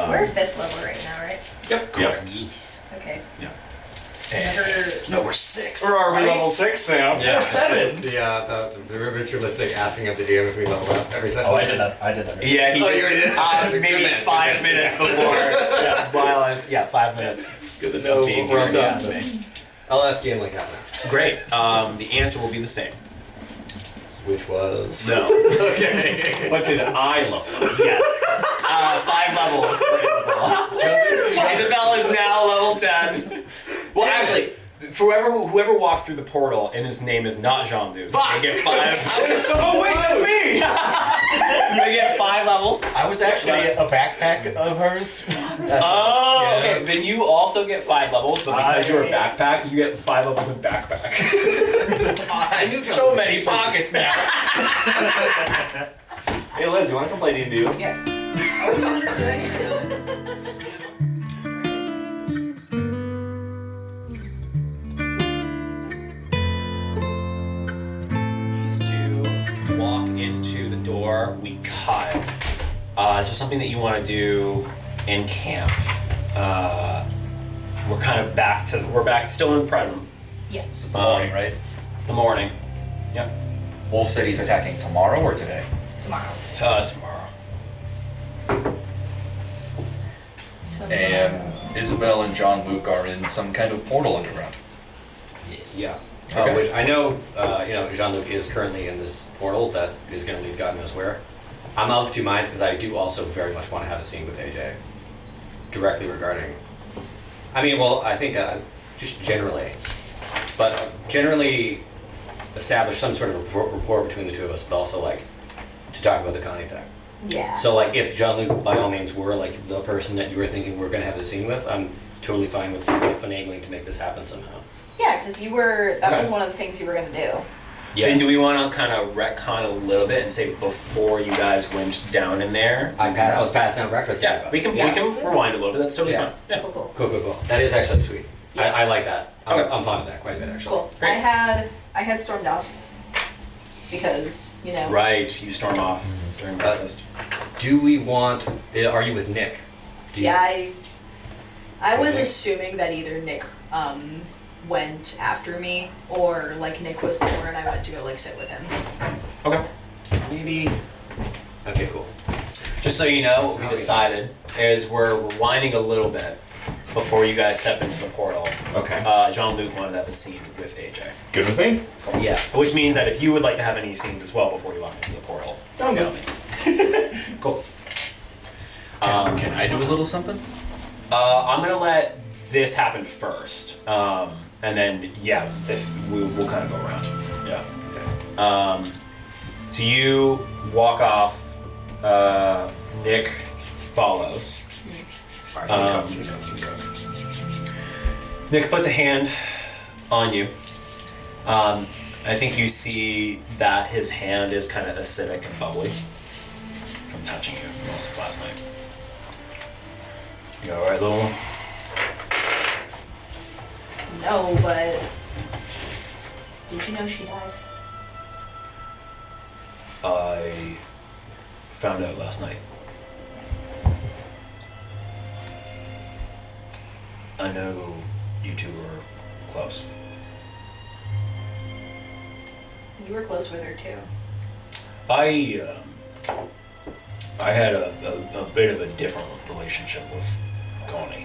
We're 5th level right now, right? Yep. Correct. Okay. Yeah. No, we're 6. Or are we level 6 now? Yeah. We're 7. The ritualistic asking of the DM if we level up every session. Oh, I did that. I did that. Yeah, he Oh, you already did? maybe Good man, 5 good man. minutes before. While I was, 5 minutes. Good to know. Being We're here, on yeah, top. me. I'll ask you in like half an hour. Great. The answer will be the same. Which was... No. Okay. What did I level? Yes. 5 levels for Isabel. Isabel is now level 10. Well, actually, whoever walked through the portal and his name is not Jean-Luc, they get 5. Oh wait, that's me! They get 5 levels. I was actually a backpack of hers. Oh, Yeah. okay. Then you also get 5 levels, but because you're a backpack, you get 5 levels in backpack. I have so many pockets now. Hey Liz, you wanna come play D&D? Yes. Needs to walk into the door. We cut. Is there something that you want to do in camp? We're kind of back still in present. Yes. Morning, right? It's the morning. Yep. Wolf said he's attacking tomorrow or today? Tomorrow. Tomorrow. And Isabel and Jean-Luc are in some kind of portal underground. Yes. Yeah. Okay. Which I know, Jean-Luc is currently in this portal that is going to lead God knows where. I'm of 2 minds because I do also very much want to have a scene with AJ. Directly regarding... I think just generally. But generally establish some sort of rapport between the two of us, but also like to talk about the Connie thing. Yeah. So like if Jean-Luc by all means were like the person that you were thinking we're going to have the scene with, I'm totally fine with finagling to make this happen somehow. Yeah, because that Okay. was one of the things you were going to do. Yes. Then do we want to kind of retcon a little bit and say before you guys went down in there? I was passing out breakfast. to Yeah, everybody. we Yeah. can rewind a little bit. That's totally Yeah. fine. Yeah. Cool. Cool. That is actually sweet. Yeah. I like that. Okay. I'm fond of that quite a bit actually. Cool. Great. I had stormed off because Right. You storm off during breakfast. Do we want? Are you with Nick? Do you- Yeah, I was Okay. assuming that either Nick went after me or like Nick was there and I went to go like sit with him. Okay. Maybe. Okay. Cool. Just so you know, what we decided is we're rewinding a little bit before you guys step into the portal. Okay. Jean-Luc wanted to have a scene with AJ. Good with me? Yeah. Which means that if you would like to have any scenes as well before you walk into the portal. I'm by good. all means. Cool. Can I do a little something? I'm gonna let this happen first, and then if we'll kind of go around. Yeah. So you walk off. Nick follows. Nick puts a hand on you. I think you see that his hand is kind of acidic and bubbly from touching you most of last night. You alright, little one? No, but did you know she died? I found out last night. I know you two were close. You were close with her too. I had a bit of a different relationship with Connie.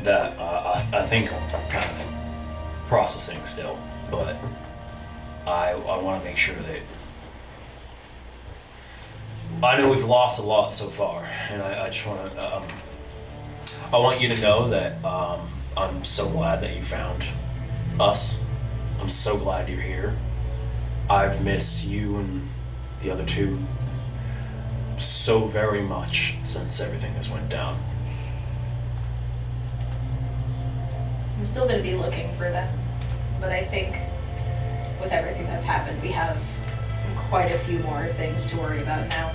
That I think I'm kind of processing still, but I want to make sure that I know we've lost a lot so far, and I just want to. I want you to know that I'm so glad that you found us. I'm so glad you're here. I've missed you and the other two so very much since everything has went down. I'm still going to be looking for them, but I think with everything that's happened, we have quite a few more things to worry about now.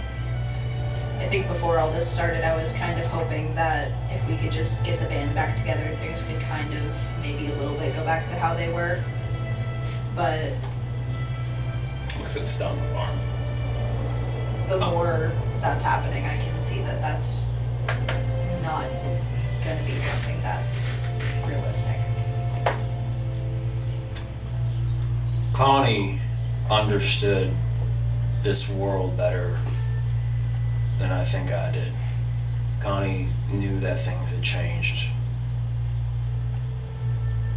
I think before all this started, I was kind of hoping that if we could just get the band back together, things could kind of maybe a little bit go back to how they were. But Looks at stun the arm. the more that's happening, I can see that that's not gonna be something that's realistic. Connie understood this world better than I think I did. Connie knew that things had changed.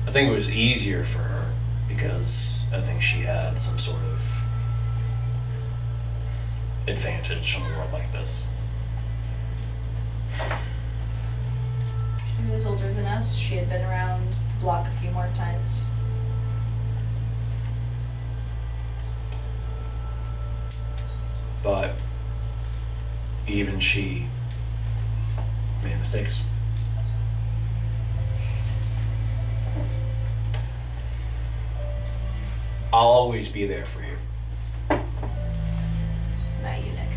I think it was easier for her because I think she had some sort of advantage in a world like this. She was older than us. She had been around the block a few more times. But even she made mistakes. I'll always be there for you. Not you, Nick.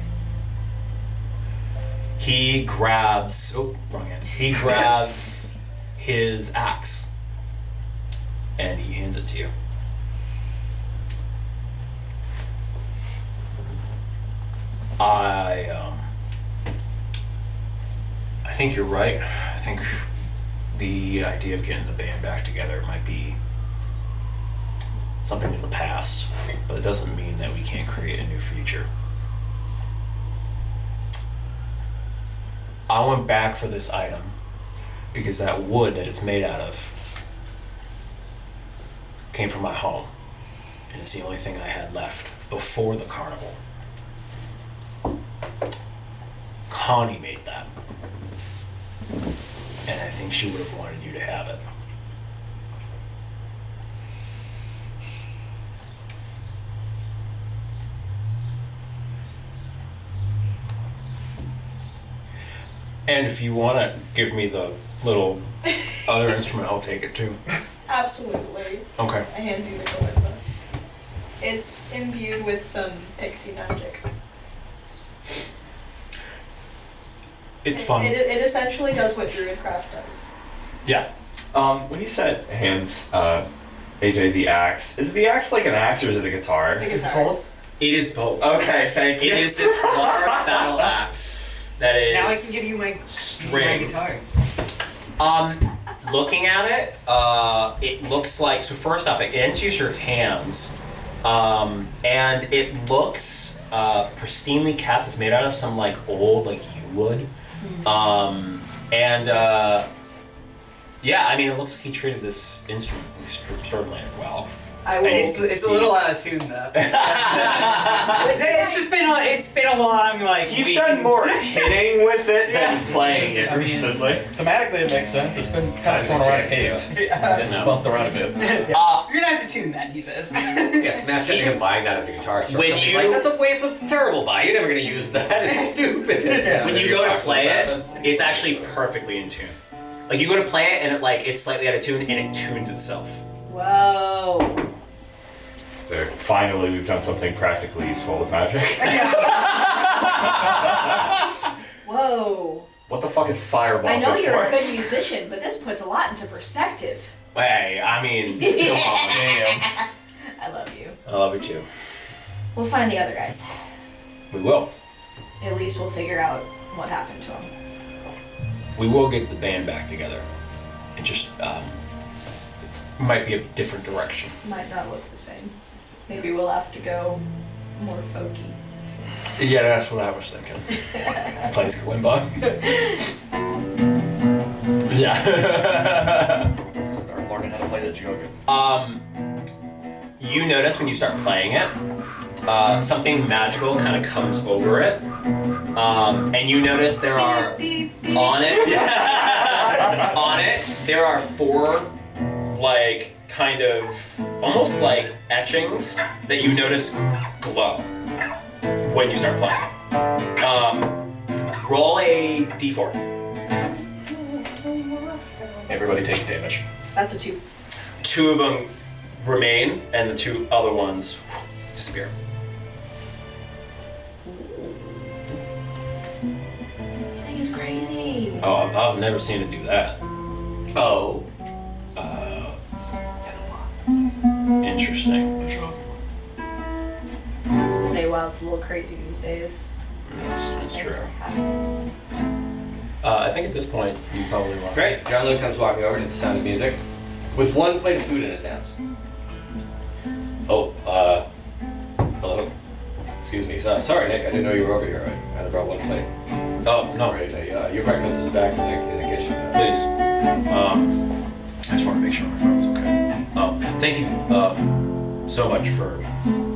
He grabs, oh, wrong hand. He grabs his axe and he hands it to you. I think you're right. I think the idea of getting the band back together might be something in the past, but it doesn't mean that we can't create a new future. I went back for this item because that wood that it's made out of came from my home, and it's the only thing I had left before the carnival. Connie made that, and I think she would have wanted you to have it. And if you want to give me the little other instrument, I'll take it too. Absolutely. Okay. I hand you the kalimba. It's imbued with some pixie magic. It's fun. It essentially does what Druidcraft does. Yeah. When you said hands, AJ, the axe, is the axe like an axe or is it a guitar? The It's guitar. both. It is both. Okay, thank you. It is this large battle axe that is. Now I can give you my stringed. guitar. Looking at it, it looks like, so first off, it enters your hands, and it looks pristinely kept. It's made out of some like old like yew wood, yeah, I mean, it looks like he treated this instrument extraordinarily well. I will. It's a little out of tune though. It's been a long like. He's done more hitting with it than playing it I mean, recently. Thematically, it makes sense. It's been kind of thrown around a cave. And bumped around a bit. You're gonna have to tune that, he says. Yeah, Smash getting him buying that at the guitar store. When He's you- like, that's a way, it's a terrible buy. You're never gonna use that. It's stupid. When you go to play it, it's actually perfectly in tune. Like you go to play it and it's slightly out of tune and it tunes itself. Whoa. So finally, we've done something practically useful with magic. Whoa. What the fuck is fireball? I know good you're a for? good musician, but this puts a lot into perspective. Hey, I mean, come on, damn. I love you. I love you too. We'll find the other guys. We will. At least we'll figure out what happened to them. We will get the band back together. It just might be a different direction. Might not look the same. Maybe we'll have to go more folky. Yeah, that's what I was thinking. Plays kalimba. Yeah. Start learning how to play the jug. You notice when you start playing it, something magical kind of comes over it, and you notice there are on it. On it, there are 4, like kind of almost like etchings that you notice glow when you start playing. Roll a d4. Everybody takes damage. That's a 2. 2 of them remain, and the 2 other ones disappear. This thing is crazy. Oh, I've never seen it do that. Oh. Interesting. Feywild's a little crazy these days. That's true. for having me. I think at this point, you probably want. Great. John Luke comes walking over to the sound of music with one plate of food in his hands. Oh, hello. Excuse me. Sorry, Nick. I didn't know you were over here. I only brought one plate. Oh, no. Great. Your breakfast is back in the kitchen. Please. I just want to make sure my phone was okay. Thank you so much for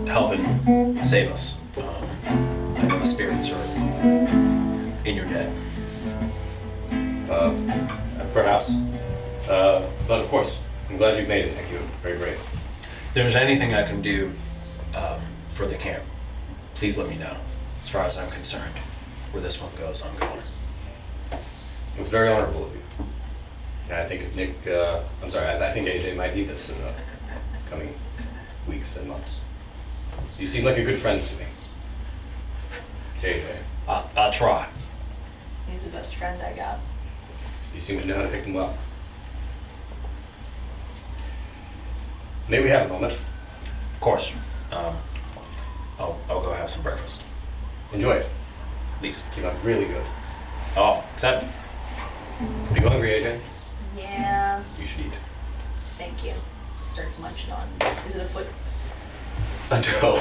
helping save us. I know the spirits are in your debt. Perhaps. But of course, I'm glad you've made it. Thank you. Very brave. If there's anything I can do for the camp, please let me know. As far as I'm concerned, where this one goes, I'm going. It was very honorable of you. And I think if Nick, I'm sorry, I think AJ might need this in the coming weeks and months. You seem like a good friend to me. AJ. I'll try. He's the best friend I got. You seem to know how to pick them up. May we have a moment? Of course. I'll go have some breakfast. Enjoy it. Please. Came out really good. Oh, except Are you hungry, AJ? Yeah, You should eat. thank you. Starts munching on. Is it a foot? No.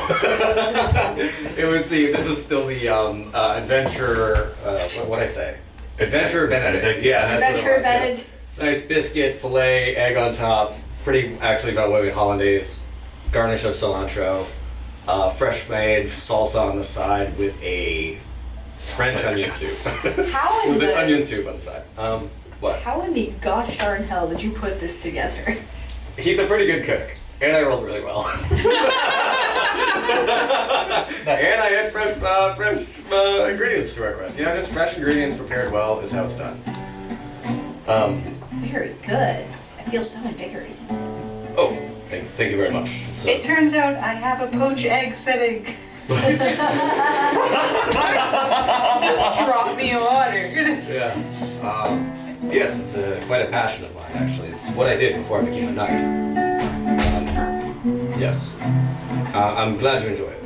This is still the adventure, what'd I say? Adventure Benedict. Yeah, that's Adventure what it was. Benedict. Yeah. Nice biscuit, filet, egg on top. Pretty, actually, about what we hollandaise. Garnish of cilantro. Fresh made salsa on the side with a French onion soup. How in With an the onion soup on the side. What? how in the gosh darn hell did you put this together? He's a pretty good cook. And I rolled really well. And I had fresh ingredients to work with. You know, just fresh ingredients prepared well is how it's done. Very good. I feel so invigorated. Oh, thank you very much. It's, It turns out I have a poached egg sitting. Just drop me in water. yeah. Yes, it's quite a passion of mine, actually. It's what I did before I became a knight. Yes. I'm glad you enjoy it.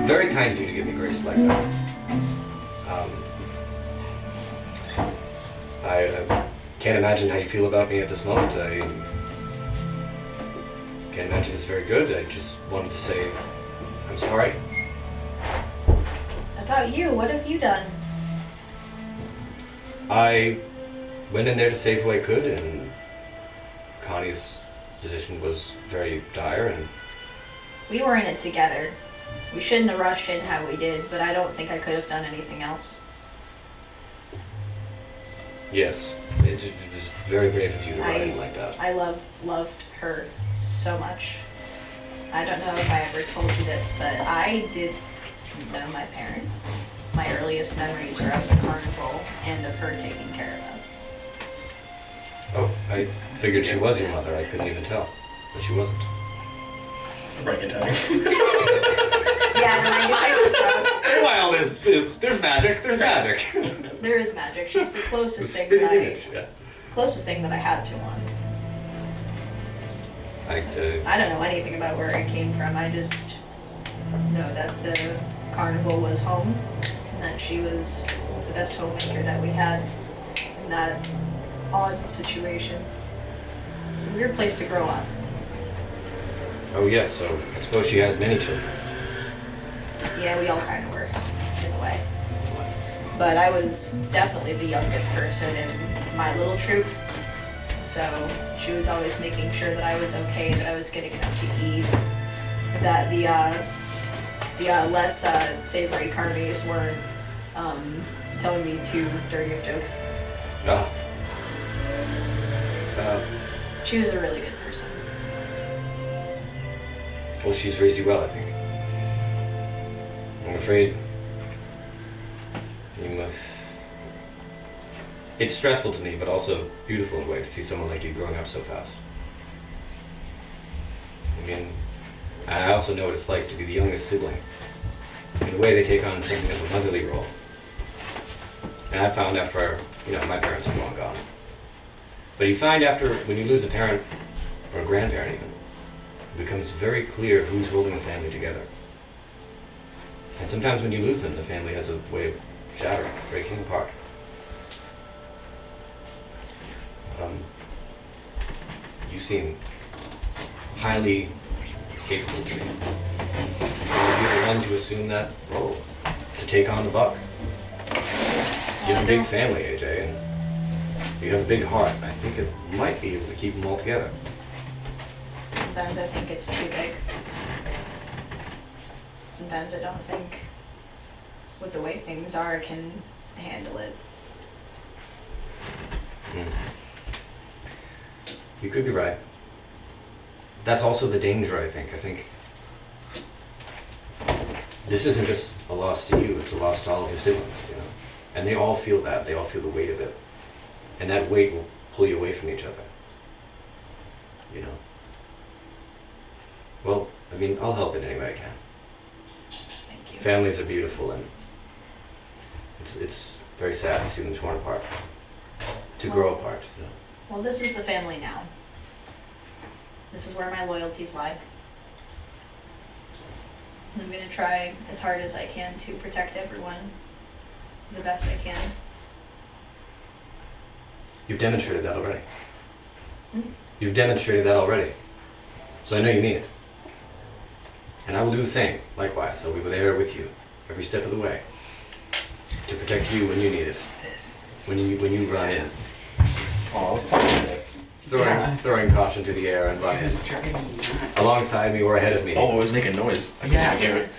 Very kind of you to give me grace like that. I can't imagine how you feel about me at this moment. I can't imagine it's very good. I just wanted to say I'm sorry. About you, what have you done? I went in there to save who I could, and Connie's position was very dire, and We were in it together. We shouldn't have rushed in how we did, but I don't think I could have done anything else. yes, it was very brave of you to run in like that. I loved her so much. I don't know if I ever told you this, but I did know my parents. My earliest memories are of the carnival and of her taking care of us. Oh, I figured she was your mother. I couldn't even tell, but she wasn't. Break it down. Yeah, and I Well, there's magic. There's magic. there is magic. She's the closest thing Spitting that image, yeah. I had to one. I I don't know anything about where I came from. I just know that the carnival was home and that she was the best homemaker that we had in that odd situation. It's a weird place to grow up. oh yes, so I suppose she had many children. Yeah, we all kind of were, in a way. But I was definitely the youngest person in my little troop. So she was always making sure that I was okay, that I was getting enough to eat, that the less savory carnies weren't telling me too dirty of jokes. Ah. She was a really good person. Well, she's raised you well, I think. I'm afraid it's stressful to me, but also beautiful in a way to see someone like you growing up so fast. I mean, and I also know what it's like to be the youngest sibling. In a way, they take on something of a motherly role. And I found after, my parents were long gone. But you find after, when you lose a parent, or a grandparent even, it becomes very clear who's holding the family together. And sometimes when you lose them, the family has a way of shattering, breaking apart. You seem highly capable to me. You're the one to assume that role, to take on the buck. You have a big family, AJ, and you have a big heart. I think it might be able to keep them all together. Sometimes I think it's too big. Sometimes I don't think, with the way things are, I can handle it. You could be right. That's also the danger, I think. I think this isn't just a loss to you, it's a loss to all of your siblings, you know? And they all feel that. They all feel the weight of it. And that weight will pull you away from each other. You know? Well, I mean, I'll help in any way I can. Thank you. Families are beautiful, and it's very sad to see them torn apart. To grow apart, you know? Well, this is the family now. This is where my loyalties lie. I'm gonna try as hard as I can to protect everyone the best I can. You've demonstrated that already. Hmm? You've demonstrated that already. So I know you mean it. And I will do the same, likewise. I'll be there with you, every step of the way. To protect you when you need it. When you run in. Oh, I was part of it. Throwing caution to the air and run in. Alongside me or ahead of me. Oh, it was making noise. I Yeah. couldn't hear it.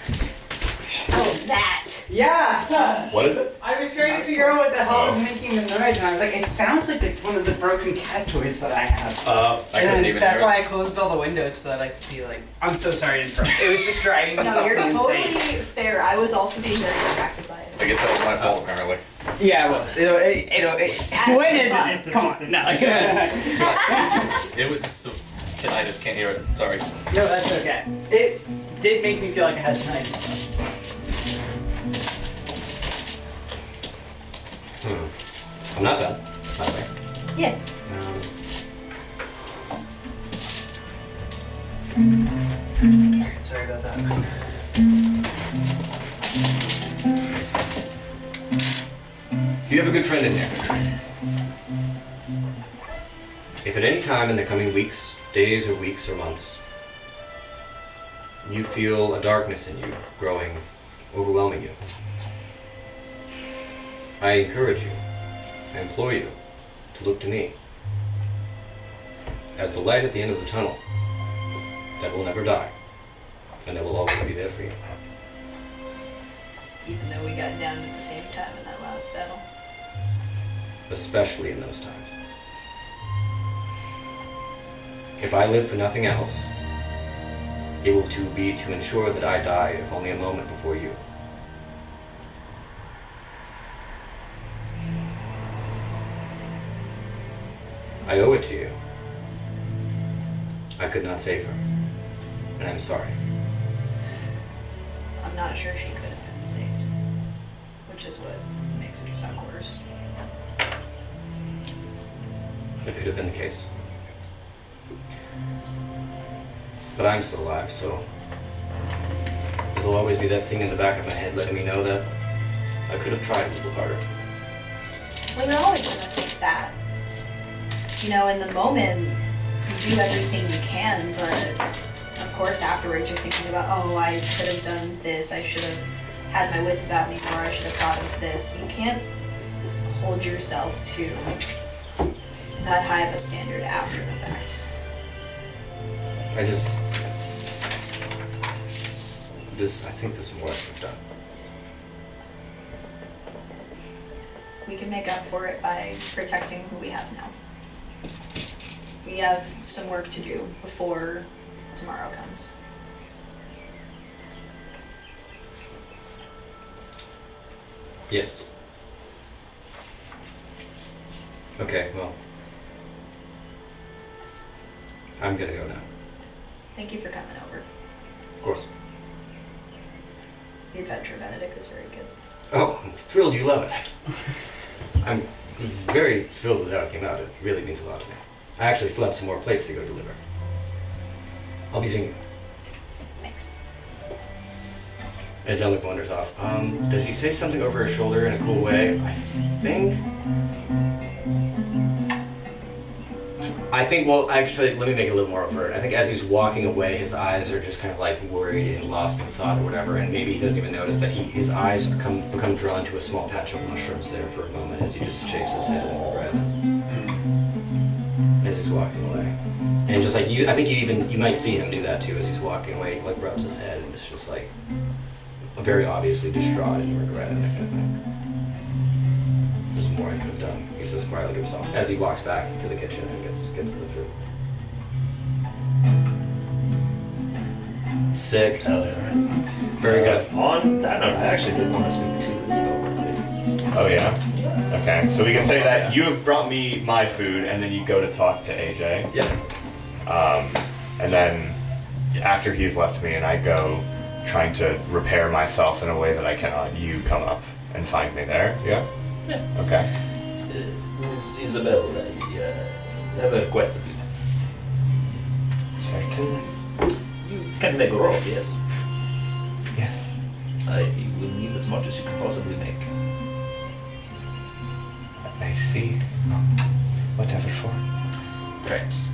Oh, that! Yeah! What is it? I was trying to figure out what the hell was Oh. making the noise, and I was like, it sounds like one of the broken cat toys that I have. I couldn't And even that's hear why I closed all the windows so that I could be like, I'm so sorry to interrupt. It was just driving me No, you're fucking totally insane. fair. I was also being very distracted by it. I guess that was my fault, apparently. Yeah, it was. When is it? Come on, no. It was so. I just can't hear it. Sorry. No, that's okay. It did make me feel like I had tinnitus. I'm not done, by the way. Yeah. Sorry about that. You have a good friend in there. If at any time in the coming weeks, days or weeks or months, you feel a darkness in you growing, overwhelming you, I encourage you, I implore you to look to me as the light at the end of the tunnel that will never die and that will always be there for you. Even though we got down at the same time in that last battle. Especially in those times. If I live for nothing else, it will be to ensure that I die if only a moment before you. I owe it to you. I could not save her, and I'm sorry. I'm not sure she could have been saved. Which is what makes it suck worse. It could have been the case. But I'm still alive, so there'll always be that thing in the back of my head letting me know that I could have tried a little harder. Well, you're always gonna think that. You know, in the moment, you do everything you can, but of course afterwards you're thinking about, oh, I should have done this, I should have had my wits about me more, I should have thought of this. You can't hold yourself to that high of a standard after the fact. I think there's more I could have done. We can make up for it by protecting who we have now. We have some work to do before tomorrow comes. Yes. Okay, well, I'm gonna go now. Thank you for coming over. Of course. The Adventure Benedict is very good. Oh, I'm thrilled you love it. I'm very thrilled with how it came out. It really means a lot to me. I actually still have some more plates to go deliver. I'll be seeing you. Thanks. And Jean-Luc wanders off. Does he say something over his shoulder in a cool way? I think, well, actually, let me make it a little more overt. I think as he's walking away, his eyes are just kind of like worried and lost in thought or whatever, and maybe he doesn't even notice that his eyes become drawn to a small patch of mushrooms there for a moment as he just shakes his head in regret as he's walking away. And just like I think you might see him do that too as he's walking away. He like rubs his head and it's just like very obviously distraught and regret and that kind of thing. There's more I could have done. He says quietly to himself as he walks back to the kitchen and gets to the food. Sick. Hell yeah, right. Very good. On that note, I actually did want to speak to Isabel quickly. Oh yeah? Okay, so we can say that you have brought me my food and then you go to talk to AJ. Yeah. And then after he's left me and I go trying to repair myself in a way that I cannot, you come up and find me there, yeah? Yeah. Okay. Miss Isabel, I have a request of you. Certainly. You can make a rope, yes? Yes. I will need as much as you can possibly make. I see. Whatever for? Traps.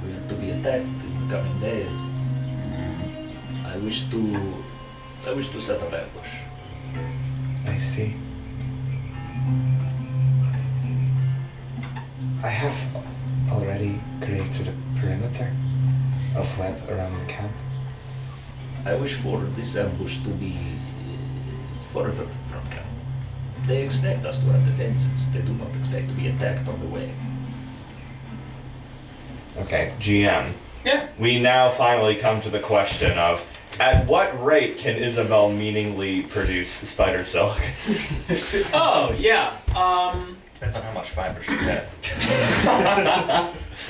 We're to be attacked in the coming days. I wish to set up ambush. I see. I have already created a perimeter of web around the camp. I wish for this ambush to be further from camp. They expect us to have defenses. They do not expect to be attacked on the way. Okay, GM. Yeah. We now finally come to the question of at what rate can Isabel meaningly produce spider silk? Oh, yeah. Depends on how much fiber she's had.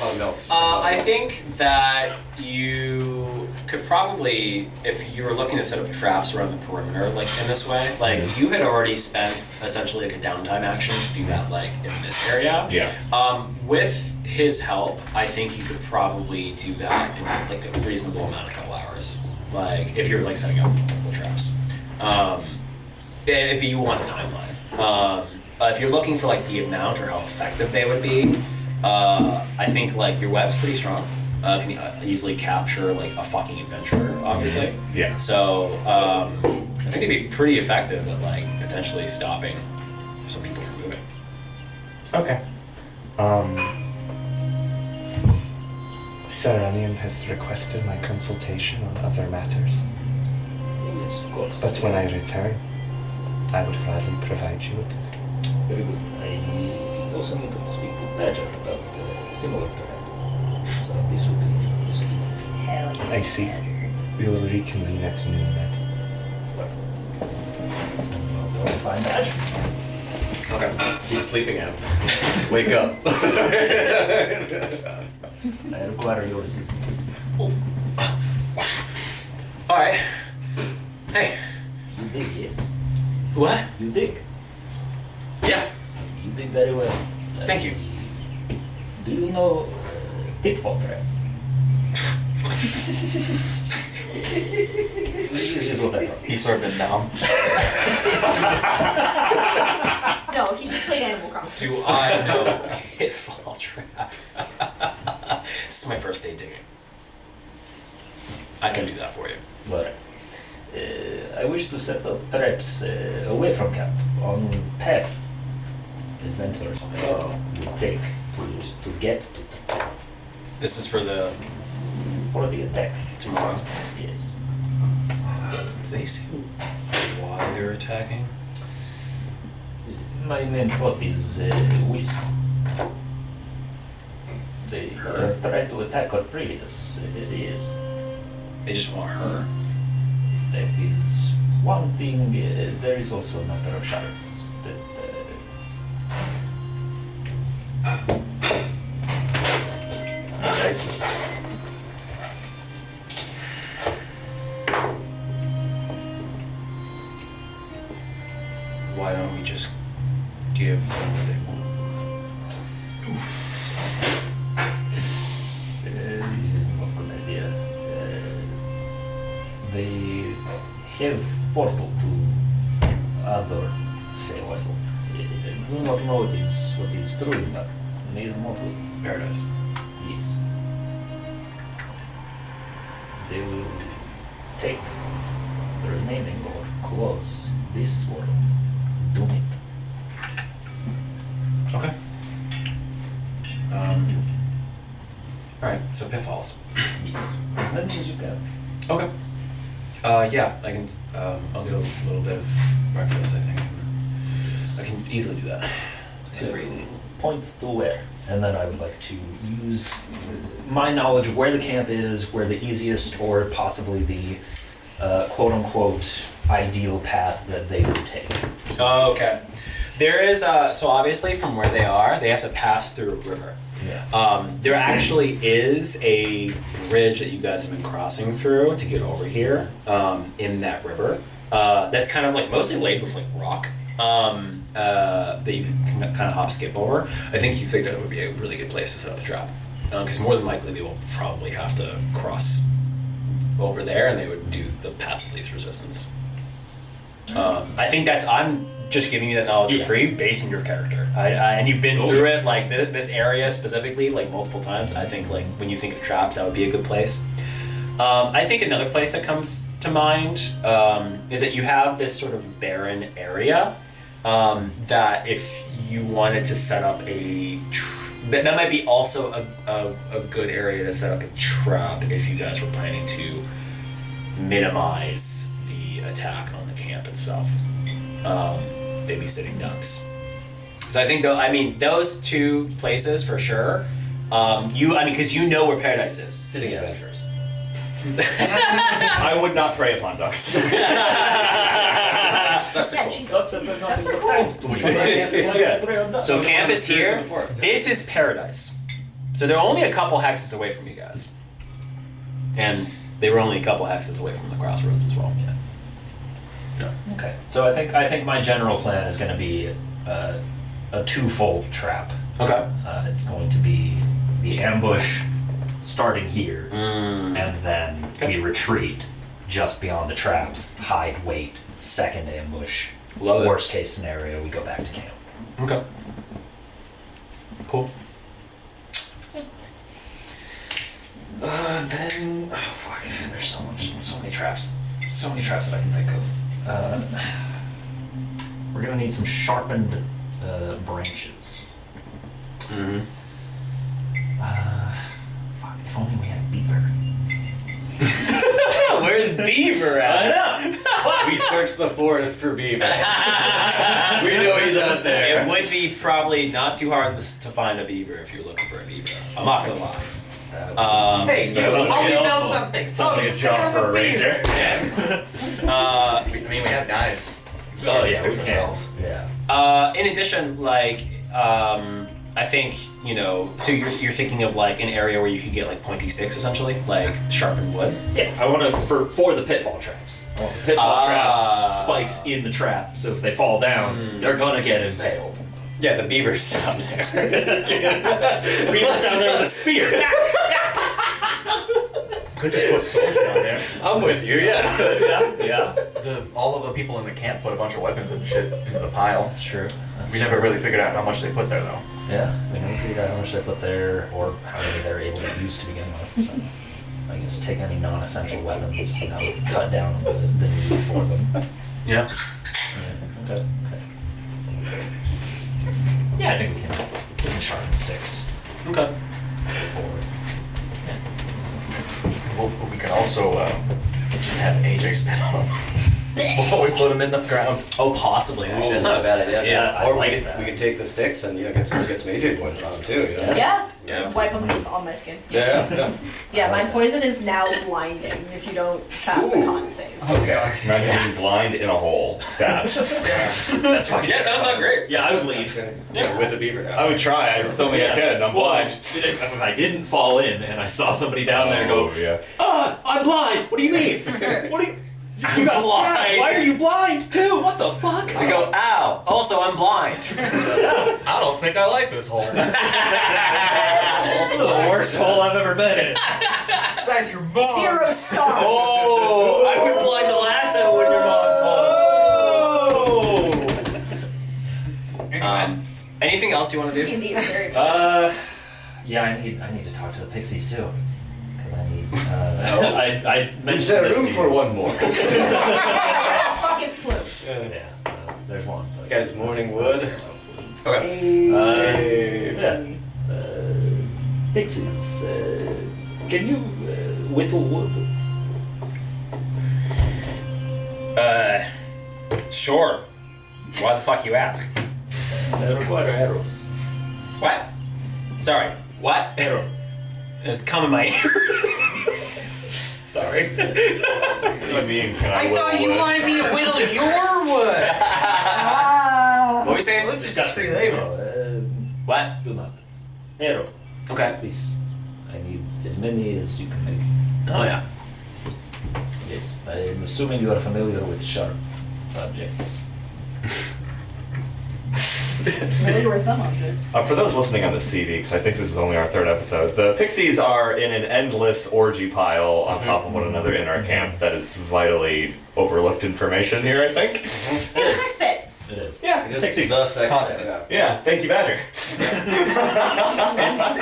Well, no. I think that you could probably, if you were looking to set up traps around the perimeter, like in this way, like you had already spent essentially like a downtime action to do that, like in this area. Yeah. With his help, I think you could probably do that in like a reasonable amount, a couple hours. Like if you're like setting up multiple traps. If you want a timeline. If you're looking for like the amount or how effective they would be, I think like your web's pretty strong. Can you easily capture like a fucking adventurer, obviously. Yeah. So I think it'd be pretty effective at like potentially stopping some people from moving. Okay. Serenian has requested my consultation on other matters, Yes, of course. but when I return, I would gladly provide you with this. Very good. I also need to speak with Badger about similar terrain. So this will be Hell yeah. I see. We will reconvene at noon then. wonderful. I'll go and find Badger. Okay. He's sleeping in. Wake up. I require your assistance. Alright. Hey. You dig, yes? What? You dig. Yeah. You dig very well. Thank you. Do you know pitfall trap? This is what I thought. He's sort of been numb. No, he just played Animal Crossing. Do I know pitfall trap? This is my first day digging. I can do that for you. But I wish to set up traps away from camp on path adventurers will take to get to the This is for the for the attack. tomorrow. Yes. Do they see why they're attacking? My main thought is wisdom. They have tried to attack our previous. Yes. They just want her. That is one thing. There is also a matter of shards. That Why don't we just give them what they want? they have portal to other Feywild. I do not know what is true, but there is more to Paradise. yes. They will take the remaining or close this world, doom it. Okay. All right. So pitfalls. Yes. As many as you can. Okay. Yeah, I can. I'll get a little bit of breakfast. I think. I can easily do that. Super easy. Point to where, and then I would like to use my knowledge of where the camp is, where the easiest or possibly the quote-unquote ideal path that they would take. Oh, okay. There is so obviously from where they are, they have to pass through a river. Yeah. There actually is a bridge that you guys have been crossing through to get over here in that river. That's kind of like mostly laid with like rock that you can kind of hop skip over. I think you think that it would be a really good place to set up a trap because more than likely they will probably have to cross over there and they would do the path of least resistance. I think I'm just giving you that knowledge for free based on your character. And you've been through it, like this area specifically, like multiple times. I think like when you think of traps, that would be a good place. I think another place that comes to mind is that you have this sort of barren area that if you wanted to set up that might be also a good area to set up a trap if you guys were planning to minimize the attack on the camp itself. Babysitting ducks. So I think those two places for sure. Because you know where Paradise is. Sitting adventurers. I would not prey upon ducks. Yeah, Jesus. Ducks are cool. So camp is here. This is Paradise. So they're only a couple hexes away from you guys. And they were only a couple hexes away from the crossroads as well. Okay. So I think my general plan is going to be a twofold trap. Okay. It's going to be the ambush starting here, and then we retreat just beyond the traps, hide, wait, second ambush. Love it. Worst case scenario, we go back to camp. Okay. Cool. Then, there's so many traps that I can think of. We're gonna need some sharpened branches. Mm-hmm. If only we had beaver. Where's Beaver at? We searched the forest for beaver. We know he's out there. It would be probably not too hard to find a beaver if you're looking for a beaver. I'm not gonna lie. Hey, I'll you know something. Something is job for a ranger. I mean, we have knives. Oh yeah, Fix we ourselves. can. Yeah. In addition, I think, so you're thinking of like an area where you could get like pointy sticks essentially, like sharpened wood. Yeah, I want to for the pitfall traps. I want the pitfall traps, spikes in the trap, so if they fall down, they're gonna get impaled. Yeah, the beaver's down there. Beaver's down there with a spear. Could just put swords down there. I'm with you, yeah. yeah. All of the people in the camp put a bunch of weapons and shit into the pile. That's true. We never really figured out how much they put there, though. Yeah, we never figured out how much they put there or how many they're able to use to begin with. So I guess take any non-essential weapons, cut down the need for them. Yeah. Okay. Yeah, I think we can sharpen sticks. Okay. Forward. Well, we could also just have AJ spit on them before we put them in the ground. Oh, possibly. That's not a bad idea. Yeah, Or I like we that. could take the sticks and get some AJ poison on them too. Yeah. Yeah. Wipe them on my skin. Yeah. Yeah, my poison is now blinding if you don't pass the con save. Okay. Imagine being blind in a hole, stabbed. That's fine. Yeah, sounds not great. Yeah, I would leave. Okay. Yeah, with a beaver down. I would try. I don't think I could. I'm Well, blind. if I didn't fall in and I saw somebody down there Oh, go, yeah. I'm blind. What do you mean? What do you? You got blind. stabbed. Why are you blind too? What the fuck? I go, ow. Also, I'm blind. I don't think I like this hole. The worst hole I've ever been in. Besides your mom. 0 stars. Oh, I Anything else you want to do? He needs very much. Yeah, I need to talk to the pixies too. Because I need. I mentioned Is there this room to for you. one more? Fuck his plume. Yeah, there's one. He's got his morning wood. Okay. Yeah. Pixies, can you whittle wood? Sure. Why the fuck you ask? They require arrows. What? Sorry. What? Arrow. It's coming my ear. Sorry. What do you mean? Can I whittle thought you wood? wanted me to whittle your wood. What were you saying? Let's just free labor. What? Do not. Arrow, Okay. please. I need as many as you can make. Oh yeah. Yes, I'm assuming you are familiar with sharp objects. Maybe were some objects. For those listening on the CD, because I think this is only our third episode, the pixies are in an endless orgy pile on top of one another in our camp. That is vitally overlooked information here, I think. It's a sex pit. It is. Yeah, pixies. Constant. Yeah, thank you, Badger.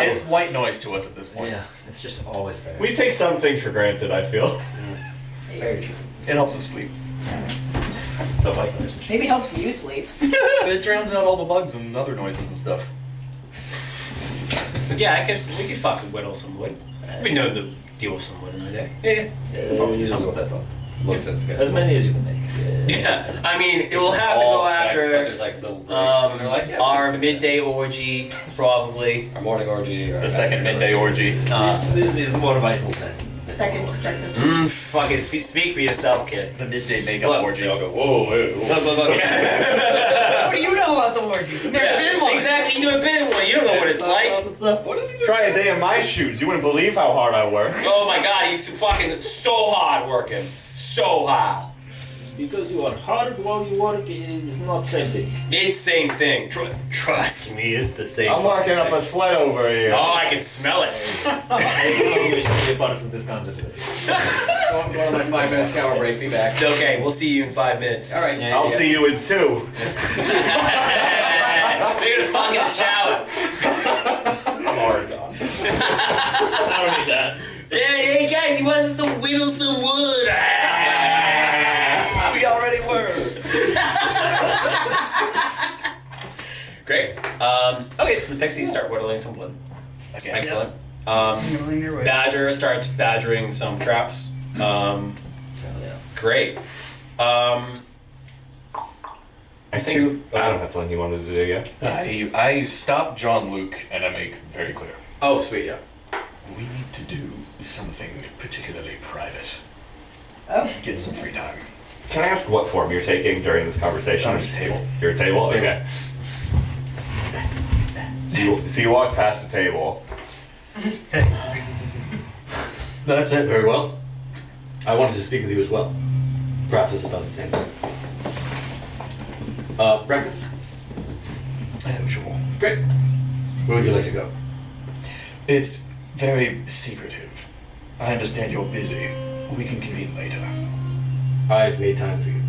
It's white noise to us at this point. Yeah, it's just always there. We take some things for granted, I feel. Very true. It helps us sleep. It's a white noise machine. Maybe helps you sleep. It drowns out all the bugs and other noises and stuff. Yeah, we could fucking whittle some wood. We know to deal with some wood in a day. Yeah. Probably do something with that thought. Looks at As many as you can make. Yeah. I mean, it will have to go All sex, but after there's like little breaks, and they're like, yeah, our we can fit midday orgy, probably. that. Our morning orgy. Or The second midday orgy. This is more vital than The second breakfast. Fucking speak for yourself, kid. The midday makeup Look. orgy. I'll go, whoa, whoa. Look. What do you know about the orgies? You've never been one. Exactly, you never been in one. You don't know what it's like. What did you Try a day in my shoes. You wouldn't believe how hard I work. Oh my god, he's fucking so hard working. So hard. because you are hard while you work is not same thing. It's same thing. Trust me, it's the same. I'm working up a sweat over here. Oh, I can smell it. I wish to be a part of this conversation. Go on my 5-minute shower break, be back. It's okay, we'll see you in 5 minutes. Alright. I'll see you in 2. We're gonna fuck in the shower. I'm already gone. I don't need that. Hey guys, he wants us to whittle some wood. We already were. Great. Okay, so the pixies start whittling some wood. Okay. Excellent. Signaling your way. Badger starts badgering some traps. Great. I think Adam had something he wanted to do, yeah? I stopped John Luke and I make very clear. Oh, sweet, yeah. We need to do something particularly private. Oh. Get some free time. Can I ask what form you're taking during this conversation? I'm just table. Your table? Okay. So you walk past the table. That's it. Very well. I wanted to speak with you as well. Perhaps it's about the same thing. Breakfast? Usual. Great. Where would you like to go? It's very secretive. I understand you're busy. We can convene later. I've made time for you.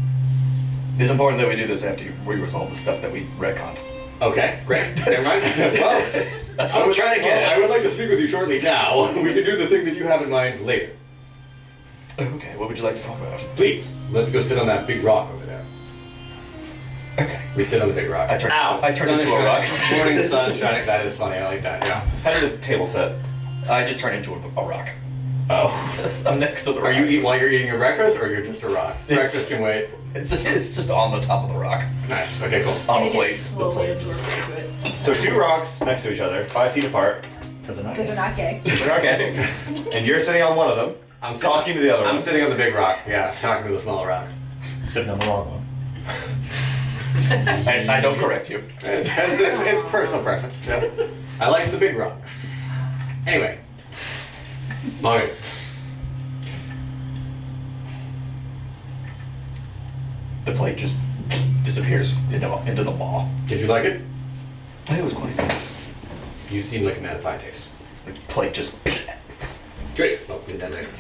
It's important that we do this after we resolve the stuff that we retconned. Okay, great. Never mind. Well, That's I what we're would, trying to get I at. would like to speak with you shortly now. We can do the thing that you have in mind later. Okay, what would you like to talk about? Please, let's go sit on that big rock over there. Okay. We sit on the big rock. I turned Ow. I turned Sun into is a rock. shining. Morning sun shining. That is funny. I like that. Yeah. How did the table set? I just turned into a rock. Oh. I'm next to the rock. Are you eating while you're eating your breakfast, or you're just a rock? It's- Breakfast can wait. It's just on the top of the rock. Nice. Okay, cool. On a It plate. gets slowly absorbed into it. So 2 rocks next to each other, 5 feet apart. Because they're not. Because they're not gay. They're okay. And you're sitting on one of them, I'm talking to the other I'm one. sitting on the big rock. Yeah, talking to the small rock. Sitting on the wrong one. I don't correct you. It's personal preference. Yeah. I like the big rocks. Anyway. Okay. The plate just disappears into the maw. Did you like it? It was quite good. You seem like a man of fine taste. The plate just. Great. I'll clean that later.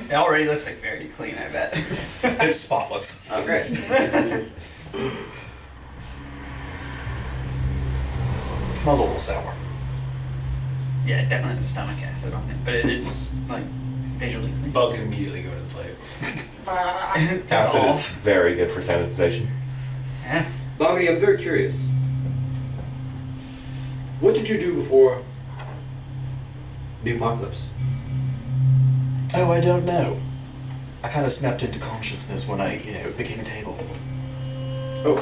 It already looks like very clean, I bet. It's spotless. Oh, great. smells a little sour. Yeah, it definitely has stomach acid on it, but it is like visually clean. Bugs immediately go to the plate. That's Acid all. is very good for sanitization. Yeah. Boggy, I'm very curious. What did you do before the apocalypse? Oh, I don't know. I kind of snapped into consciousness when I, became a table. Oh.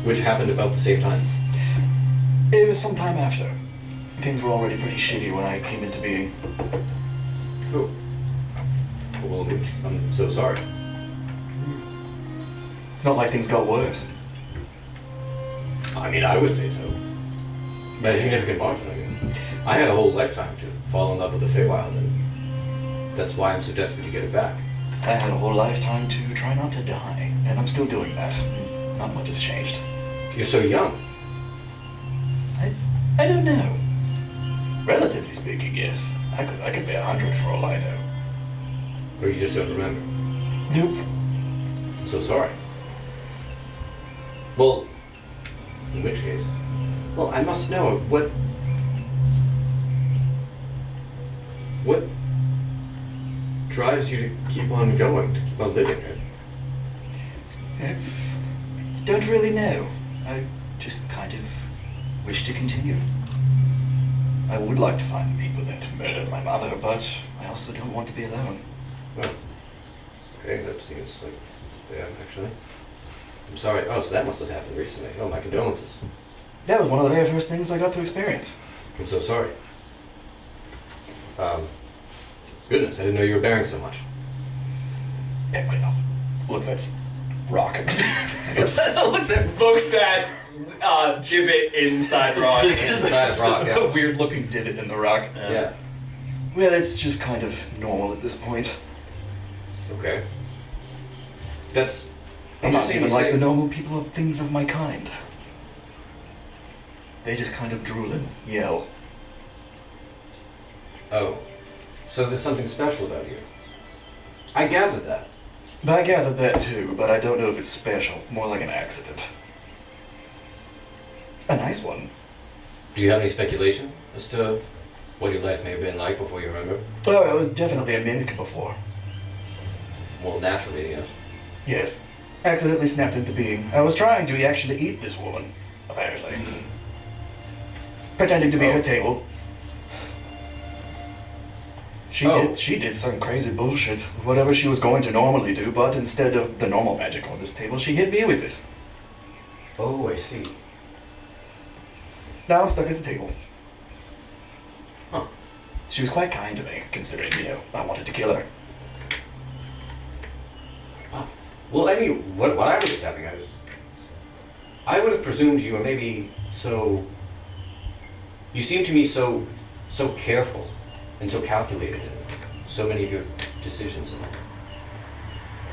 Which happened about the same time. It was some time after. Things were already pretty shitty when I came into being. Oh. Well, I'm so sorry. It's not like things got worse. I mean, I would say so. By a significant margin, I mean. I had a whole lifetime to fall in love with the Feywild, and that's why I'm so desperate to get it back. I had a whole lifetime to try not to die, and I'm still doing that. Not much has changed. You're so young. I don't know. Relatively speaking, yes. I could be 100 for all I know. Or you just don't remember. Nope. I'm so sorry. Well, in which case, well, I must know what drives you to keep on going, to keep on living, right? I don't really know. I just kind of wish to continue. I would like to find the people that murdered my mother, but I also don't want to be alone. Well, okay, that seems like them, actually. I'm sorry. Oh, so that must have happened recently. Oh, my condolences. That was one of the very first things I got to experience. I'm so sorry. Goodness, I didn't know you were bearing so much. Yeah, wait, no. Looks like it's rock. Looks at Jivet inside rock. Inside of rock, A yeah. weird looking divot in the rock. Yeah. Well, it's just kind of normal at this point. Okay. That's I'm not interesting even you like say. the normal people of things of my kind. They just kind of drool and yell. Oh. So there's something special about you. I gathered that. I gathered that too, but I don't know if it's special. More like an accident. A nice one. Do you have any speculation as to what your life may have been like before you remember? Oh, I was definitely a mimic before. Well, naturally, yes. Yes. Accidentally snapped into being. I was trying to actually eat this woman, apparently. Pretending to be her table. She did some crazy bullshit, whatever she was going to normally do, but instead of the normal magic on this table, she hit me with it. Oh, I see. Now I'm stuck as a table. Huh. She was quite kind to me, considering, I wanted to kill her. Well, I mean, what I was stepping at is, I would have presumed you were maybe so. You seem to me so careful and so calculated in so many of your decisions.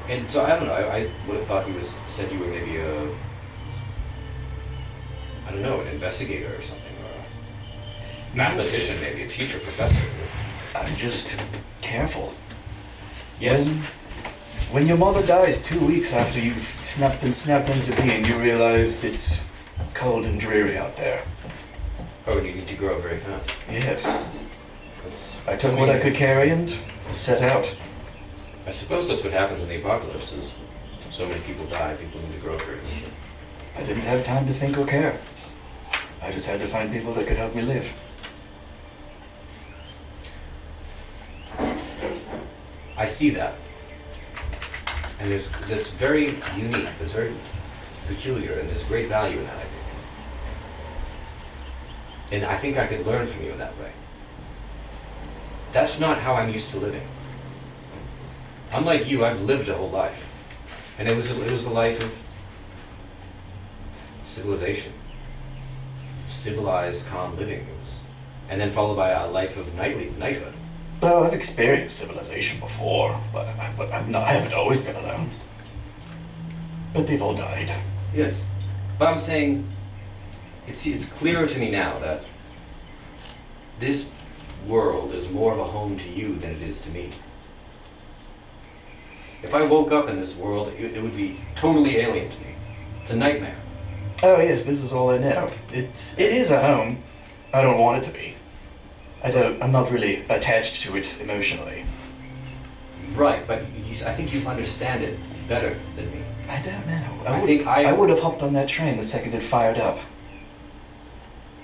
And so I don't know. I would have thought said you were maybe an investigator or something, or a mathematician, maybe a teacher, professor. I'm just careful. Yes. When your mother dies 2 weeks after you've been snapped into being, you realize it's cold and dreary out there. Oh, and you need to grow very fast. Yes. I I took what I could carry and set out. I suppose that's what happens in the apocalypse. Is so many people die. People need to grow very fast. I didn't have time to think or care. I just had to find people that could help me live. I see that. And that's very unique, that's very peculiar, and there's great value in that, I think. And I think I could learn from you in that way. That's not how I'm used to living. Unlike you, I've lived a whole life. And it was a life of civilization. Civilized, calm living. And then followed by a life of knighthood. Oh, I've experienced civilization before, but I haven't always been alone. But they've all died. Yes. But I'm saying, it's clearer to me now that this world is more of a home to you than it is to me. If I woke up in this world, it would be totally alien to me. It's a nightmare. Oh yes, this is all I know. It is a home. I don't want it to be. I'm not really attached to it emotionally. Right, but I think you understand it better than me. I don't know. I would have hopped on that train the second it fired up.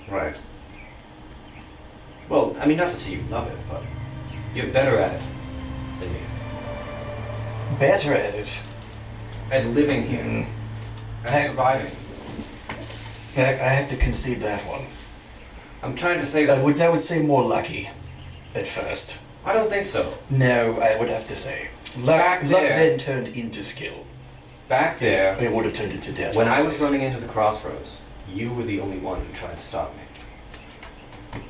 Right. Well, I mean, not to say you love it, but you're better at it than me. Better at it. At living here. At surviving. I have to concede that one. I'm trying to say that. I would say more lucky, at first. I don't think so. No, I would have to say. Luck then turned into skill. Back there, It would have turned into death. when I was otherwise. running into the crossroads, you were the only one who tried to stop me.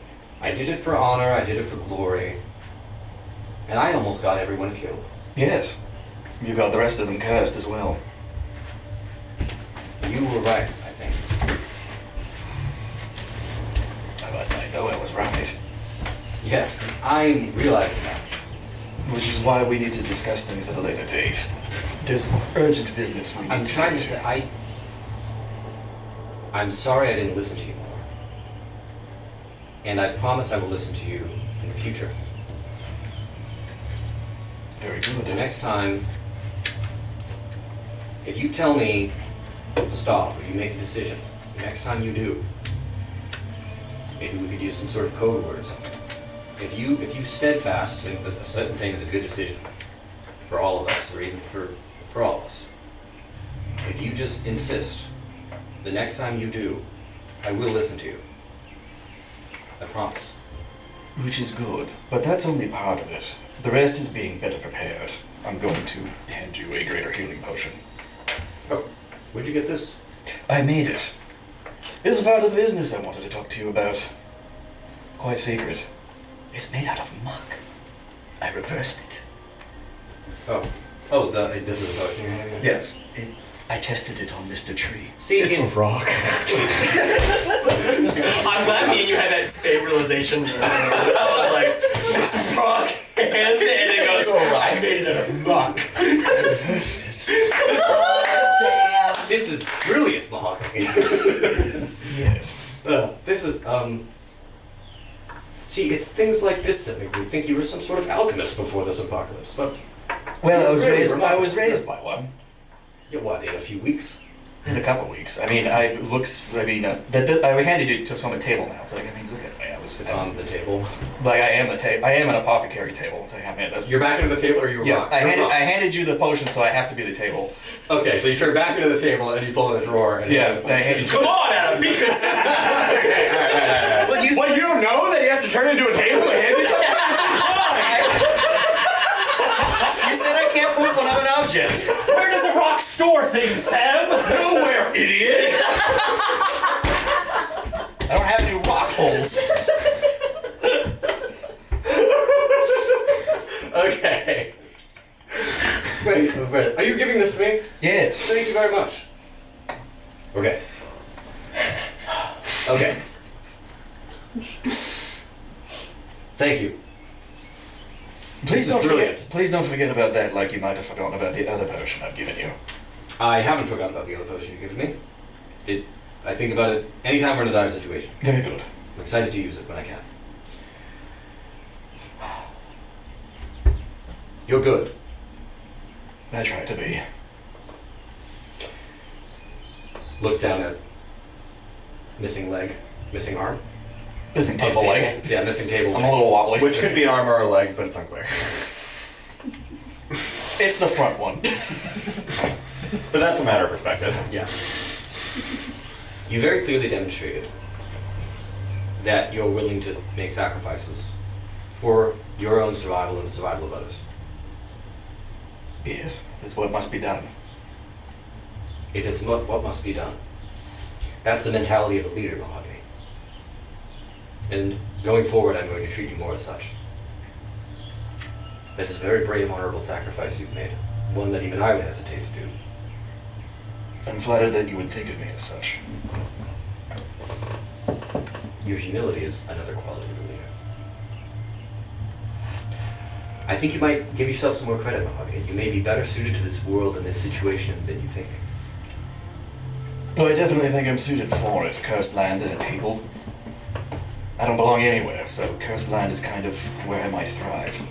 I did it for honor, I did it for glory, and I almost got everyone killed. Yes. You got the rest of them cursed as well. You were right, I think. I know I was right. Yes, I'm realizing that. Which is why we need to discuss things at a later date. There's urgent business we need I'm to trying get to say, I'm sorry I didn't listen to you more. And I promise I will listen to you in the future. Very good. The next time, if you tell me stop or you make a decision, the next time you do, maybe we could use some sort of code word or something. If you steadfast think that a certain thing is a good decision for all of us, or even for all of us, if you just insist, the next time you do, I will listen to you. I promise. Which is good, but that's only part of it. The rest is being better prepared. I'm going to hand you a greater healing potion. Oh, where'd you get this? I made it. It's a part of the business I wanted to talk to you about. Quite secret. It's made out of muck. I reversed it. Oh, this is a potion you're handing me? Yes, I tested it on Mr. Tree. See, It's a rock. I'm glad me and you had that same realization. I was like, this rock, and it goes, I made it out of muck. I reversed it. Damn. this is brilliant, mahogany. Yes. This is, See, it's things like this that make me think you were some sort of alchemist before this apocalypse, but... Well, I was Really raised. I remarkable. was raised by one. Yeah, what, in a few weeks? In a couple weeks. I mean, I handed it to us on the table now. It's like, I mean, look at me. It's on the table. Like, I am an apothecary table. It's like, I mean, You're back into the table, or you're yeah, rock? I You're rock. handed you the potion, so I have to be the table. Okay, so you turn back into the table and you pull in a drawer. And Yeah, I handed you. Come on, Adam, be consistent. Okay, all right. Well, you What, you don't know that he has to turn into a table to hand you something? You said I can't move when I'm an object. Where does a rock store things, Sam? Nowhere, idiot. I don't have any rock holes. Okay. Wait, are you giving this to me? Yes. Thank you very much. Okay. Okay. Thank you. Please is brilliant. Please don't forget about that, like you might have forgotten about the other potion I've given you. I haven't forgotten about the other potion you've given me. I think about it anytime we're in a dire situation. Very good. I'm excited to use it when I can. You're good. I try to be. Looks down at missing leg, missing arm. Missing table leg. Yeah, missing table I'm leg. a little wobbly. Which could be arm or a leg, but it's unclear. It's the front one. But that's a matter of perspective. Yeah. You very clearly demonstrated that you're willing to make sacrifices for your own survival and the survival of others. Yes, that's what must be done. If it's what must be done, that's the mentality of a leader, Mahogany. And going forward, I'm going to treat you more as such. It's a very brave, honorable sacrifice you've made. One that even I would hesitate to do. I'm flattered that you would think of me as such. Your humility is another quality of a leader. I think you might give yourself some more credit, Mahogany. You may be better suited to this world and this situation than you think. Though I definitely think I'm suited for it. Cursed land and a table. I don't belong anywhere, so cursed land is kind of where I might thrive.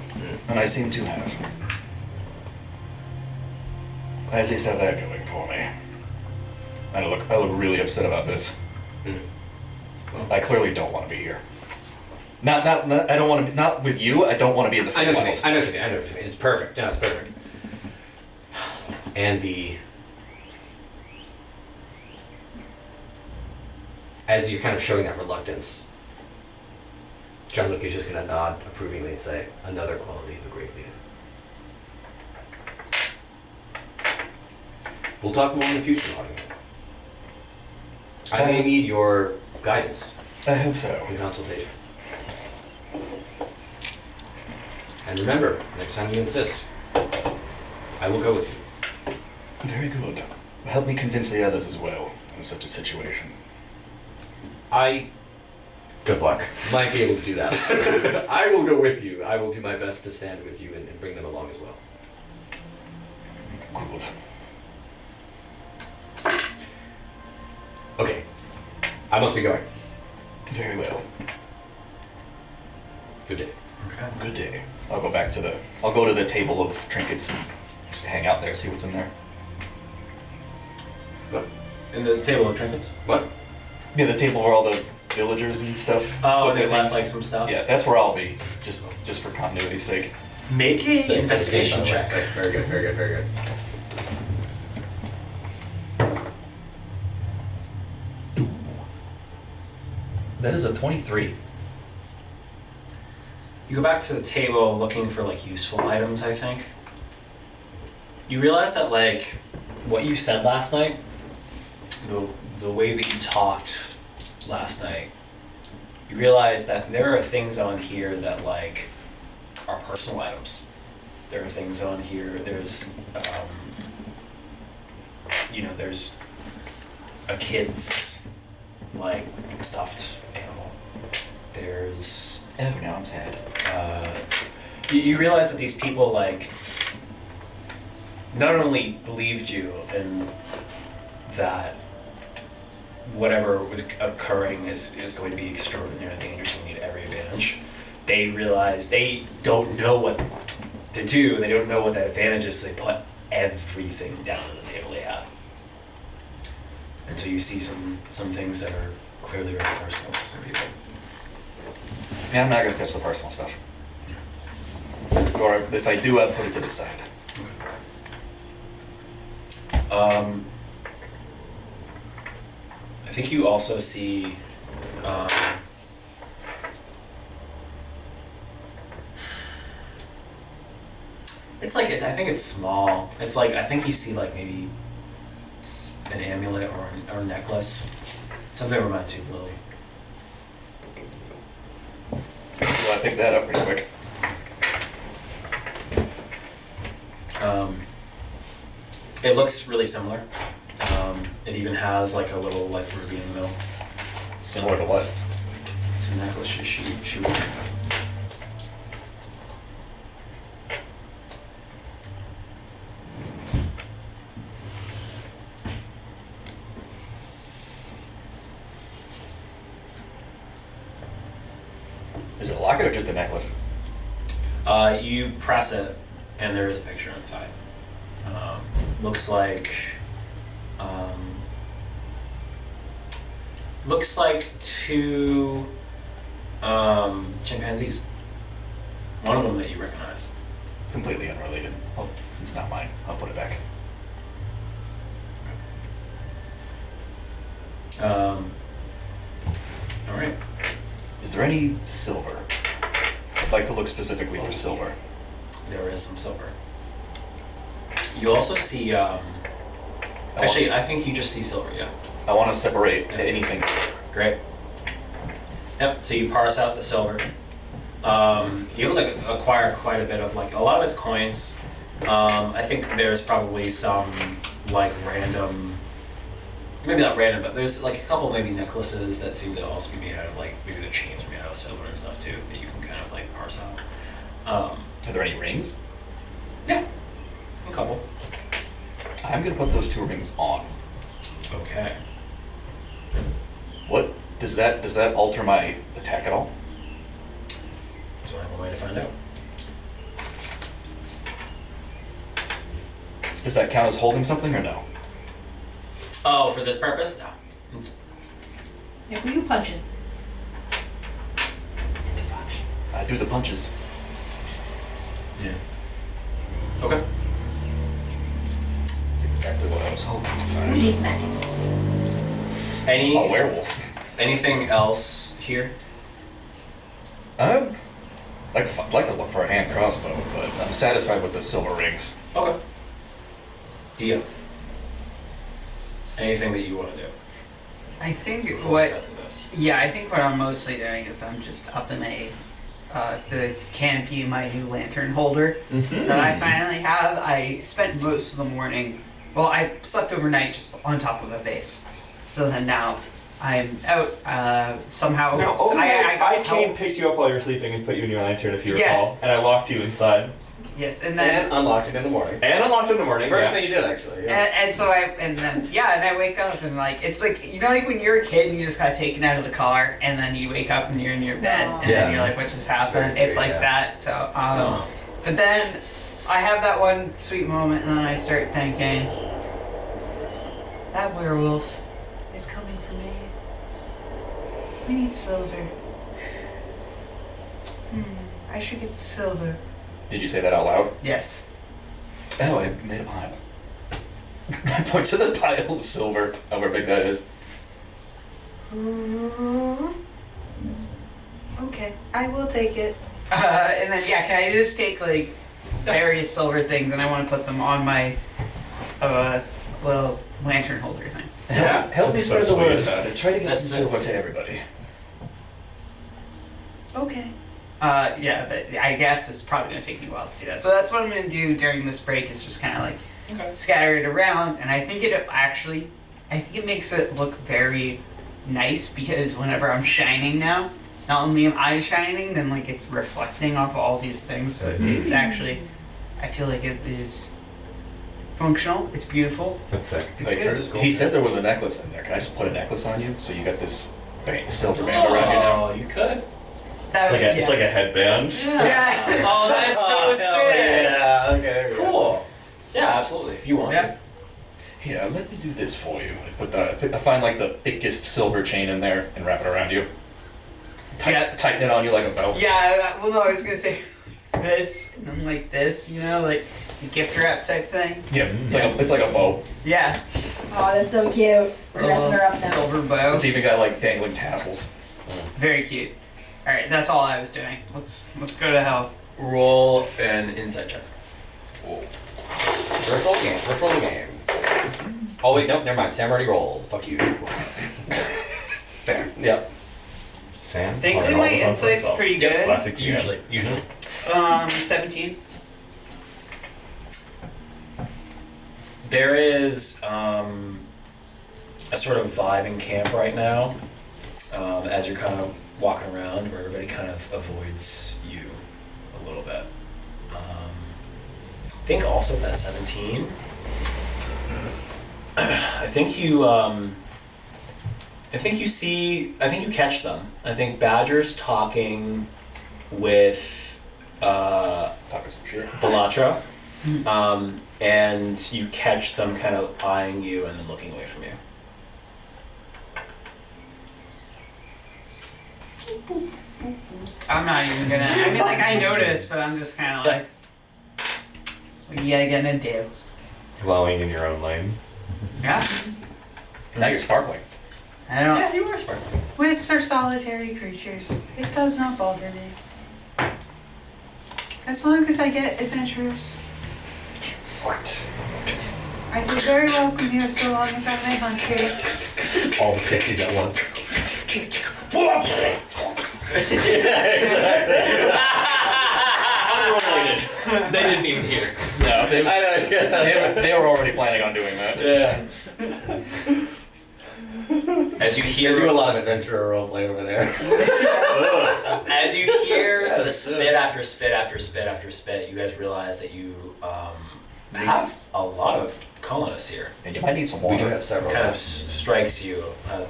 And I seem to have. I at least have that going for me. I look really upset about this. I clearly don't want to be here. Not I don't want to be, not with you, I don't want to be in the I know what you mean. Feywild. I know what you mean. I know what you mean. It's perfect. No, it's perfect. And as you're kind of showing that reluctance, Jean-Luc is just going to nod approvingly and say, another quality of a great leader. We'll talk more in the future, Nottingham. I may need your guidance I hope so. in consultation. And remember, next time you insist, I will go with you. Very good. Help me convince the others as well in such a situation. I Good luck. might be able to do that. I will go with you. I will do my best to stand with you and bring them along as well. Good. Okay. I must be going. Very well. Good day. Okay. Good day. I'll go to the table of trinkets and just hang out there, see what's in there. What? In the table of trinkets? What? Yeah, the table where all the villagers and stuff. Oh, put they their left things. like some stuff? Yeah, that's where I'll be, just for continuity's sake. Make a investigation check. Very good, very good, very good. That is a 23. You go back to the table looking for like useful items, I think. You realize that like what you said last night, the way that you talked last night, you realize that there are things on here that like are personal items. There are things on here, there's there's a kid's like stuffed animal. There's Oh, now I'm sad. you realize that these people like not only believed you and that whatever was occurring is going to be extraordinarily dangerous and we need every advantage. They realize they don't know what to do and they don't know what that advantage is, so they put everything down on the table they have. And so you see some things that are clearly very personal to some people. Yeah, I'm not gonna touch the personal stuff. Or if I do, I'll put it to the side. I think you also see it's like I think it's small. It's like I think you see like maybe an amulet or a necklace. Something reminds you of Lily. Well, I picked that up pretty quick. It looks really similar. It even has like a little like ruby in the middle. Similar to what? It's a necklace she wore. Is it a locket or just a necklace? You press it, and there is a picture inside. Looks like two chimpanzees. One of them that you recognize. Completely unrelated. Oh, it's not mine. I'll put it back. All right. Is there any silver? I'd like to look specifically for silver. There is some silver. You also see. Actually, I think you just see silver. Yeah. I want to separate anything silver. Great. Yep. So you parse out the silver. You like acquire quite a bit of like a lot of it's coins. I think there's probably some like random, maybe not random, but there's like a couple maybe necklaces that seem to also be made out of like maybe the chains are made out of silver and stuff too that you can kind of like parse out. Are there any rings? Yeah, a couple. I'm gonna put those 2 rings on. Okay. What does that alter my attack at all? So I have a way to find out. Does that count as holding something or no? Oh, for this purpose? No. It's, Yeah, who you punching? I do the punches. Yeah. okay. That's exactly what I was hoping to Who find. you smacking? Any A werewolf. anything else here? I'd like to look for a hand crossbow, but I'm satisfied with the silver rings. Okay. Dia. Anything that you want to do? I think Before we what cut to this. Yeah, I think what I'm mostly doing is I'm just up in the canopy of my new lantern holder that I finally have. I spent most of the morning, well, I slept overnight just on top of a vase. So then now I'm out somehow. Now, I got I came, help. picked you up while you were sleeping, and put you in your lantern, if you Yes. recall, and I locked you inside. Yes, and then And unlocked it in the morning. And unlocked in the morning. First yeah. thing you did, actually. Yeah. and so I wake up and like it's like you know like when you're a kid and you just got taken out of the car and then you wake up and you're in your bed Aw. and Yeah. then you're like what just happened? Very It's sweet, like yeah. that. So Oh. but then I have that one sweet moment and then I start thinking that werewolf is coming for me. We need silver. I should get silver. Did you say that out loud? Yes. Oh, I made a pile. I point to the pile of silver, however big that is. Okay, I will take it. And then yeah, can I just take like various silver things and I want to put them on my little lantern holder thing. Help me That's so spread the sweet. word about it. Try to get That's some silver to everybody. Okay. Yeah, but I guess it's probably gonna take me a while to do that. So that's what I'm gonna do during this break is just kind of like scatter it around, and I think it makes it look very nice because whenever I'm shining now, not only am I shining, then like it's reflecting off of all these things. So it's actually, I feel like it is functional. It's beautiful. That's sick. It's Like, good. he said there was a necklace in there. Can I just put a necklace on you so you got this silver band around you now? Oh, you could. That It's like would- it's like a headband. Yeah. Oh, that's so hell sick. Yeah, okay. Cool. Yeah, absolutely. If you want Yeah. to. Here, let me do this for you. I find like the thickest silver chain in there and wrap it around you. Yeah. Tighten it on you like a belt. Yeah, well, no, I was gonna say this and then like this, you know, like the gift wrap type thing. Yeah, it's like a bow. Yeah, Oh, that's so cute. We're messing her up now. silver bow. It's even got like dangling tassels. Very cute. All right, that's all I was doing. Let's go to hell. Roll an insight check. First roll game. First roll the game. Oh wait, nope, never mind. Sam already rolled. Fuck you. Fair. Yep. Sam. Thankfully, All my the fun for insight's himself. pretty Yep, good. classic. Usually. 17. There is a sort of vibe in camp right now as you're kind of walking around where everybody kind of avoids you a little bit. I think also that 17. I think you catch them. I think Badger's talking with Talking some shit. Belatra, and you catch them kind of eyeing you and then looking away from you. I'm not even gonna. I mean, like I noticed, but I'm just kind of like, what are you gonna do? Glowing in your own lane. Yeah. Now you're sparkling. I don't. Yeah, you are sparkling. Wisps are solitary creatures. It does not bother me. As long as I get adventurers. I'd be very welcome here so long as I may hunt here. All the pixies at once. Unrelated. They didn't even hear. No, they, I know, yeah. they were already planning on doing that. Yeah. As you You do a hear, lot of adventurer roleplay over there. as you hear the spit after spit after spit after spit, you guys realize that you have a lot of colonists here. And you might need some We water. do have several. Kind of strikes you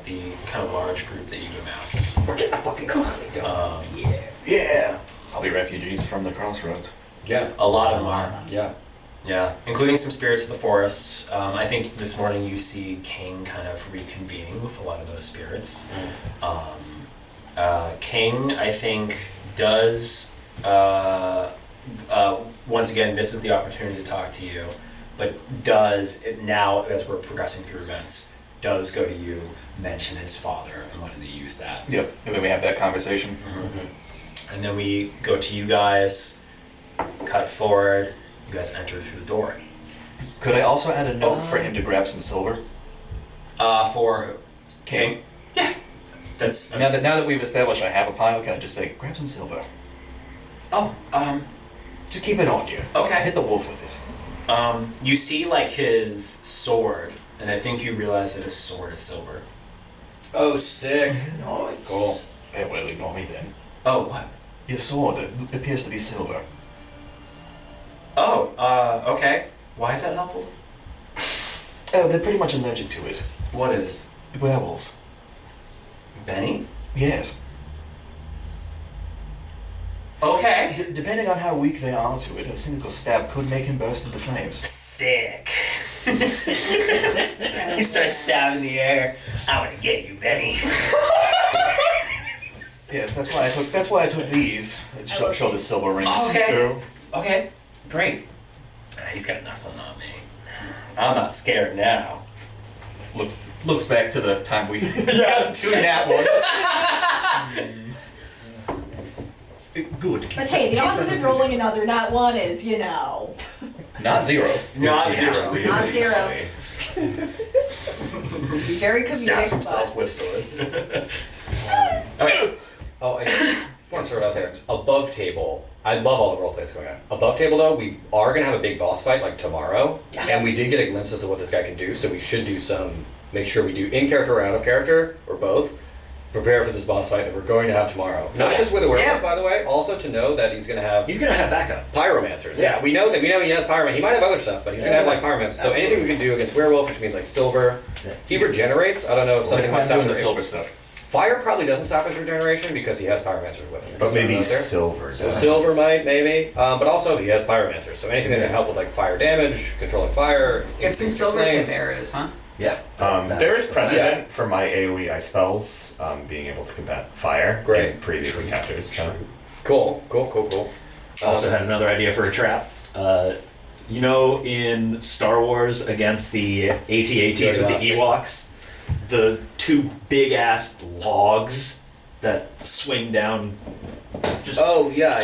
the kind of large group that you've amassed. We're getting a fucking colony going. Yeah. Probably refugees from the crossroads. Yeah. A lot of them are. Yeah. Yeah, including some spirits of the forest. I think this morning you see King kind of reconvening with a lot of those spirits. King, I think, does once again misses the opportunity to talk to you, but does now as we're progressing through events, does go to you, mention his father, and wanted to use that. Yep. And then we have that conversation. And then we go to you guys, cut forward. You guys enter through the door. Could I also add a note for him to grab some silver? For King? Yeah. That's Now that we've established I have a pile, can I just say, grab some silver? Just keep it on you. Okay. Hit the wolf with it. You see like his sword, and I think you realize that his sword is silver. Oh, sick. Cool. Yeah, well, ignore me then. Oh, what? Your sword appears to be silver. Oh, okay. Why is that helpful? Oh, they're pretty much allergic to it. What is? Werewolves. Benny? Yes. Okay. Depending on how weak they are to it, a single stab could make him burst into flames. Sick. He starts stabbing the air. I want to get you, Benny. Yes, that's why I took these. Show the silver rings. Okay. too. Okay, great. He's got nothing on me. I'm not scared now. Looks back to the time we got 2 nat ones. Good. But hey, the odds of it rolling another not one is, Not zero. Not zero. not zero. Be very comedic. Stabs himself but with sword. Okay. Oh, I want to start off there. Above table, I love all the role plays going on. Above table, though, we are going to have a big boss fight like tomorrow. And we did get a glimpse as to what this guy can do, so we should do make sure we do in character or out of character, or both. Prepare for this boss fight that we're going to have tomorrow. Not just with a werewolf, by the way, also to know that he's going to have backup. pyromancers. Yeah, we know he has pyromancer. He might have other stuff, but he's going to have like pyromancers. So anything we can do against werewolf, which means like silver. Yeah. He regenerates. I don't know if something might I'm stop doing the him. silver stuff. Fire probably doesn't stop his regeneration because he has pyromancers with him. But maybe Just throwing silver. it out there. Silver might, maybe. But also he has pyromancers. So anything that can help with like fire damage, controlling fire. Get some increasing silver flames. tip arrows, huh? Yeah. There is precedent for my AoE ice spells being able to combat fire Great. in previous encounters. So. Cool. Also had another idea for a trap. In Star Wars against the AT-ATs with the Ewoks, the 2 big ass logs that swing down. Just Oh yeah.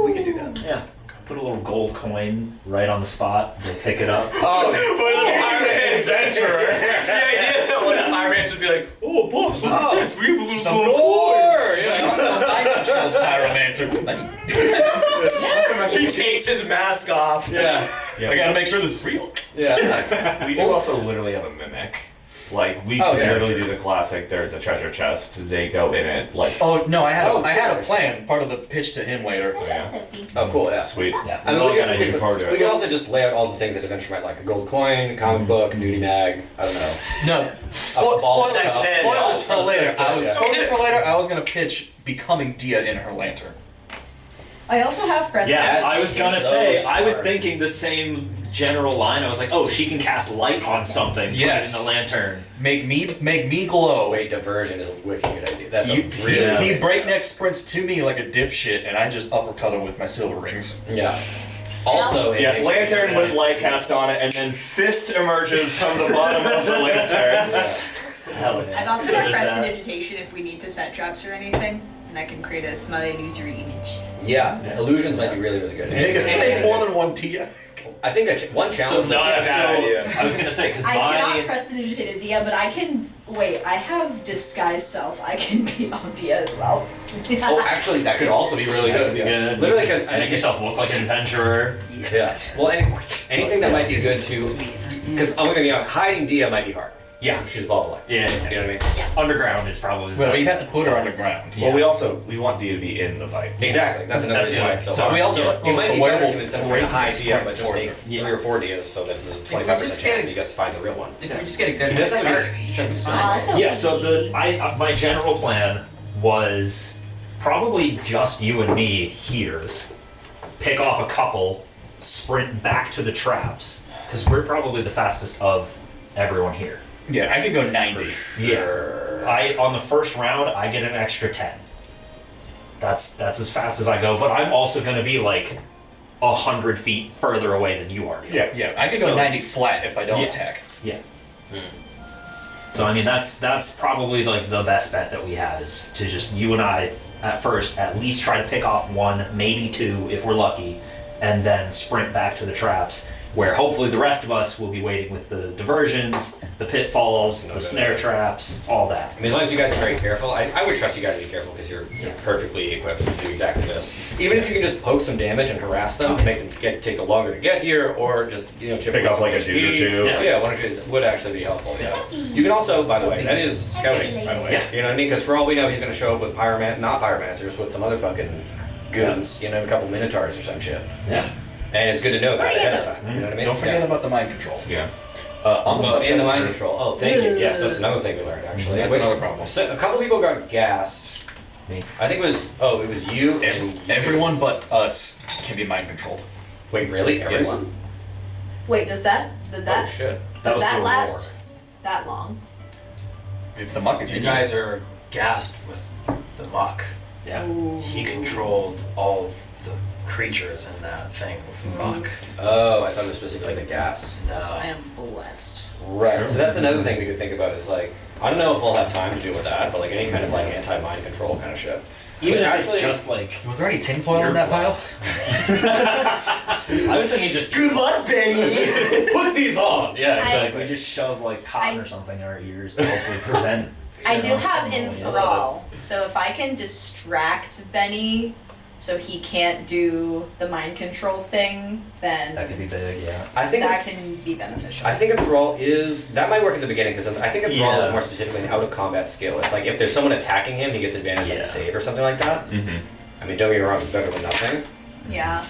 We can do that. yeah. Put a little gold coin right on the spot. They pick it up. Oh, what a pirate adventurer! The idea that one of the pirates would be like, "Oh, boss, look at this. We have a little Pyromancer. He takes his mask off. I gotta make sure this is real. Yeah. We do also literally have a mimic. Like we Oh, can yeah. literally do the classic. There's a treasure chest. They go in it. Like Oh no, I had a plan. Part of the pitch to him later. Oh cool. Yeah. sweet. Yeah. I mean, We're all we gonna can, do forward to we it. can also just lay out all the things that adventure might like: a gold coin, comic book, nudie mag. I don't know. No, ball spoilers sack pen. spoilers for later. Yeah. Spoilers for later. I was gonna pitch becoming Dia in her lantern. I also have presents. Yeah, I was gonna So say, I was smart. thinking the same general line. I was like, oh, she can cast light on something. Yes. Put it in the lantern. Make me glow. Wait, diversion is a wicked good idea. That's You- a really he breakneck sprints to me like a dipshit, and I just uppercut him with my silver rings. yeah. Also, Yeah, it- lantern with light cast on it, and then fist emerges from the bottom of the lantern. Yeah. Hell yeah. I've also So got there's that. prestidigitation if we need to set traps or anything, and I can create a smile illusory image. Yeah, illusions might be really, really good. Make more than one Dia. I think one challenge. So not a bad idea. I was gonna say, because I cannot my... prestidigitate a Dia, but I can. Wait, I have disguise self. I can be on Dia as well. Oh, actually, that could also be really good. Yeah. Literally, because Make yourself look like an adventurer. yeah. Well, anything that might be good too, because I'm gonna be honest, hiding Dia might be hard. Yeah. She's bubbling. Yeah. You know what I mean? Underground is probably. the Well, best. you have to put her underground. Yeah. Well, we want Dee to be in the fight. Exactly. That's another That's reason why it. it's so So hard. we also- it might be the better werewolf to instead of a high sprints DM, but just towards make her. 3 or 4 dias, so that's a we 25% just chance get a- you guys find the real one. If we just get a good He head does have start, a he's sense of fine. smell. Yeah, so my general plan was probably just you and me here. Pick off a couple, sprint back to the traps, because we're probably the fastest of everyone here. Yeah, I could go 90. Yeah. On the first round, I get an extra 10. That's as fast as I go, but I'm also going to be like 100 feet further away than you are. Neil. Yeah. Yeah, I could go So 90 it's- flat if I don't Yeah. attack. Yeah. So I mean that's probably like the best bet that we have is to just you and I at first at least try to pick off one, maybe two if we're lucky, and then sprint back to the traps where hopefully the rest of us will be waiting with the diversions, the pitfalls, the snare traps, all that. I mean, as long as you guys are very careful, I would trust you guys to be careful because you're perfectly equipped to do exactly this. Even if you can just poke some damage and harass them, make them take longer to get here, or just chip Pick away off some like a dude or speed. two. Yeah, one or two would actually be helpful. Yeah. You can also, by the way, that is scouting. By the way, Yeah. you know what I mean? Because for all we know, he's going to show up with not pyromancers, with some other fucking goons. You know, a couple minotaurs or some shit. Yeah. And it's good to know that Where do you ahead get of those? time. You know what I mean? Don't forget Yeah. about the mind control. Yeah. On the Well, subject in the mind of- control. Oh, thank you. Yes, that's another thing we learned actually. That's Which- another problem. So, a couple people got gassed. Me. I think it was you and Everyone but us can be mind controlled. Wait, really? Everyone? Wait, did Oh that shit. That does was that the last that long? If the muck is You in guys are gassed with the muck. Yeah. He controlled all of the creatures in that thing with muck. Oh, I thought it was specifically the gas. No. So I am blessed. Right. So that's another thing we could think about is like I don't know if we'll have time to deal with that, but like any kind of like anti-mind control kind of shit. Even But if actually- it's just like Was there any tinfoil in that pile? I was thinking just Good luck, Benny. Put these on. Yeah, I- like exactly. we just shove like cotton I- or something in our ears to hopefully prevent. I do know, have some noise. enthrall, so if I can distract Benny so he can't do the mind control thing, then That could be big, yeah. I think that can be beneficial. I think a thrall is that might work at the beginning because I think a thrall Yeah. is more specifically an out of combat skill. It's like if there's someone attacking him, he gets advantage on Yeah. a save or something like that. Mm-hmm. I mean, don't get me wrong, it's better than nothing. Yeah.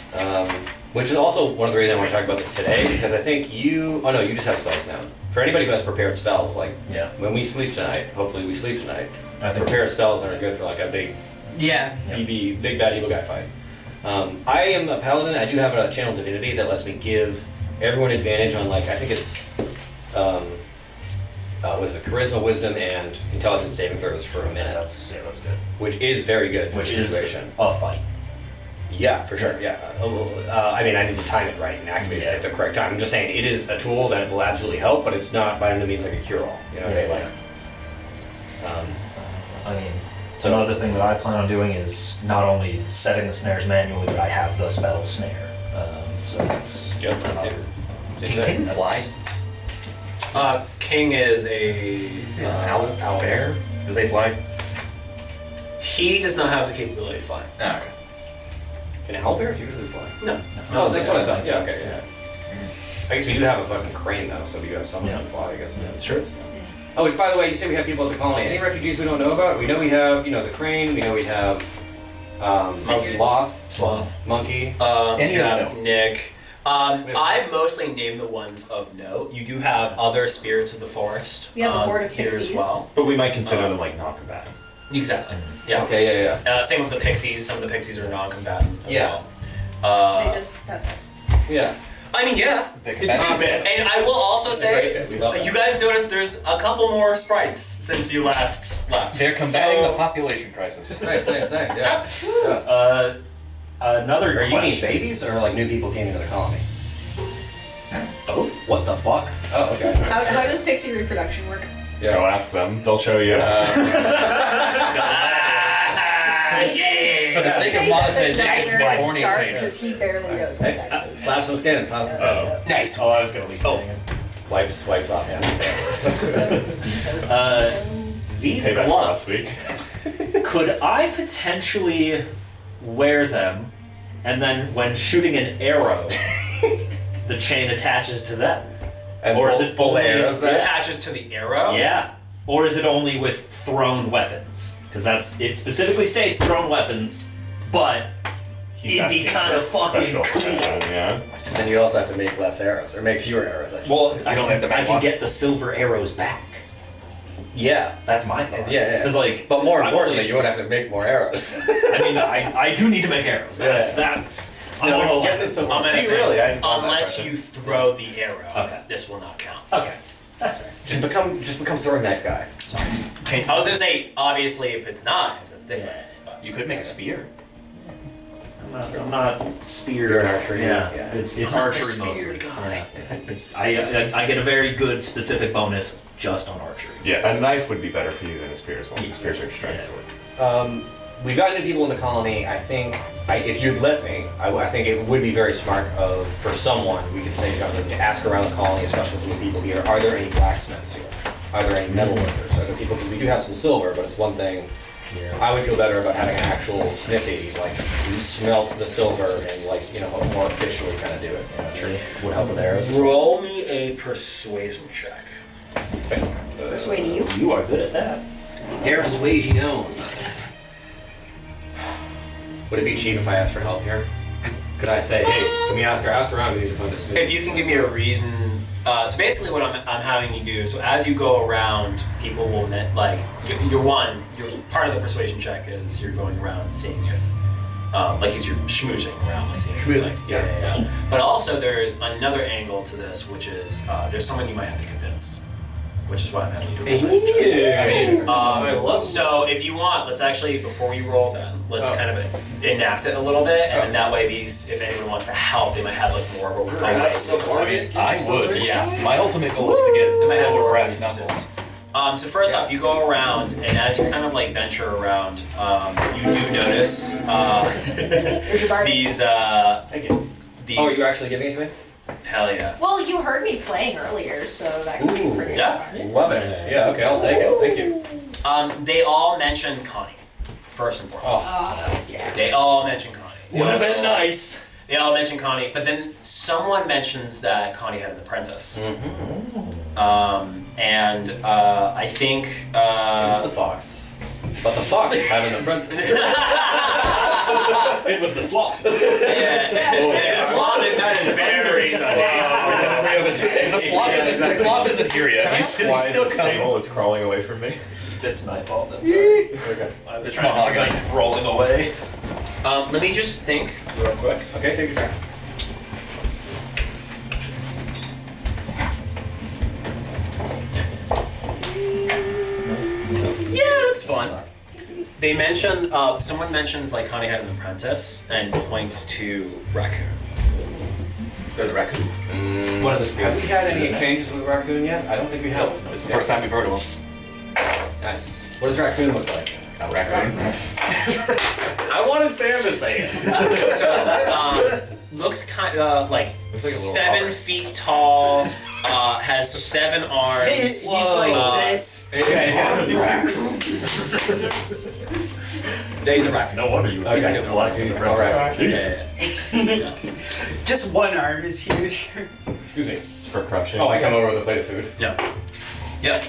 Which is also one of the reasons I want to talk about this today because I think you you just have spells now. For anybody who has prepared spells, like Yeah. when we sleep tonight, hopefully we sleep tonight. I think Prepared spells are good for like a big Yeah. big bad evil guy fight. I am a paladin. I do have a channel divinity that lets me give everyone advantage on like I think it's what is it, charisma, wisdom, and intelligence saving throws for a minute, that's good. which is very good for Which the is situation. a fight. Yeah, for sure. Yeah. I mean, I need to time it right and activate it at the correct time. I'm just saying it is a tool that will absolutely help, but it's not by any means like a cure-all. You know what I mean? Like, I mean, so another thing that I plan on doing is not only setting the snares manually, but I have the spell snare. So that's Yep. another. Can That's- fly? King is a Owl, bear? Do they fly? he does not have the capability of flying. Ah, okay. Can owlbears usually fly? No. Oh, that's what I thought. Yeah, okay, yeah. I guess we do have a fucking crane though, so we do have something Yeah. to fly, I guess. Yeah, sure. Oh, which by the way, you say we have people at the colony. Any refugees we don't know about? We know we have, the crane, we know we have sloth, monkey. Any you of have them? Nick. I've mostly named the ones of note. You do have other spirits of the forest. We have a horde of here as pixies. well. But we might consider them like non-combatant. Exactly. Yeah. Okay, yeah. Same with the pixies. Some of the pixies are non-combatant as Yeah. well. They just have sex. Yeah. I mean, yeah. They can It's back not bad. And I will also It's a great say, bit. We love that. you guys noticed there's a couple more sprites since you last left. They're combating So- the population crisis. Nice, yeah. Another Are you mean question. babies or like new people came into the colony? Both? What the fuck? Oh, okay. How does pixie reproduction work? Go ask them. They'll show you. For the sake of monetization, Nice horny start tater. because he barely knows what sex is. Slap some skin. Toss it. Oh. Nice. Oh, I was gonna leave. Oh. Wipes off, yeah. These Payback for last gloves. week. Could I potentially wear them, and then when shooting an arrow, the chain attaches to them? And Or is pull- it pull the only- arrows It back? attaches to the arrow. Yeah. Or is it only with thrown weapons? Because it specifically states thrown weapons, but He's it'd be asking kind of for fucking special cool. permission, yeah. Then you also have to make less arrows, or make fewer arrows. I should Well, say. I don't have to make can one. get the silver arrows back. Yeah. That's my thought. Yeah. Because like, But more I'm importantly, only- you won't have to make more arrows. I mean, I do need to make arrows. That's that. I'm No, gonna get let- this the I'm gonna Do you say, really? I didn't know that unless question. you throw the arrow, Okay. this will not count. Okay, that's fair. Just become throwing knife guy. I was gonna say, obviously, if it's knives, that's different. But You could make a spear. I'm not spear. You're an archery, Yeah, yeah. it's archery mostly. Yeah. It's I get a very good specific bonus just on archery. Yeah, a knife would be better for you than a spear as well. Spears are strength. We've got new people in the colony. I think, if you'd let me, I think it would be very smart for someone, we could say, John, to ask around the colony, especially with new people here, are there any blacksmiths here? Are there any metalworkers? Are there people, because we do have some silver, but it's one thing. I would feel better about having an actual smithy, like, smelt the silver and, like, more officially kind of do it. Sure. Would help with arrows. As well. roll me a persuasion check. Persuade you. You are good at that. Persuasion. Would it be cheap if I asked for help here? Could I say, hey, can we ask around, we need to find a smithy? If you can give me a reason. So basically, what I'm having you do. So as you go around, people will your part of the persuasion check is you're going around seeing if you're schmoozing around, like seeing if, Schmoozing, yeah. But also there's another angle to this, which is there's someone you might have to convince, which is why I'm having you do a persuasion check. I mean, I love So if you want, let's actually, before we roll then, let's kind of enact it a little bit, and then that way if anyone wants to help, they might have more of a way. I would. Yeah. My ultimate goal is to get might have silver a brass reason to. knuckles. So first off, you go around, and as you kind of venture around, you do notice Here's your bargain. these. Thank you. These. Oh, you're actually giving it to me? Hell yeah. Well, you heard me playing earlier, so that could be Ooh, pretty yeah. fun. Love it. Yeah, okay, I'll take it. Thank you. They all mention Connie, first and foremost. Yeah. They all mention Connie. Would have been nice. They all mention Connie, but then someone mentions that Connie had an apprentice. I think. It was the fox. But the fox had an apprentice. It was the sloth. Yeah. The sloth is very slow. The sloth isn't here yet. He's still Why this coming. table is crawling away from me? It's my fault. I'm sorry. Okay. I was trying to rolling away. Let me just think real quick. Okay, take your time. Yeah, that's fun. They mention, someone mentions Connie had an apprentice and points to Raccoon. There's a raccoon. One of the Have spirits. we had any exchanges with raccoon yet? I don't think we have. This is the first time we've heard of him. Nice. What does raccoon look like? A raccoon. I wanted Sam to say it. Looks kind of like Looks like a little 7 otter. feet tall, has 7 arms. He's like this. Yeah, he's a raccoon. No wonder you. He's like a blacksmith. Alright. Just one arm is huge. Excuse me. For crushing. Oh, I come over with a plate of food. Yeah. Yep.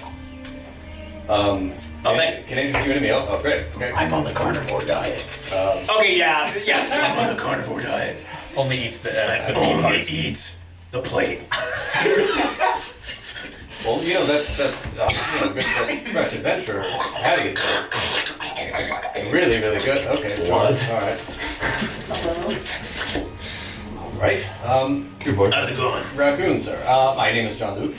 Can thanks. I introduce you to a meal? Oh, great. Okay. I'm on the carnivore diet. Okay, yeah. I'm on the carnivore diet. Only eats the Only eats the plate. Well, that's good for fresh adventure. Having it really, really good. Okay. What? All right. Right. Good boy. How's it going? Raccoon, sir. My name is John Luke.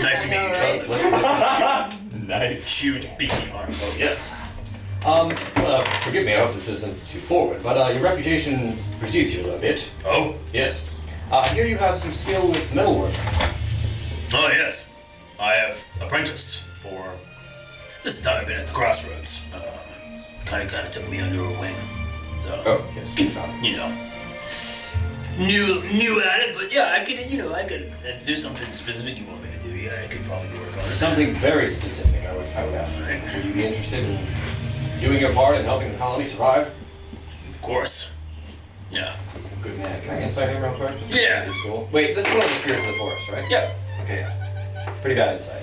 Nice to meet you, Right. John. Nice. Huge beefy arms. Oh, yes. Forgive me, I hope this isn't too forward, but your reputation precedes you a little bit. Oh? Yes. I hear you have some skill with metalwork. Oh, yes. I have apprenticed for. This is the time I've been at the crossroads. Kind of took me under a wing. So, Oh, yes. new at it, but yeah, I could, if there's something specific you want me to do, yeah, I could probably work on it. Something very specific, I would ask. Would you be interested in doing your part in helping the colony survive? Of course. Yeah. Good man. Can I insight him real quick? Just Yeah. It's cool. Wait, this is one of the spirits of the forest, right? Yep. Okay, pretty bad insight.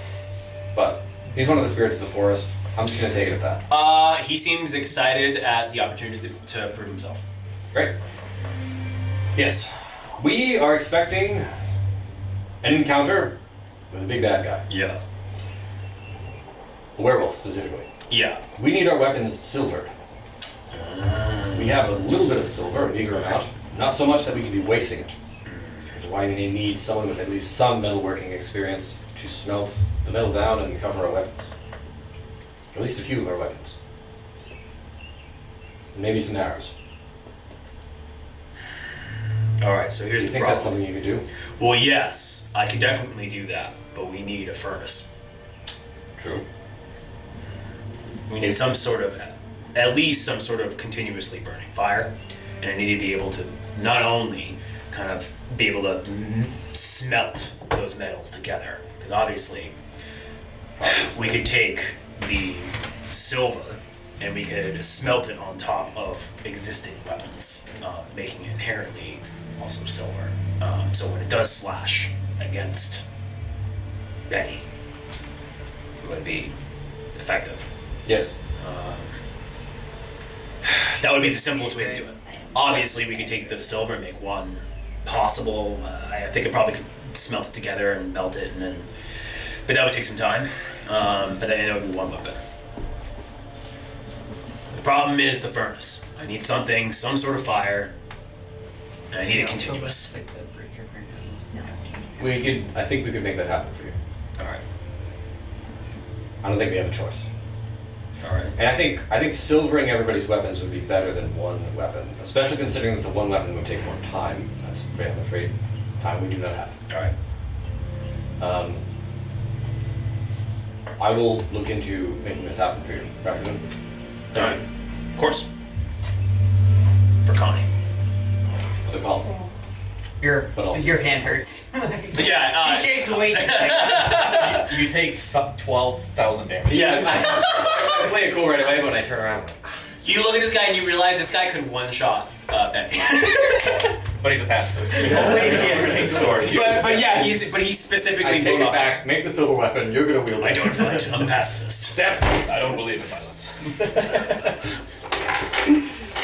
But he's one of the spirits of the forest. I'm just gonna take it at that. He seems excited at the opportunity to prove himself. Great. Yes, we are expecting an encounter with a big bad guy. Yeah. A werewolf, specifically. Yeah. We need our weapons silvered. We have a little bit of silver, a meager amount. Not so much that we can be wasting it. Which is why we need someone with at least some metalworking experience to smelt the metal down and cover our weapons. At least a few of our weapons. And maybe some arrows. All right. So Do here's you the think problem. that's something you could do? Well, yes, I can definitely do that, but we need a furnace. True. We need some sort of, at least some sort of continuously burning fire, and I need to be able to not only kind of be able to smelt those metals together, because obviously we could take the silver and we could smelt it on top of existing weapons, making it inherently also silver. So when it does slash against Benny, it would be effective. Yes. That would be the simplest way to do it. Obviously, we could take the silver and make one possible. I think it probably could smelt it together and melt it, and then, but that would take some time. But then it would be one weapon. The problem is the furnace. I need something, some sort of fire, and I need it continuous. We could. I think we could make that happen for you. All right. I don't think we have a choice. All right. And I think silvering everybody's weapons would be better than one weapon, especially considering that the one weapon would take more time. That's I'm afraid time we do not have. All right. I will look into making this happen for you, Raccoon. All right. Of course. For Connie. The call. But also- Your hand hurts. Yeah. He shakes way too quick. You take 12,000 damage. Yeah. I play it cool right away, but when I turn around, You look at this guy and you realize this guy could one-shot Benny. But he's a pacifist. Sword. But yeah, he specifically I take pulled it off. back, make the silver weapon, you're gonna wield it. I don't fight. I'm a pacifist. Step. I don't believe in violence.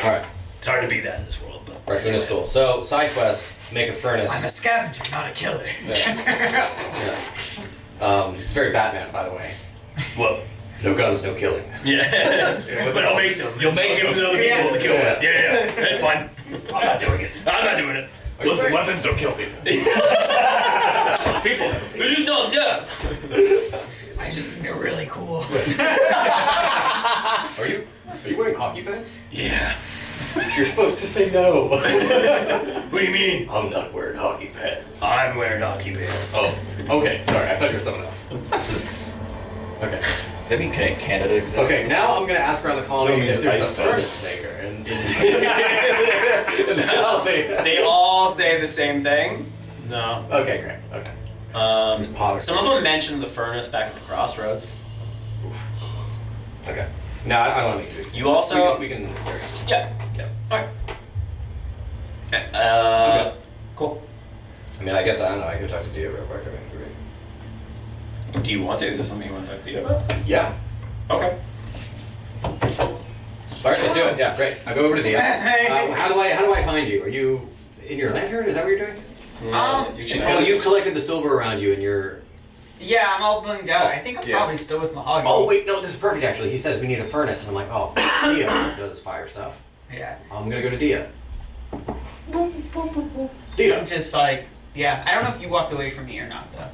Alright, It's hard to be that in this world, but Raccoon is cool. So, side quest, make a furnace. I'm a scavenger, not a killer. Yeah. It's very Batman, by the way. whoa. No guns, no killing. Yeah. But I'll make them. You'll make him other people to kill with. Yeah. That's fine. I'm not doing it. Listen, weapons don't kill people. People. They're just not dead. I just think they're really cool. Are you wearing hockey pants? Yeah. You're supposed to say no. What do you mean? I'm not wearing hockey pants. I'm wearing hockey pants. Oh, okay. Sorry, I thought you were someone else. Okay. Does that mean Canada exists? Okay, now I'm gonna ask around the colony No, if there's a ice furnace does. maker. And They all say the same thing? No. Okay, great. Okay. Some of them mentioned the furnace back at the crossroads. Okay. No, I don't want to make it. You also. We can. Yeah. Alright. Okay. Okay. Cool. I mean, I guess I don't know. I could talk to Dia real quick. Do you want to? Is there something you want to talk to you about? Yeah. Okay. All right, let's do it. Yeah, great. I'll go over to Dia. How do I find you? Are you in your lantern? Is that what you're doing? Oh, you've collected the silver around you, and you're. Yeah, I'm all blinged out. I think I'm Yeah. probably still with Mahogany. Oh wait, no, this is perfect. Actually, he says we need a furnace, and I'm like, oh, Dia does fire stuff. Yeah. I'm gonna go to Dia. I'm Dia. just like, yeah. I don't know if you walked away from me or not, though.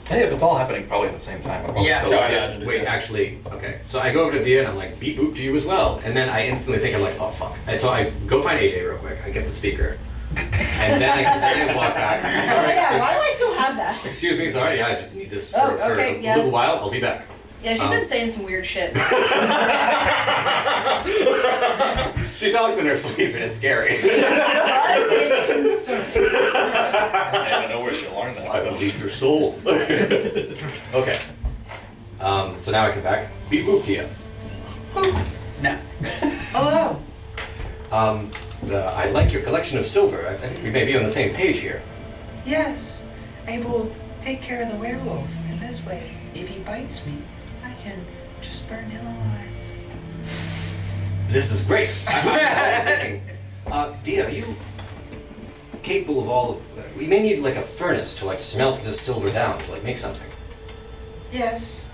Hey, it's all happening probably at the same time. Yeah. That's how I imagined it. Wait, actually, okay. So I go over to Dia and I'm like, beep boop to you as well. And then I instantly think, I'm like, oh fuck. And so I go find AJ real quick. I get the speaker. And then I walk back. Sorry, Yeah, excuse why me. do I still have that? Excuse me, sorry. Yeah, I just need this for, Oh, for okay, a yeah. little while. I'll be back. Yeah, she's been saying some weird shit. She talks in her sleep and it's scary. It's concerning. I don't know where she'll learn that I will stuff. leave your soul. Okay. So now I come back. Beep boop to you. No. Hello. I like your collection of silver. I think we may be on the same page here. Yes. I will take care of the werewolf. And this way, if he bites me, I can just burn him alive. This is great. I'm also thinking, Dia, are you capable of all of? We may need like a furnace to like smelt this silver down to like make something. Yes.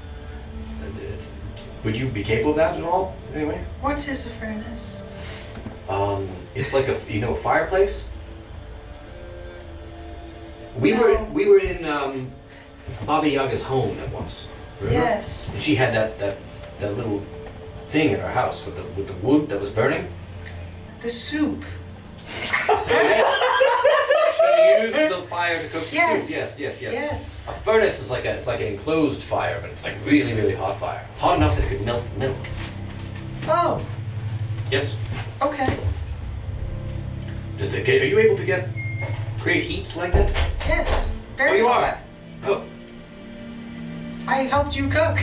Would you be capable of that at all? Anyway. What is a furnace? It's like a fireplace. We No. were in Baba Yaga's home at once. Remember? Yes. And she had that little thing in her house with the wood that was burning. The soup. She used the fire to cook the Yes. soup. Yes. Yes. A furnace is like an enclosed fire, but it's like really, really hot fire. Hot enough that it could melt milk. Oh, Yes. okay. Are you able to create heat like that? Yes. Very Oh, you hot. are. Oh. I helped you cook.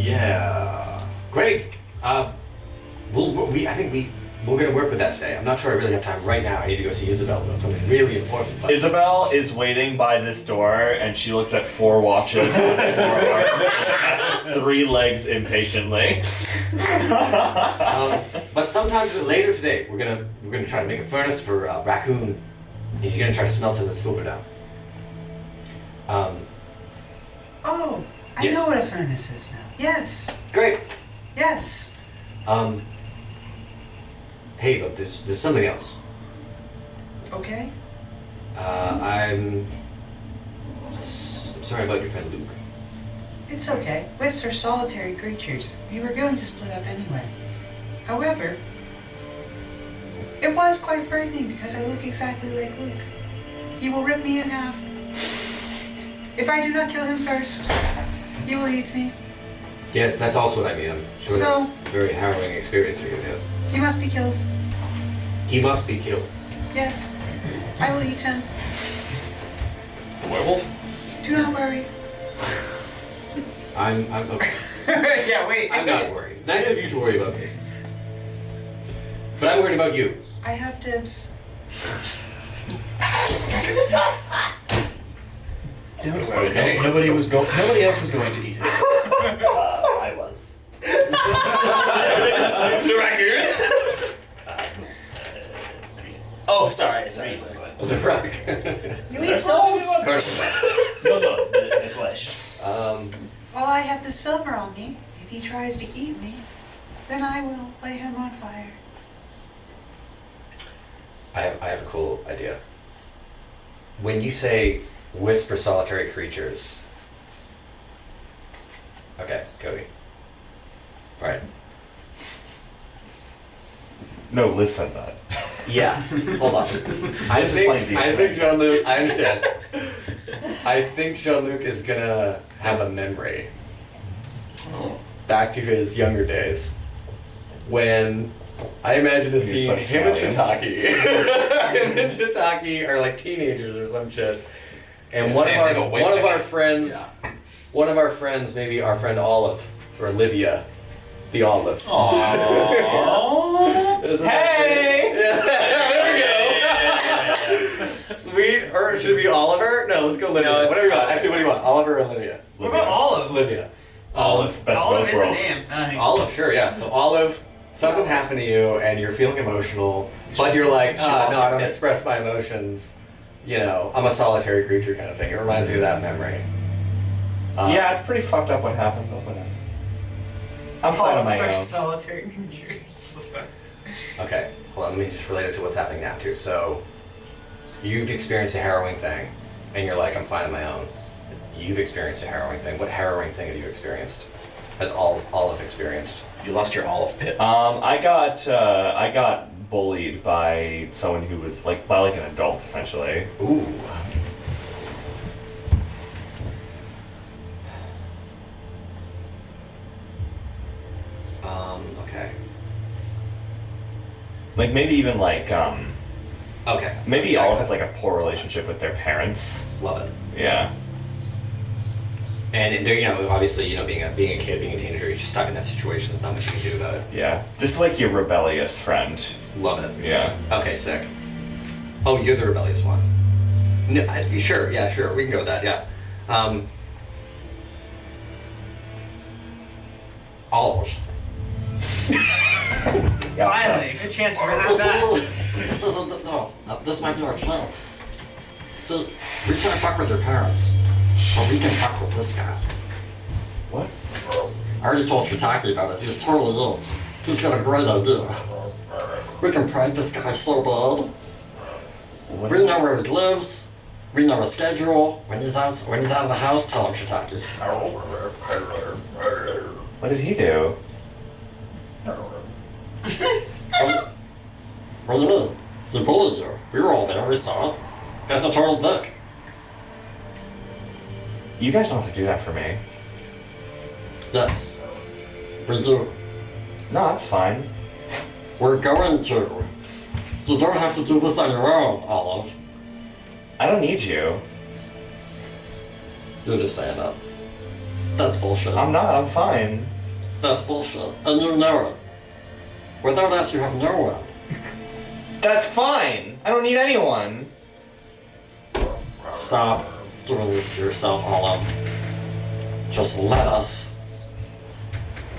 Yeah. Great. I think we're gonna work with that today. I'm not sure I really have time right now. I need to go see Isabel about something really important. But Isabel is waiting by this door, and she looks at 4 watches on 4 arms, and 3 legs impatiently. but sometime later today, we're gonna try to make a furnace for Raccoon. And he's gonna try to smelt some of the silver down. Oh, I Yes. know what a furnace is now. Yes. Great. Yes. Hey, but there's something else. Okay. I'm sorry about your friend Luke. It's okay. Wisps are solitary creatures. We were going to split up anyway. However, it was quite frightening because I look exactly like Luke. He will rip me in half. If I do not kill him first, he will eat me. Yes, that's also what I mean. I'm sure So- that's a very harrowing experience for you. Yeah. He must be killed. He must be killed. Yes. I will eat him. The werewolf? Do not worry. I'm okay. Yeah, wait. I'm not worried. Nice of you to worry about me. But I'm worried about you. I have dibs. Don't worry. Okay. Nobody else was going to eat it. I was. The record. Oh, sorry. Was it rock? You eat souls? No, the flesh. While I have the silver on me, if he tries to eat me, then I will lay him on fire. I have a cool idea. When you say whisper solitary creatures. Okay, Cody. Alright. No, listen, that. Yeah. Hold on. I think Jean-Luc, I understand. I think Jean-Luc is gonna have a memory back to his younger days when I imagine a scene, about him and scallions. Shiitake are like teenagers or some shit. And one They of have a whip our friends, maybe our friend Olive or Olivia, the Olive. Aww. Isn't that Hey! great? There we go. Sweet, or it should be Oliver? No, let's go Olivia. No, it's Whatever you want. Actually, what do you want? Oliver or Olivia? What about Olive? Olivia. Olive, best of Olive both is a worlds. name. Olive, sure, yeah. So Olive, something happened to you and you're feeling emotional, but you're like, She lost no, her I don't pit. express my emotions. You know, I'm a solitary creature kind of thing. It reminds me of that memory. Yeah, it's pretty fucked up what happened, but whatever. I'm fine on my own. solitary creatures. Okay, well, let me just relate it to what's happening now, too. So, you've experienced a harrowing thing, and you're like, I'm fine on my own. You've experienced a harrowing thing. What harrowing thing have you experienced? Has Olive experienced? You lost your olive pit. I got bullied by someone who was by an adult essentially. Ooh. Okay. Maybe even Okay. maybe Olive has a poor relationship with their parents. Love it. Yeah. And they're, obviously, being a kid, being a teenager, you're just stuck in that situation. There's not much you can do about it. Yeah. This is your rebellious friend. Love it. Yeah. Okay, sick. Oh, you're the rebellious one. No, sure, yeah, sure. We can go with that, yeah. Olive. Finally, good chance for that. This isn't, no, this might be our chance. So, we can't fuck with your parents, but we can fuck with this guy. What? I already told Shiitake about it. He's totally in. He's got a great idea. We can prank this guy so bad. We know where he lives. We know his schedule. When he's out of the house, tell him Shiitake. What did he do? What do you mean? He bullied you. We were all there. We saw it. Guy's a total dick. You guys don't have to do that for me. Yes, we do. No, that's fine. We're going to. You don't have to do this on your own, Olive. I don't need you. You're just saying that. That's bullshit. I'm not, I'm fine. That's bullshit. And you know it. Without us, you have no one. That's fine! I don't need anyone! Stop doing this to yourself, Olive. Just let us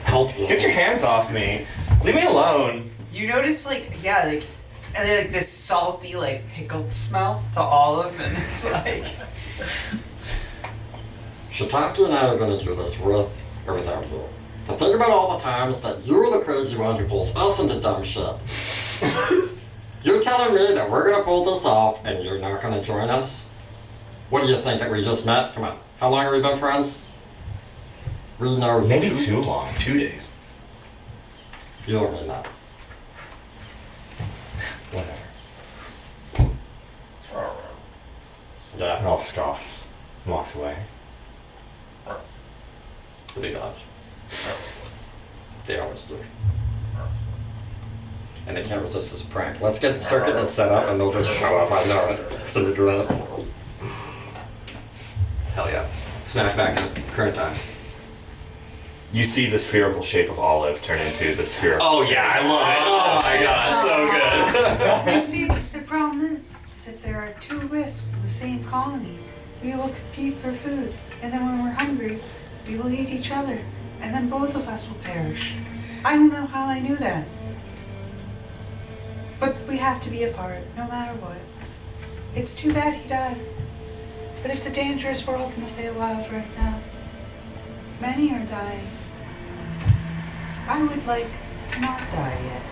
help you. Get your hands off me. Leave me alone. You notice, and then, this salty, pickled smell to Olive, and it's like... Shiitake and I are going to do this with or without you. To think about all the times that you're the crazy one who pulls us into dumb shit. You're telling me that we're going to pull this off and you're not going to join us? What do you think, that we just met? Come on. How long have we been friends? We know Maybe you. too long. 2 days. You don't mean that. Whatever. Yeah. Rolf scoffs. Walks away. The big odds. They always do. And they can't resist this prank. Let's start getting it set up and they'll just show up. I know it. It's gonna be great. Hell yeah. Smash back to current times. You see the spherical shape of Olive turn into the spherical Oh yeah, I love it. Oh my god, so good. You see, the problem is if there are two wisps in the same colony, we will compete for food, and then when we're hungry, we will eat each other, and then both of us will perish. I don't know how I knew that. But we have to be apart, no matter what. It's too bad he died. But it's a dangerous world in the Feywild right now. Many are dying. I would like to not die yet.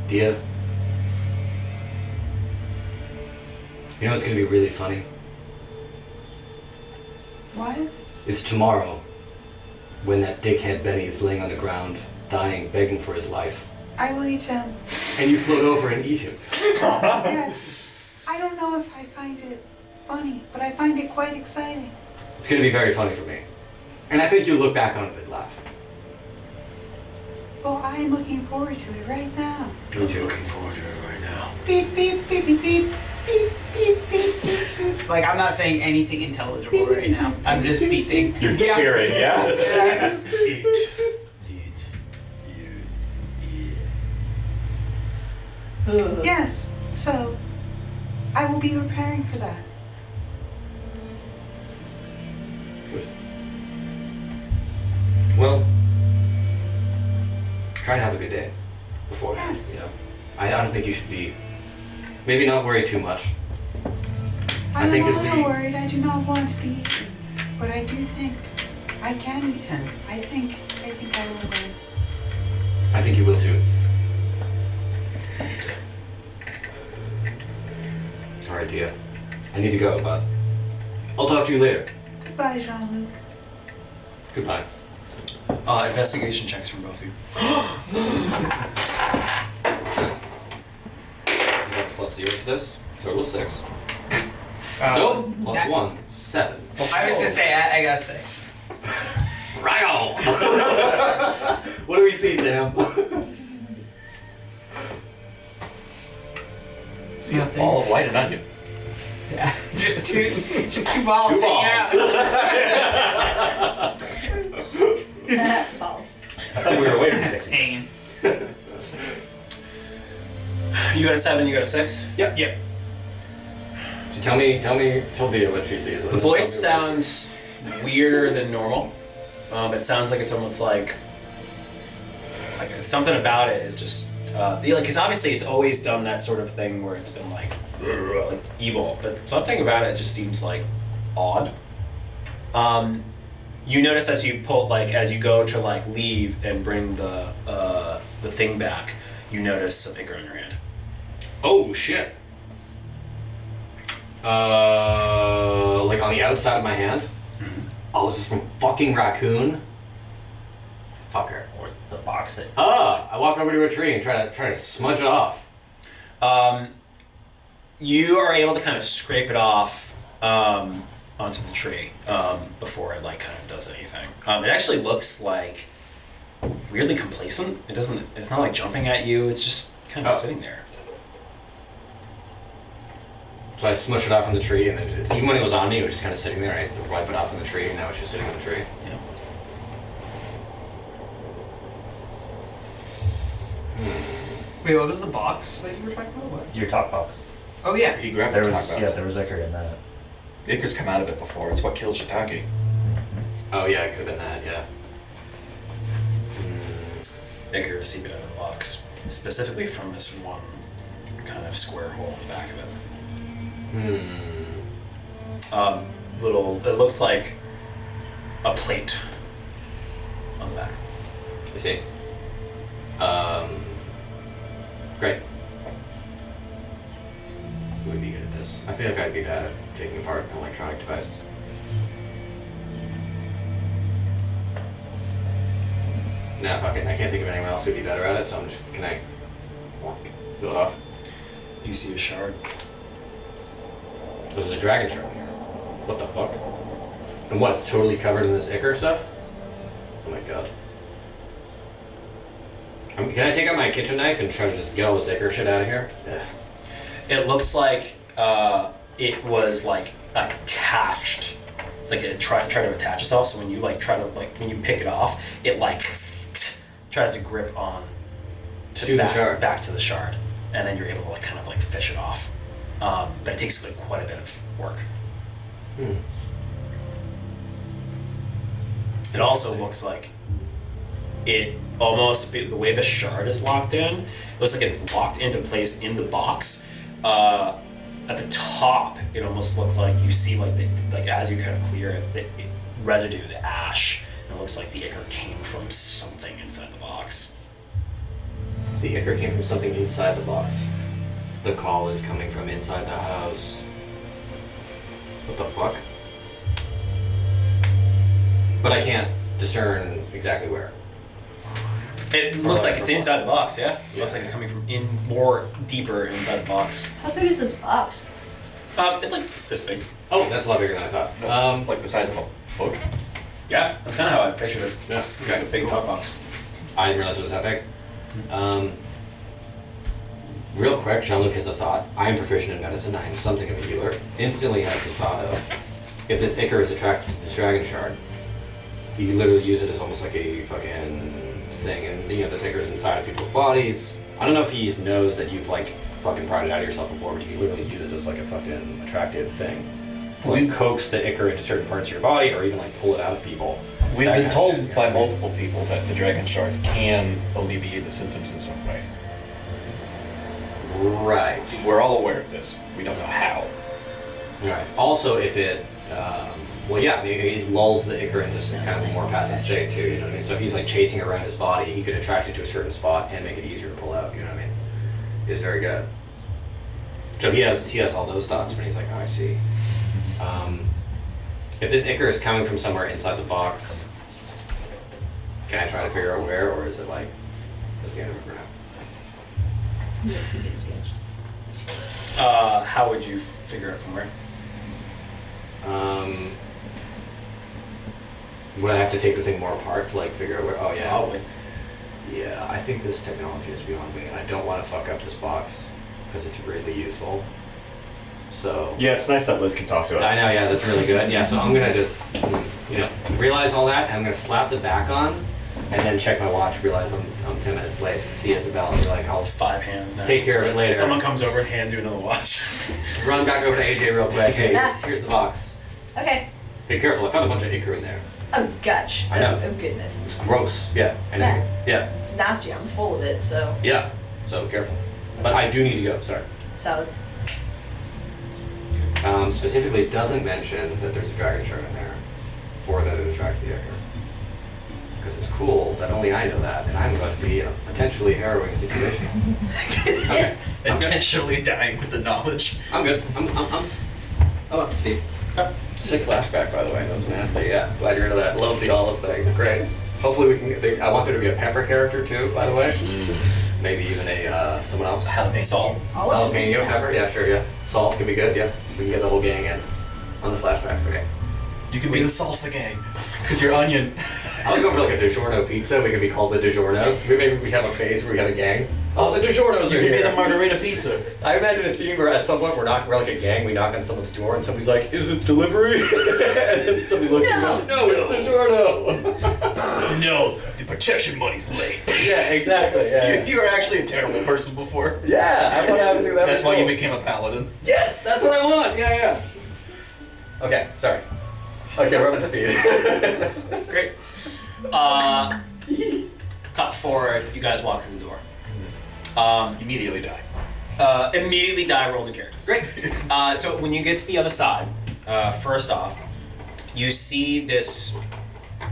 Dia, you know what's gonna be really funny? What? Is tomorrow, when that dickhead Benny is laying on the ground, dying, begging for his life, I will eat him. and you float over and eat him. Yes. I don't know if I find it funny, but I find it quite exciting. It's gonna be very funny for me. And I think you'll look back on it and laugh. Well, I'm looking forward to it right now. Me too. Looking forward to it right now. Beep, beep, beep, beep, beep. Beep, beep, beep, beep, beep. I'm not saying anything intelligible right now. I'm just beeping. You're cheering, yeah? Eat. Yes, so I will be preparing for that. Good. Well, try to have a good day before. Yes. You know, I don't think you should be. Maybe not worry too much. I think am a it'd little be- worried. I do not want to be eaten, but I do think I can eat him. I think I will win. I think you will too. All right, Dia. I need to go, but I'll talk to you later. Goodbye, Jean-Luc. Goodbye. Investigation checks from both of you. You got +0 to this. Total of 6. Um, Nope. +1. 7. I was gonna say, I got 6. Right on. What do we see, Sam? See, olive, white, and onion. Yeah, just two balls Two hanging out. Balls. I thought we were waiting for Dixie. Hanging. You got a 7, you got a 6? Yep. Yep. So tell Dia what she sees. The voice sounds weirder than normal. It sounds like it's almost like something about it is just because obviously it's always done that sort of thing where it's been like evil, but something about it just seems like odd. You notice as you go to like leave and bring the thing back, you notice some ichor in your hand. Oh shit. Like on the outside of my hand. Mm-hmm. Oh, this is from fucking raccoon. Fucker. Or the box that. I walk over to a tree and try to smudge it off. You are able to kind of scrape it off onto the tree before it like kind of does anything. It actually looks like weirdly complacent. It's not like jumping at you. It's just kind of sitting there. So I smush it off in the tree, and then even when it was on me, it was just kind of sitting there. I wipe it off in the tree, and now it's just sitting in the tree. Yeah. Wait, what was the box that you were talking about? What? Your top box. Oh yeah. He grabbed There the was top box. there was ichor in that. Ichor's come out of it before. It's what killed Shiitake. Oh yeah, it could have been that. Yeah. Ichor received it out of the box, specifically from this one kind of square hole in the back of it. It looks like a plate on the back. I see. Great. Who would be good at this? I feel like I'd be bad at taking apart an electronic device. Nah, fuck it. I can't think of anyone else who'd be better at it, so I'm just... Can I... peel it off? You see a shard. There's a dragon shard here. What the fuck? And what, it's totally covered in this ichor stuff? Oh my god. Can I take out my kitchen knife and try to just get all this ichor shit out of here? It looks like it was like attached, like it tried to attach itself. So when you like try to when you pick it off, it like tries to grip on To the shard. back to the shard, and then you're able to like kind of like fish it off. But it takes like quite a bit of work. It also looks like it almost the way the shard is locked in. It looks like it's locked into place in the box. At the top, it almost looked like you see like as you kind of clear it, the residue, the ash. And it looks like the ichor came from something inside the box. The ichor came from something inside the box. The call is coming from inside the house. What the fuck? But I can't discern exactly where. It looks like it's inside the box, yeah? It looks like it's coming from more deeper inside the box. How big is this box? It's like this big. Oh, that's a lot bigger than I thought. That's like the size of a book. Yeah, that's kind of how I pictured it. Yeah, Like a big top box. I didn't realize it was that big. Real quick, Jean-Luc has a thought. I am proficient in medicine. I am something of a healer. Instantly has the thought of, if this ichor is attracted to this dragon shard, you can literally use it as almost like a fucking thing. And this ichor is inside of people's bodies. I don't know if he knows that you've like fucking pried it out of yourself before, but you can literally use it as like a fucking attractive thing. Like coax the ichor into certain parts of your body, or even like pull it out of people. We've That been kind of told shit, by yeah. multiple people that the dragon shards can alleviate the symptoms in some way. Right. We're all aware of this. We don't know how. Right. Also, if it, it lulls the ichor into some kind of more passive state too. You know what I mean? So if he's like chasing around his body, he could attract it to a certain spot and make it easier to pull out. You know what I mean? It's very good. So he has all those thoughts when he's like, oh, I see. If this ichor is coming from somewhere inside the box, can I try to figure out where, or is it like that's the end of it for now? How would you figure out from where? Would I have to take the thing more apart to like figure out where? Oh yeah. Probably. Yeah, I think this technology is beyond me, and I don't want to fuck up this box because it's really useful. So. Yeah, it's nice that Liz can talk to us. I know, yeah, that's really good. Yeah, so I'm gonna just, realize all that, and I'm gonna slap the back on, and then check my watch, realize I'm 10 minutes late, see Isabel, and be like, I'll 5 hands now. take care of it later. Someone comes over and hands you another watch. Run back over to AJ real quick. Hey, Yeah. here's the box. Okay. Be careful, I found a bunch of ichor in there. Oh gosh. I know. Oh goodness. It's gross. Yeah. And yeah. It's nasty. I'm full of it. So Yeah. So careful. But I do need to go. Sorry. salad. Specifically, doesn't mention that there's a dragon shard in there, or that it attracts the ichor. Because it's cool that only I know that, and I'm about to be in a potentially harrowing situation. Yes. I'm good. Intentionally dying with the knowledge. I'm good. I'm. Oh, Steve. 6 flashback, by the way. That was nasty. Yeah. Glad you're into that. Love the olive thing. Great. Hopefully we can. I want there to be a pepper character too, by the way. Maybe even a someone else. Salt. Jalapeno pepper. Yeah, sure. Yeah. Salt could be good. Yeah. We can get the whole gang in on the flashbacks. Okay. You can be the salsa gang, because you're onion. I was going for like a DiGiorno pizza. We could be called the DiGiornos. Maybe we have a phase where we have a gang. Oh, the DiGiornos You are can be here. the margarita pizza. I imagine a scene where at some point we're like a gang. We knock on someone's door and somebody's like, "Is it delivery?" and then somebody looks at me. No, it's DiGiorno. No, the protection money's late. Yeah, exactly. Yeah. You were actually a terrible person before. Yeah, I want to have to do that. That's why you became a paladin. Yes, that's what I want. Yeah, yeah. Okay, sorry. Okay, we're up to speed. Great. Cut forward. You guys walk through the door. Immediately die. Immediately die. Roll the characters. Great. So when you get to the other side, first off, you see this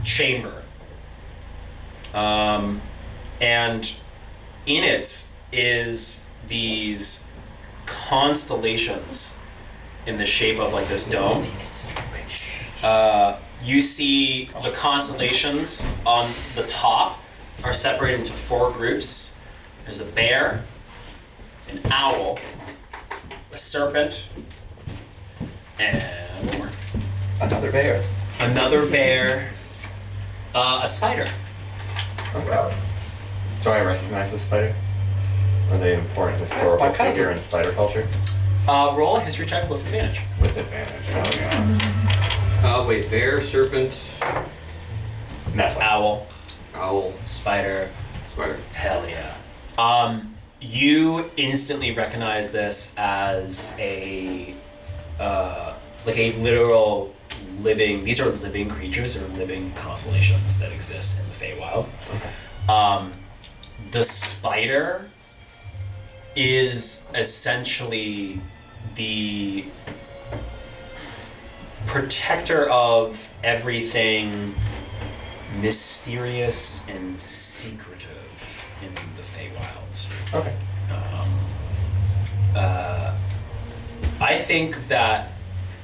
chamber, and in it is these constellations in the shape of like this dome. You see the constellations on the top are separated into 4 groups. There's a bear, an owl, a serpent, and one more. Another bear. Another bear, a spider. Okay. Do I recognize the spider? Are they an important historical my cousin. figure in spider culture? Roll a history check with advantage. With advantage. Oh yeah. Wait, bear, serpent, That's why. Owl, owl, spider, spider. hell yeah. You instantly recognize this as a like a literal living. These are living creatures or living constellations that exist in the Feywild. Okay. The spider is essentially the protector of everything mysterious and secretive in the Feywilds. Okay. I think that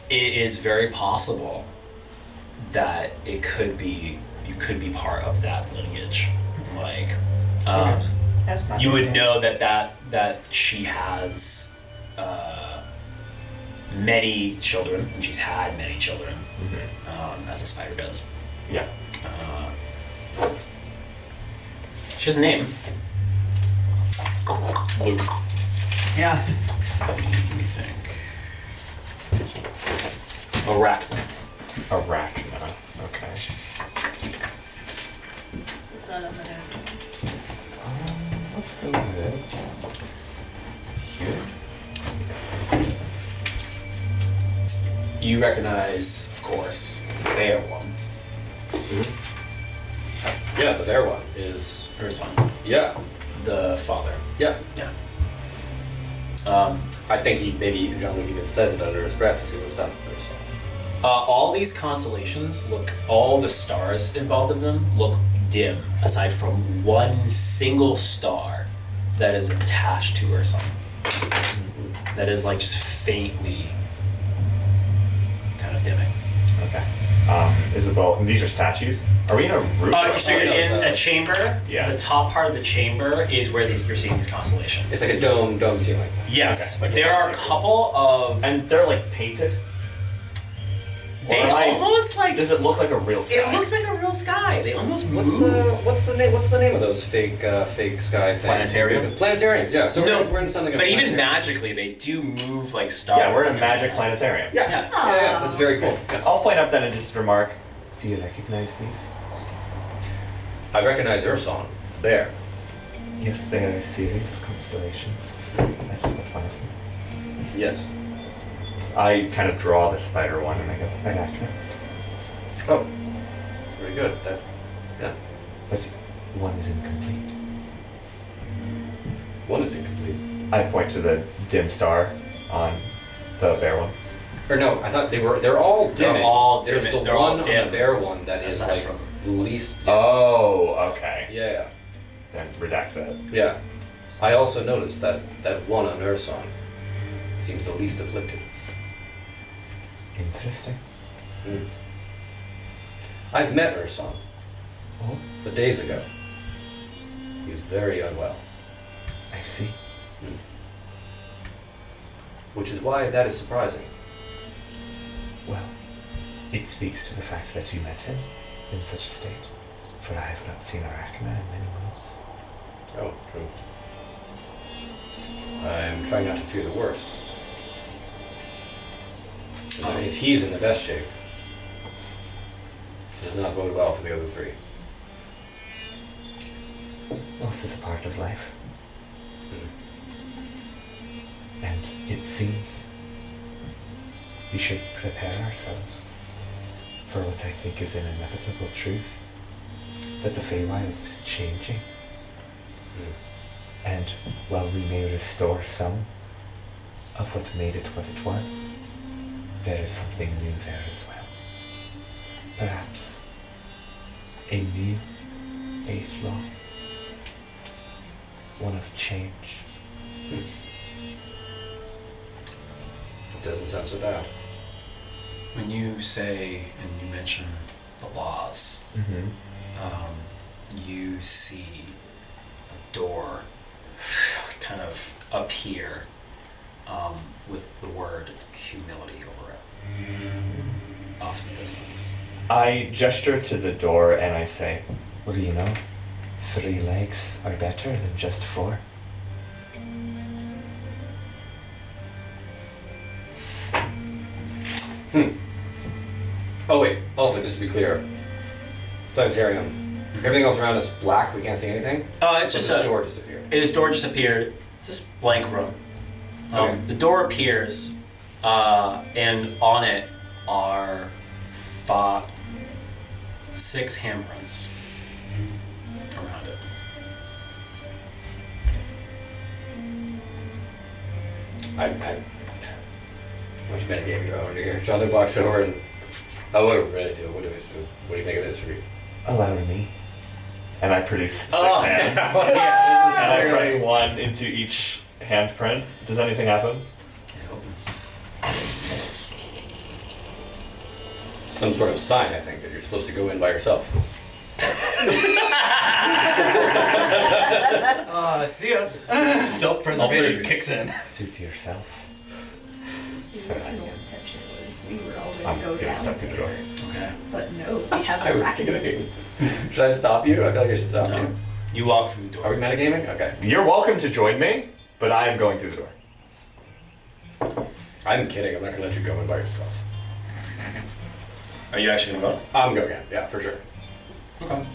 it is very possible that it could be you could be part of that lineage. Like, you would know that she has many children, and she's had many children, as a spider does. Yeah. She has a name. Luke. Yeah. Let me think. Arachne. Arachna. Okay. It's not on the nose. Let's go with this. Here. You recognize, of course, the bear one. Yeah, the bear one is. Her son. Yeah, The father. yeah. Yeah. I think maybe Jean-Luc even says it under his breath as he looks up. All these constellations all the stars involved in them look dim, aside from one single star that is attached to her sun. That is like just faintly kind of dimming. Okay. Isabel, and these are statues? Are we in a room? So you're in a chamber. Yeah. The top part of the chamber is where you're seeing these constellations. It's like a dome ceiling. Yes, Okay, like there a are a table. couple of. And they're like painted? They Or am I- almost like. Does it look like a real sky? It looks like a real sky. They almost What's the name of those fake sky things? Planetarium? Planetariums, yeah. So No, we're in something. But of even planetarium. magically, they do move like stars. Yeah, we're in a and magic everything. planetarium. Yeah. Yeah. Yeah, that's very cool. Yeah. I'll point up then and just remark, do you recognize these? I recognize Urson there. Yes, they are a series of constellations. That's one of them. Yes. I kind of draw the spider one and I go, Arachna. Oh, very good. Yeah. But one is incomplete. One is incomplete. I point to the dim star on the bear one. Or no, I thought they're all dim. They're all There's dim. the They're all one on dim. the bear one that is Aside like from- least dim. Oh, okay. Yeah. Then redact that. Yeah. I also noticed that one on Urson seems the least afflicted. Interesting. Mm. I've met Urson, Oh, but days ago. He's very unwell, I see. which is why that is surprising. Well, it speaks to the fact that you met him in such a state. For I have not seen Arachna in many months. Oh, true. I'm trying not to fear the worst. 'Cause I mean, if he's in the best shape, it does not bode well for the other three. Loss is a part of life. And it seems we should prepare ourselves for what I think is an inevitable truth, that the Feywild is changing. And while we may restore some of what made it what it was, there is something new there as well. Perhaps a new eighth law. One of change. It doesn't sound so bad. When you say and you mention the laws, Mm-hmm. you see a door kind of appear with the word humility over it off in the distance. I gesture to the door and I say, what do you know? 3 legs are better than just 4. Oh wait, also just to be clear, planetarium. Everything else around us black, we can't see anything? It's Or just this a door just appeared. This door just appeared. It's just blank room. Okay. The door appears, and on it are 6 handprints around it. How much metagame do I want to do here? Jonathan walks over and... Oh, what do we do? What do you make of this? Allow me. And I produce 6 Oh. hands. Yeah. And I press 1 into each handprint. Does anything happen? It opens. Some sort of sign, I think, that you're supposed to go in by yourself. See ya. Self-preservation kicks in. Suit to yourself. The original intention was we were all I'm going to go gonna down step through the door. here. Okay. But no, we have I a was racket. kidding. Should I stop you? I feel like I should stop No. you. You walk through the door. Are we metagaming? Okay. You're welcome to join me, but I am going through the door. I'm kidding. I'm not going to let you go in by yourself. Are you actually gonna go? I'm going in. Yeah, for sure. Okay.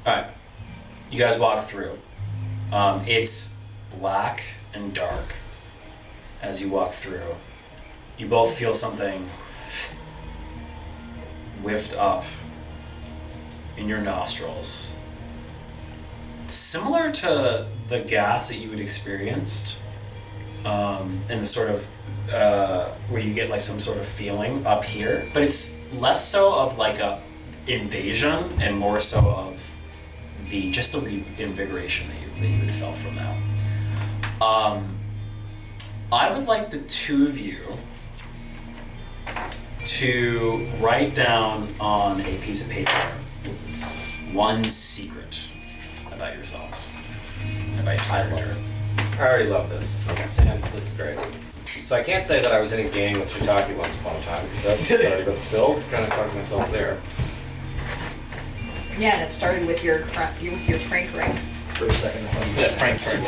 Alright. You guys walk through. It's black and dark as you walk through. You both feel something whiffed up in your nostrils. Similar to the gas that you had experienced, and the sort of where you get like some sort of feeling up here, but it's less so of like a invasion and more so of the reinvigoration that you had felt from that. I would like the two of you to write down on a piece of paper one secret about yourselves, about your character. I already love this. Okay. Sam, this is great. So I can't say that I was in a gang with Shiitake once upon a time because that's already been spilled. Kind of talking myself there. Yeah, and it started with your prank ring. For a second, I thought you That prank turned.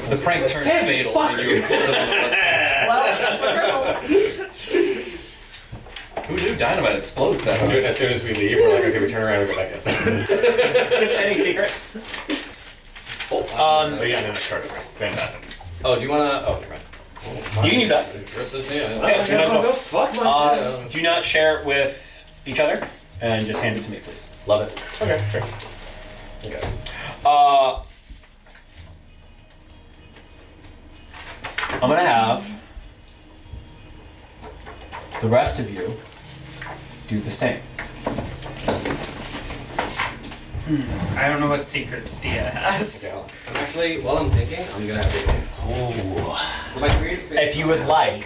The prank turned Sam, fatal. fuck when you. Well, that's what girls. Who knew? dynamite explodes that way. As soon as we leave, we're like, okay, we turn around and go back in. Just any secret. Oh, Oh yeah, no, charge. Fantastic. oh, do you wanna? Oh, never mind. You can use that. Rip this, yeah. Okay, you might as well. Go fuck my Do not share it with each other, and just hand it to me, please. Love it. Okay, sure. Okay. I'm gonna have the rest of you do the same. I don't know what secrets Dia has. Okay, I'm actually, while I'm thinking, I'm gonna have to. Oh. My creative space. If you would like,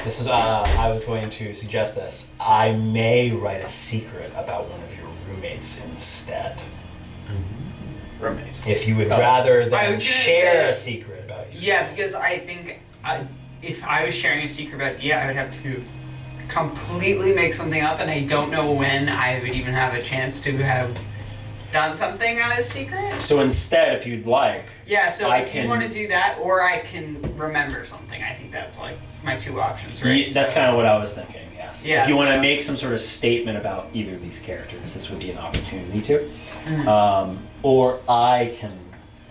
this is I was going to suggest this. I may write a secret about one of your roommates instead. Roommates. If you would rather I than was gonna share say- a secret about you. Yeah, because I think if I was sharing a secret about Dia, I would have to completely make something up, and I don't know when I would even have a chance to have done something out of secret. So instead, if you'd like, Yeah, so I if you can- want to do that, or I can remember something. I think that's like my two options, right? that's kind of what I was thinking. Yes. Yeah, if you want to so- make some sort of statement about either of these characters, this would be an opportunity to. Mhm. Or I can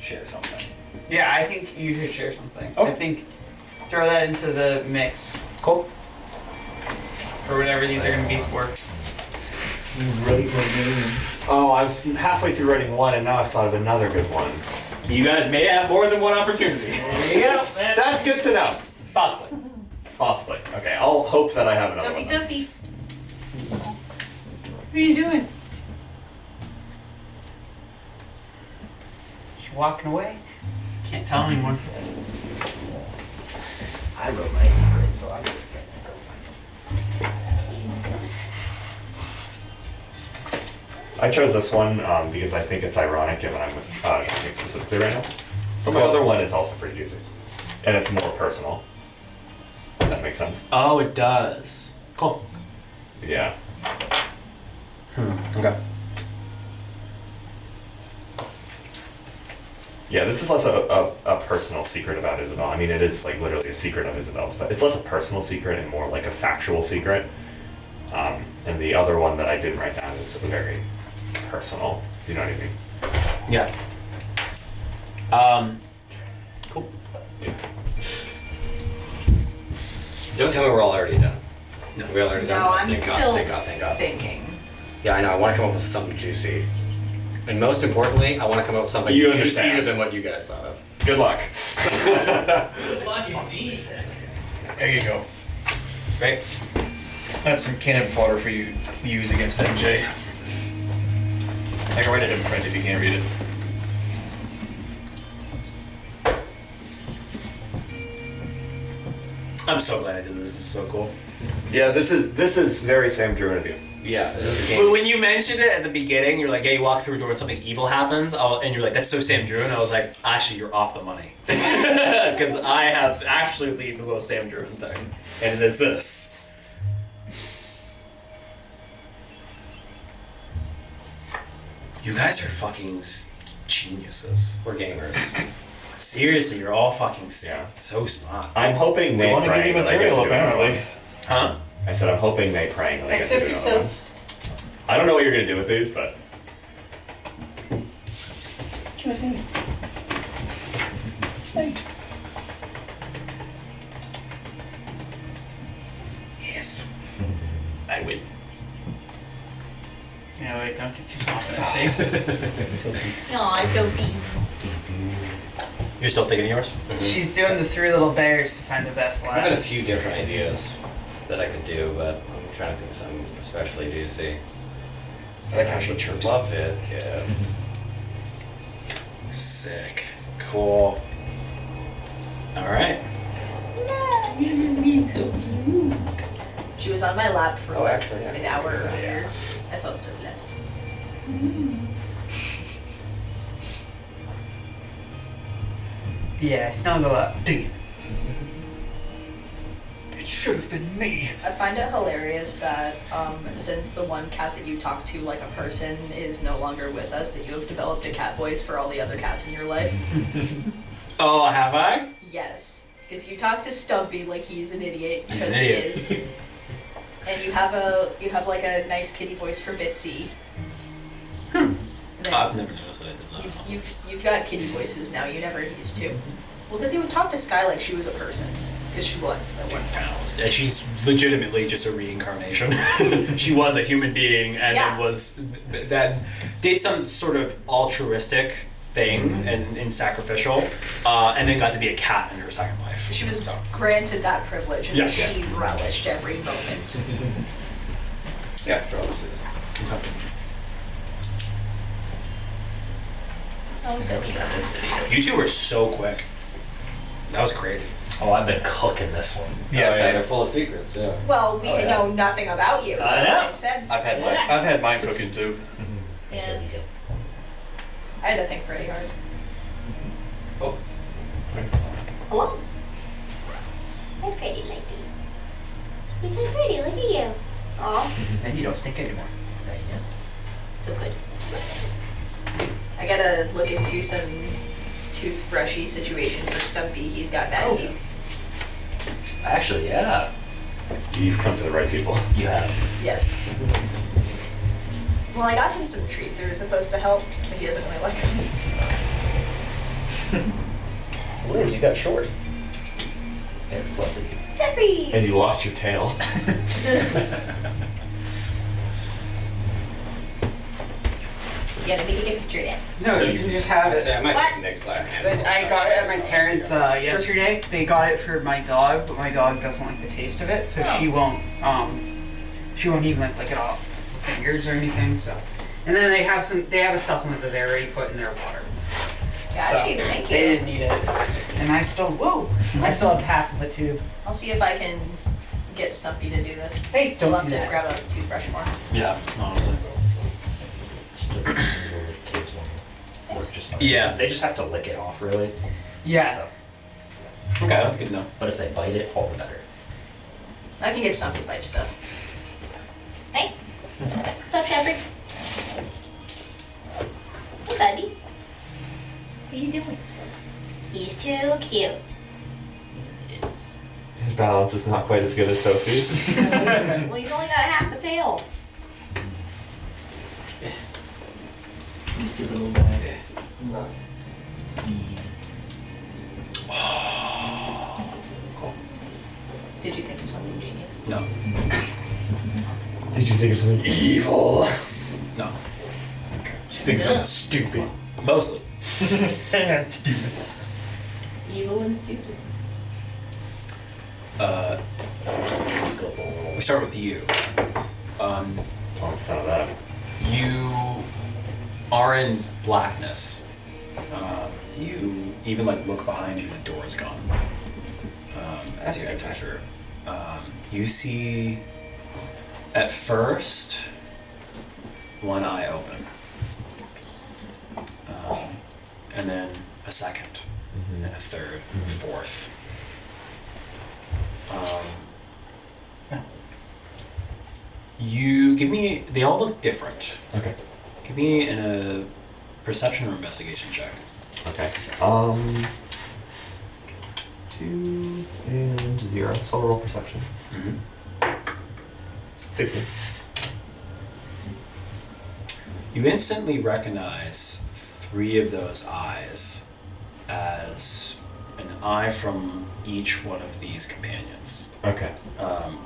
share something. Yeah, I think you should share something. Okay. I think throw that into the mix Cool. for whatever these are going to be for. Oh, I was halfway through writing one, and now I've thought of another good one. You guys may have more than one opportunity. There you go. That's good to know. Possibly. Possibly. Okay, I'll hope that I have another one. Sophie. What are you doing? She's walking away. Can't tell anymore. I wrote my secret, so I'm just gonna go I chose this one because I think it's ironic given I'm with Jean-Luc specifically right now. But my other one is also pretty juicy. And it's more personal. If that makes sense. Oh, it does. Cool. Yeah. Okay. Yeah, this is less a personal secret about Isabel. I mean, it is like literally a secret of Isabel's, but it's less a personal secret and more like a factual secret. And the other one that I didn't write down is very personal. You know what I mean? Yeah. Cool. Don't tell me we're all already done. No. We all already done. No, I'm Thank God, still thank God, thank God. thinking. Yeah, I know. I want to come up with something juicy. And most importantly, I want to come up with something You juicier understand. than what you guys thought of. Good luck. There you go. Right? That's some cannon fodder for you to use against MJ. I can write it in print if you can't read it. I'm so glad I did this. This is so cool. Yeah, this is very Sam Druin of you. Yeah. This is a But game. when you mentioned it at the beginning, you're like, yeah, you walk through a door and something evil happens, and you're like, that's so Sam Drew, and I was like, actually, you're off the money. Because I have actually the most Sam Drew thing, and it is this. You guys are fucking geniuses. We're gamers. Seriously, you're all fucking Yeah. so smart. I'm hoping They May want to give you praying that I get to material, do another apparently. one. Huh? I said I'm hoping May praying that I get to Except do for another one. I don't know what you're gonna do with these, but Yes. I win. Yeah, wait, don't get too confident, see? Aw, Sophie. You're still thinking of yours? She's doing the three little bears to find the best I've got a laugh. few different ideas that I could do, but I'm trying to think of something especially juicy. I like how she chirps. Love it. Yeah. Sick. Cool. Alright. She was on my lap for Oh, actually, yeah. an hour earlier. I felt so blessed. Yeah, snuggle up. Damn. It should have been me. I find it hilarious that since the one cat that you talk to like a person is no longer with us, that you have developed a cat voice for all the other cats in your life. Oh, have I? Yes. Because you talk to Stumpy like he's an idiot, He's because an he idiot. is. And you have like a nice kitty voice for Bitsy. And then I've never noticed that I did that. you've got kitty voices now. You never used to. Well, because you would talk to Sky like she was a person, because she was at one point. And she's legitimately just a reincarnation. She was a human being and Yeah. then did some sort of altruistic thing and sacrificial, and then got to be a cat in her second life. She was So. granted that privilege, and Yeah. she relished every moment. Yeah, sure. Let's do this. Oh, so cute. You two were so quick. That was crazy. Oh, I've been cooking this one. Yes, they're full of secrets. Yeah. Well, we know nothing about you, so I it know. makes sense. I've had mine cooking too. And I had to think pretty hard. Oh. Hello? Hi, pretty lady. You're so pretty, look at you. Aw, And you don't stink anymore. So good. I gotta look into some toothbrushy situation for Stumpy. He's got bad teeth. Actually, yeah, You've come to the right people. you have. Yes. Well, I got him some treats that are supposed to help, but he doesn't really like them. Liz, you got shorty. And fluffy. Jeffrey! And you lost your tail. You gotta make a picture then. No, you can just have it. Actually, I might What? just next time. I got it at my parents' yesterday. They got it for my dog, but my dog doesn't like the taste of it, so Oh. she won't even like lick it off with fingers or anything. So, and then they have a supplement that they already put in their water. Got So, you, thank They you. didn't need it, and I still have half of a tube. I'll see if I can get Stumpy to do this. Hey, We'll don't have do to that. grab a toothbrush for him. Yeah, honestly. Kids one work just fine. Yeah. They just have to lick it off, really. Yeah. So, Okay, that's good to know. but if they bite it, all the better. I can get Stumpy to bite stuff. Hey. What's up, Shepard? Hey, buddy. What are you doing? He's too cute. His balance is not quite as good as Sophie's. Well, he's only got half the tail. Just a little bit. Did you think of something genius? No. Did you think of something evil? No. She thinks Yeah. something stupid. Mostly. Evil and stupid. We start with you. Oh, it's not that. You are in blackness. You even like look behind you, the door is gone. As you get closer, you see at first one eye open, and then a second, and a third, fourth. You give me. They all look different. Okay. Give me a perception or investigation check. Okay. 2 and 0. So roll perception. 16. You instantly recognize 3 of those eyes as an eye from each one of these companions. Okay.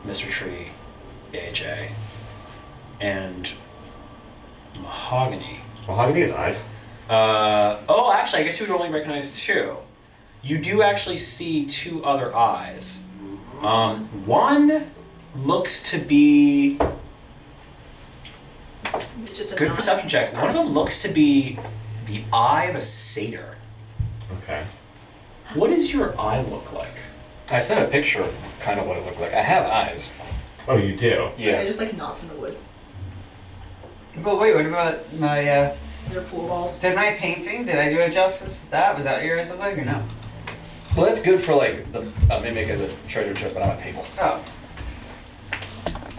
Mr. Tree, AJ, and Mahogany. Mahogany has eyes. Actually, I guess you would only recognize 2. You do actually see 2 other eyes. One looks to be... It's just a Good nod. perception check. One of them looks to be the eye of a satyr. Okay. What does your eye look like? I sent a picture of kind of what it looked like. I have eyes. Oh, you do? Yeah, they're just like knots in the wood. But wait, what about my They're pool balls. did my painting? Did I do it justice? Was that what yours looked like or no? Well, that's good for like a mimic as a treasure chest, but on a table. Oh.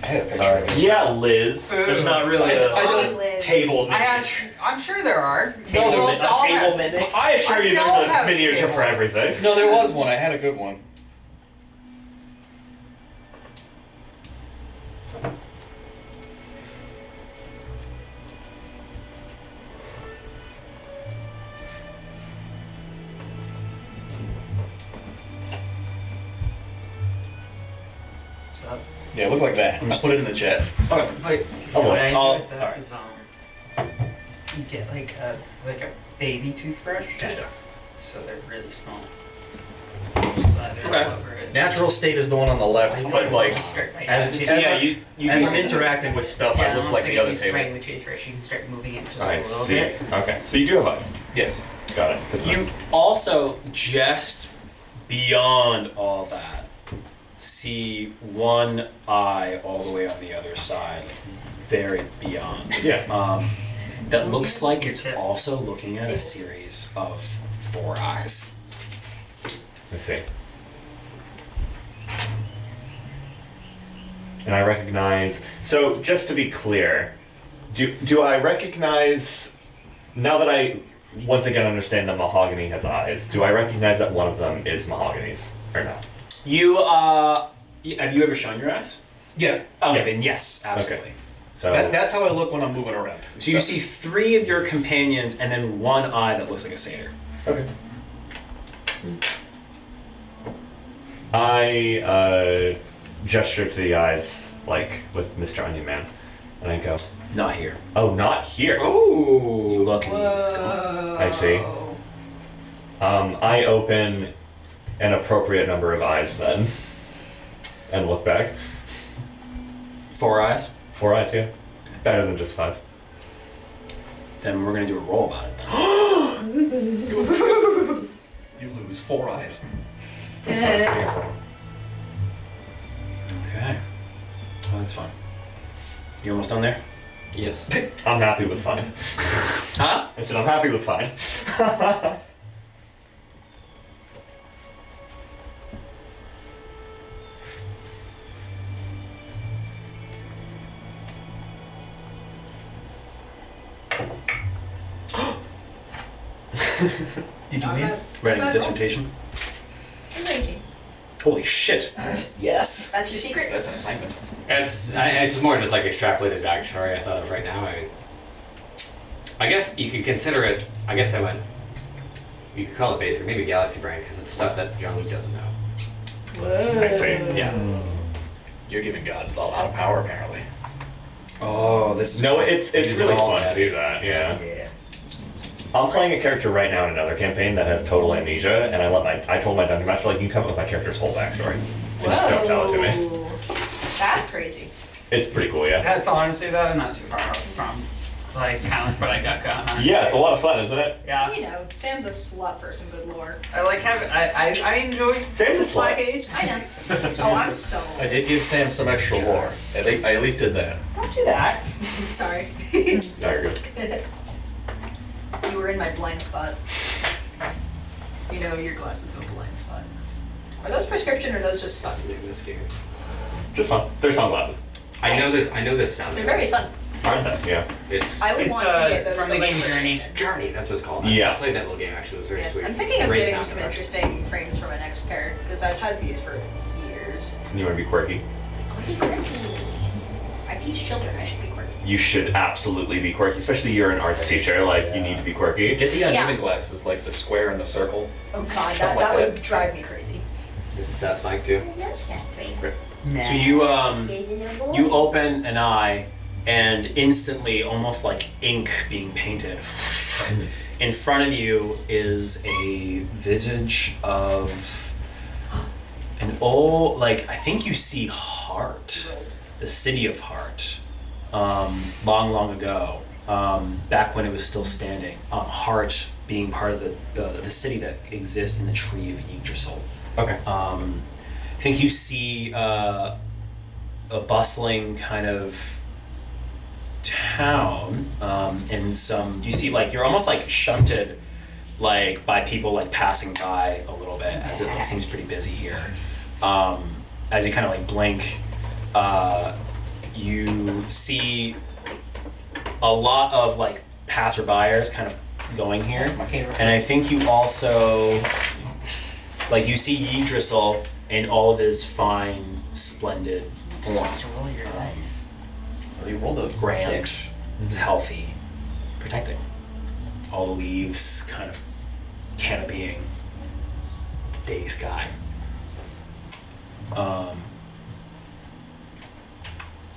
I had a picture Sorry. of it. Yeah, Liz. There's not really I a don't- Liz. table I'm sure there are. Table Well, mi- a doll table has- mimic. I assure you I there's don't a have miniature stable. for everything. No, there was one. I had a good one. stuff. Yeah, look like that. I'll put it in the chat. Okay. But Oh, what I I'll- do with that alright. is you get like a baby toothbrush. Kinda. So they're really small. Just either Okay. all over it. Natural state is the one on the left, but like Just start like as that. as, Yeah, I, you as use I'm it. interacting with stuff, Yeah, I look once like I the get other used to table. playing with toothbrush, you can start moving it just I a little see. bit. Okay, so you do have eyes. Yes. Got it. Good to know. You also just beyond all that see one eye all the way on the other side, very beyond. Yeah. That looks like it's also looking at a series of 4 eyes. I see. And I recognize. So just to be clear, do I recognize now that I once again understand that mahogany has eyes? Do I recognize that one of them is mahogany's or no? You have you ever shown your eyes? Yeah. Okay, Yeah. then yes, absolutely. So That's how I look when I'm moving around. So you see 3 of your companions and then 1 eye that looks like a satyr. okay. I gesture to the eyes like with Mr. Onion Man, and I go, Not here. "Oh, not here." You look and you scope. I see. I open an appropriate number of eyes then, and look back. 4 eyes. 4 eyes, yeah. Better than just 5. Then we're gonna do a roll about it then. You lose 4 eyes. It's not painful. Okay. Oh, that's fun. You almost done there? Yes. I'm happy with fine. Huh? I said I'm happy with fine. Did you win? Writing a dissertation? Holy shit. Yes. That's your secret? That's an assignment. It's more just like extrapolated backstory I thought of right now. I guess you could consider it. I guess I went. You could call it basic, or maybe galaxy brain, because it's stuff that Jean-Luc doesn't know. I see. Yeah. You're giving God a lot of power, apparently. Oh, this is No, it's Use really it all, fun to man. do that. Yeah. Yeah. I'm playing a character right now in another campaign that has total amnesia, and I told my dungeon master, like, you can come up with my character's whole backstory. And just don't tell it to me. Whoa. That's crazy. It's pretty cool, yeah. That's honestly though not too far off from like kind of what I got going on. Yeah, it's a lot of fun, isn't it? Yeah. You know, Sam's a slut for some good lore. I like having. I enjoy. Sam's a slut. Black Age. I know. Oh, I'm so. I did give Sam some extra lore. I at least did that. Don't do that. Sorry. No, you're good. You were in my blind spot. You know your glasses have a blind spot. Are those prescription or are those just fun? Just fun. They're sunglasses. I know Nice. this sounds. They're very fun. Aren't they? Yeah. It's I would It's, want to get those from the but game like Journey. prescription. Journey. That's what it's called. Yeah. I played that little game. Actually, it was very Yeah. sweet. I'm thinking of Great getting sound some effect. interesting frames for my next pair because I've had these for years. You want to be quirky? Be quirky. I teach children. I should be quirky. You should absolutely be quirky, especially you're an arts teacher. Like, you need to be quirky. Get the Yeah. uneven glasses, like the square and the circle. Oh god, Something that like would drive me crazy. This is Seth's mic too. So you open an eye and instantly, almost like ink being painted, in front of you is a visage of an old, like, I think you see Heart, the city of Heart, long, long ago, back when it was still standing. Heart being part of the city that exists in the tree of Yggdrasil. Okay. I think you see a bustling kind of town, and you see like you're almost like shunted like by people like passing by a little bit as it like, seems pretty busy here. As you kind of like blink, you see a lot of like passerbyers kind of going here, and I think you also like you see Yggdrasil in all of his fine, splendid form. Just roll your dice. Well, you rolled a Grand, 6. healthy, protecting. All the leaves kind of canopying day sky.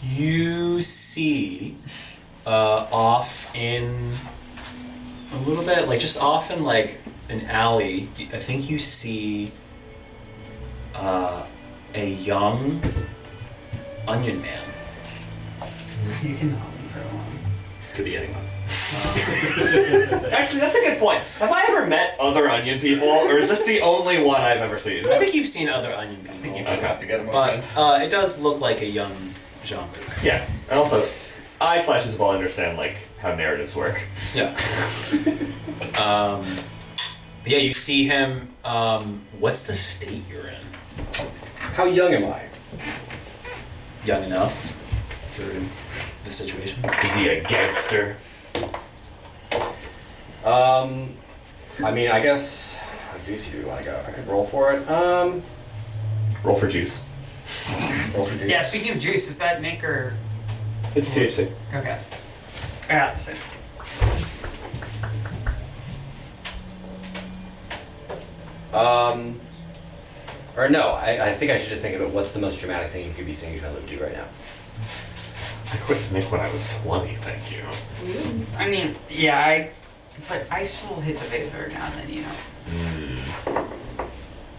You see off in a little bit, like just off in like an alley, I think you see a young onion man. You can help me for a while. Could be anyone. Actually, that's a good point. Have I ever met other onion people, or is this the only one I've ever seen? I think you've seen other onion people, Okay. To get him a but friend. it does look like a young Jean-Luc. Yeah, and also, I/Isabel understand like how narratives work. Yeah. Yeah, you see him. What's the state you're in? How young am I? Young enough for the situation? Is he a gangster? I mean, I guess. How juicy do we want to go? I could roll for it. Roll for juice. Roll for juice. Yeah, speaking of juice, is that Nick or. It's THC. Okay. Yeah, the same. Or no, I think I should just think about what's the most dramatic thing you could be seeing Jean-Luc do right now. I quit Nick when I was 20, thank you. I mean, yeah, but I still hit the vape every now and then, you know.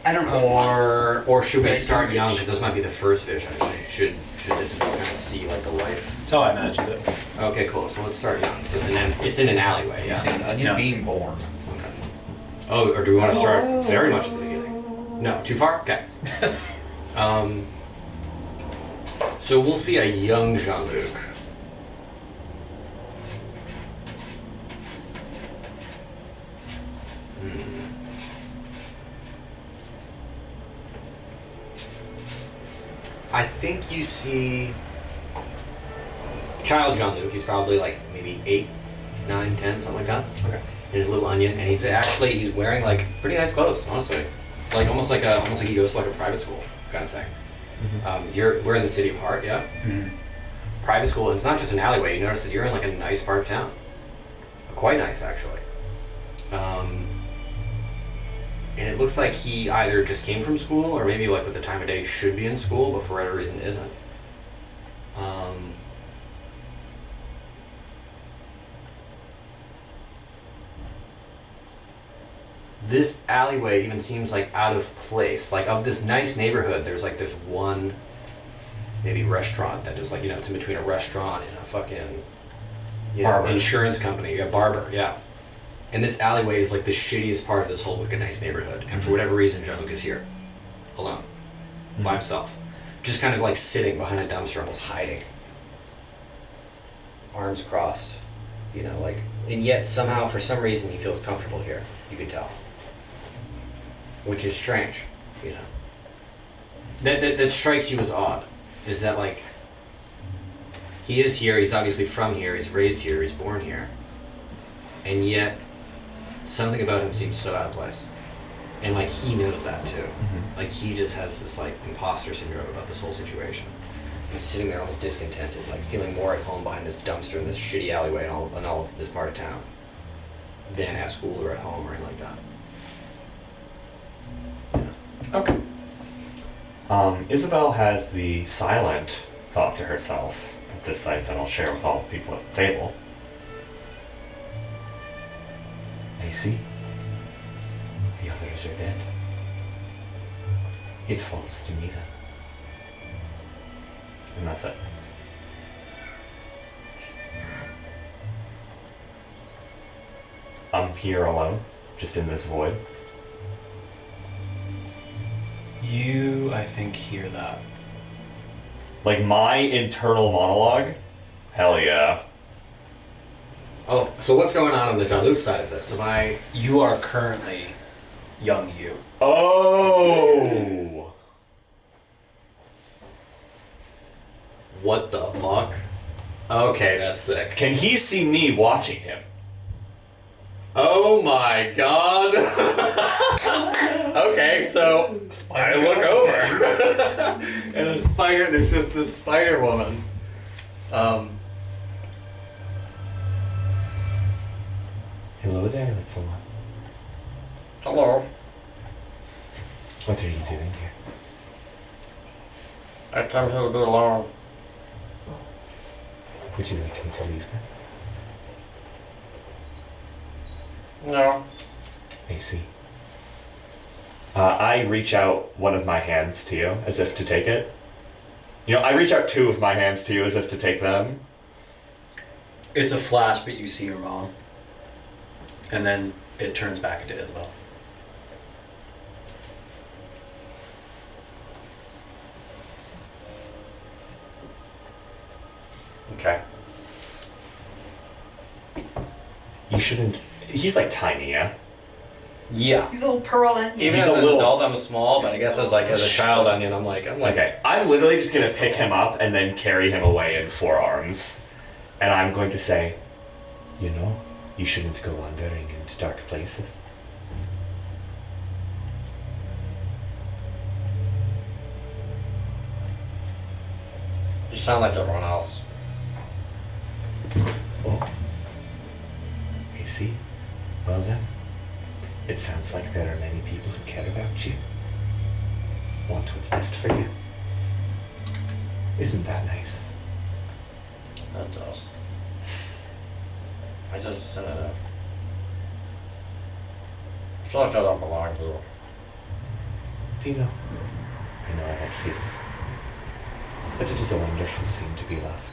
I don't know. Or should we Right, start don't young? reach. Because this might be the first vision. Should this kind of see like the life? That's how I imagined it. Okay, cool. So let's start young. So it's in an alleyway. You Yeah. see an onion Yeah. being born. Okay. Oh, or do we want to start very much at the beginning? No, too far. Okay. So we'll see a young Jean-Luc. I think you see child Jean-Luc. He's probably like maybe 8, 9, 10, something like that. Okay. And his little onion, and he's wearing like pretty nice clothes, honestly. Like almost like he goes to like a private school kind of thing. We're in the city of Hart, yeah. Mm-hmm. Private school. And it's not just an alleyway. You notice that you're in like a nice part of town. Quite nice, actually. And it looks like he either just came from school or maybe like with the time of day should be in school, but for whatever reason isn't. This alleyway even seems like out of place. Like of this nice neighborhood, there's one maybe restaurant that is like, you know, it's in between a restaurant and a fucking Barber. insurance company, a barber, yeah. And this alleyway is like the shittiest part of this whole wicked nice neighborhood. And for whatever reason, Jean-Luc is here, alone, by himself, just kind of like sitting behind a dumpster, almost hiding, arms crossed, you know, like. And yet somehow, for some reason, he feels comfortable here. You could tell, which is strange, you know. That strikes you as odd, is that like. He is here. He's obviously from here. He's raised here. He's born here, and yet. Something about him seems so out of place. And like he knows that too. Like he just has this like imposter syndrome about this whole situation. He's sitting there almost discontented, like feeling more at home behind this dumpster in this shitty alleyway and all of this part of town than at school or at home or anything like that. Okay. Isabel has the silent thought to herself at this site that I'll share with all the people at the table. I see. The others are dead. It falls to me then. And that's it. I'm here alone, just in this void. You, I think, hear that. Like my internal monologue? Hell yeah. Oh, so what's going on the Jean-Luc side of this? Am I... You are currently young you. Oh! What the fuck? Okay, that's sick. Can he see me watching him? Oh my god! Okay, so I look over. And there's just this spider woman. Hello there, little one. Hello. What are you doing here? I come here to be alone. Would you like me to leave them? No. I see. I reach out one of my hands to you as if to take it. I reach out two of my hands to you as if to take them. It's a flash, but you see your mom. And then it turns back into Isabel. Okay. You shouldn't. He's like tiny, yeah? Yeah. He's a little pearl onion. Even He's as a an little- adult, I'm small, but I guess as a child onion, I'm like. Okay, I'm literally just gonna pick him up and then carry him away in 4 arms. And I'm going to say, You shouldn't go wandering into dark places. You sound like everyone else. Oh. I see. Well then, it sounds like there are many people who care about you. Want what's best for you. Isn't that nice? That does. I just feel like I don't belong here. Do you know? I know how that feels. But it is a wonderful thing to be loved.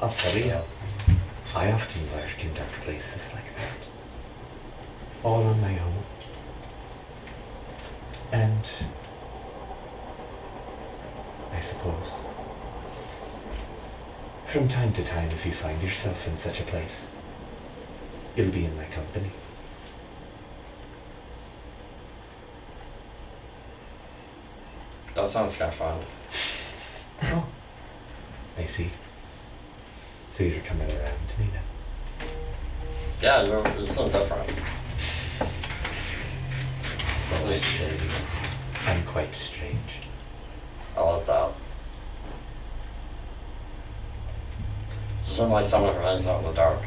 I'll tell you, I often work in dark places like that. All on my own. And I suppose from time to time, if you find yourself in such a place, you'll be in my company. That sounds kind of fun. Oh, I see. So you're coming around to me then? Yeah, it's no different. Well, I assure you, I'm quite strange. I love that. Something like someone who hangs out in the dark.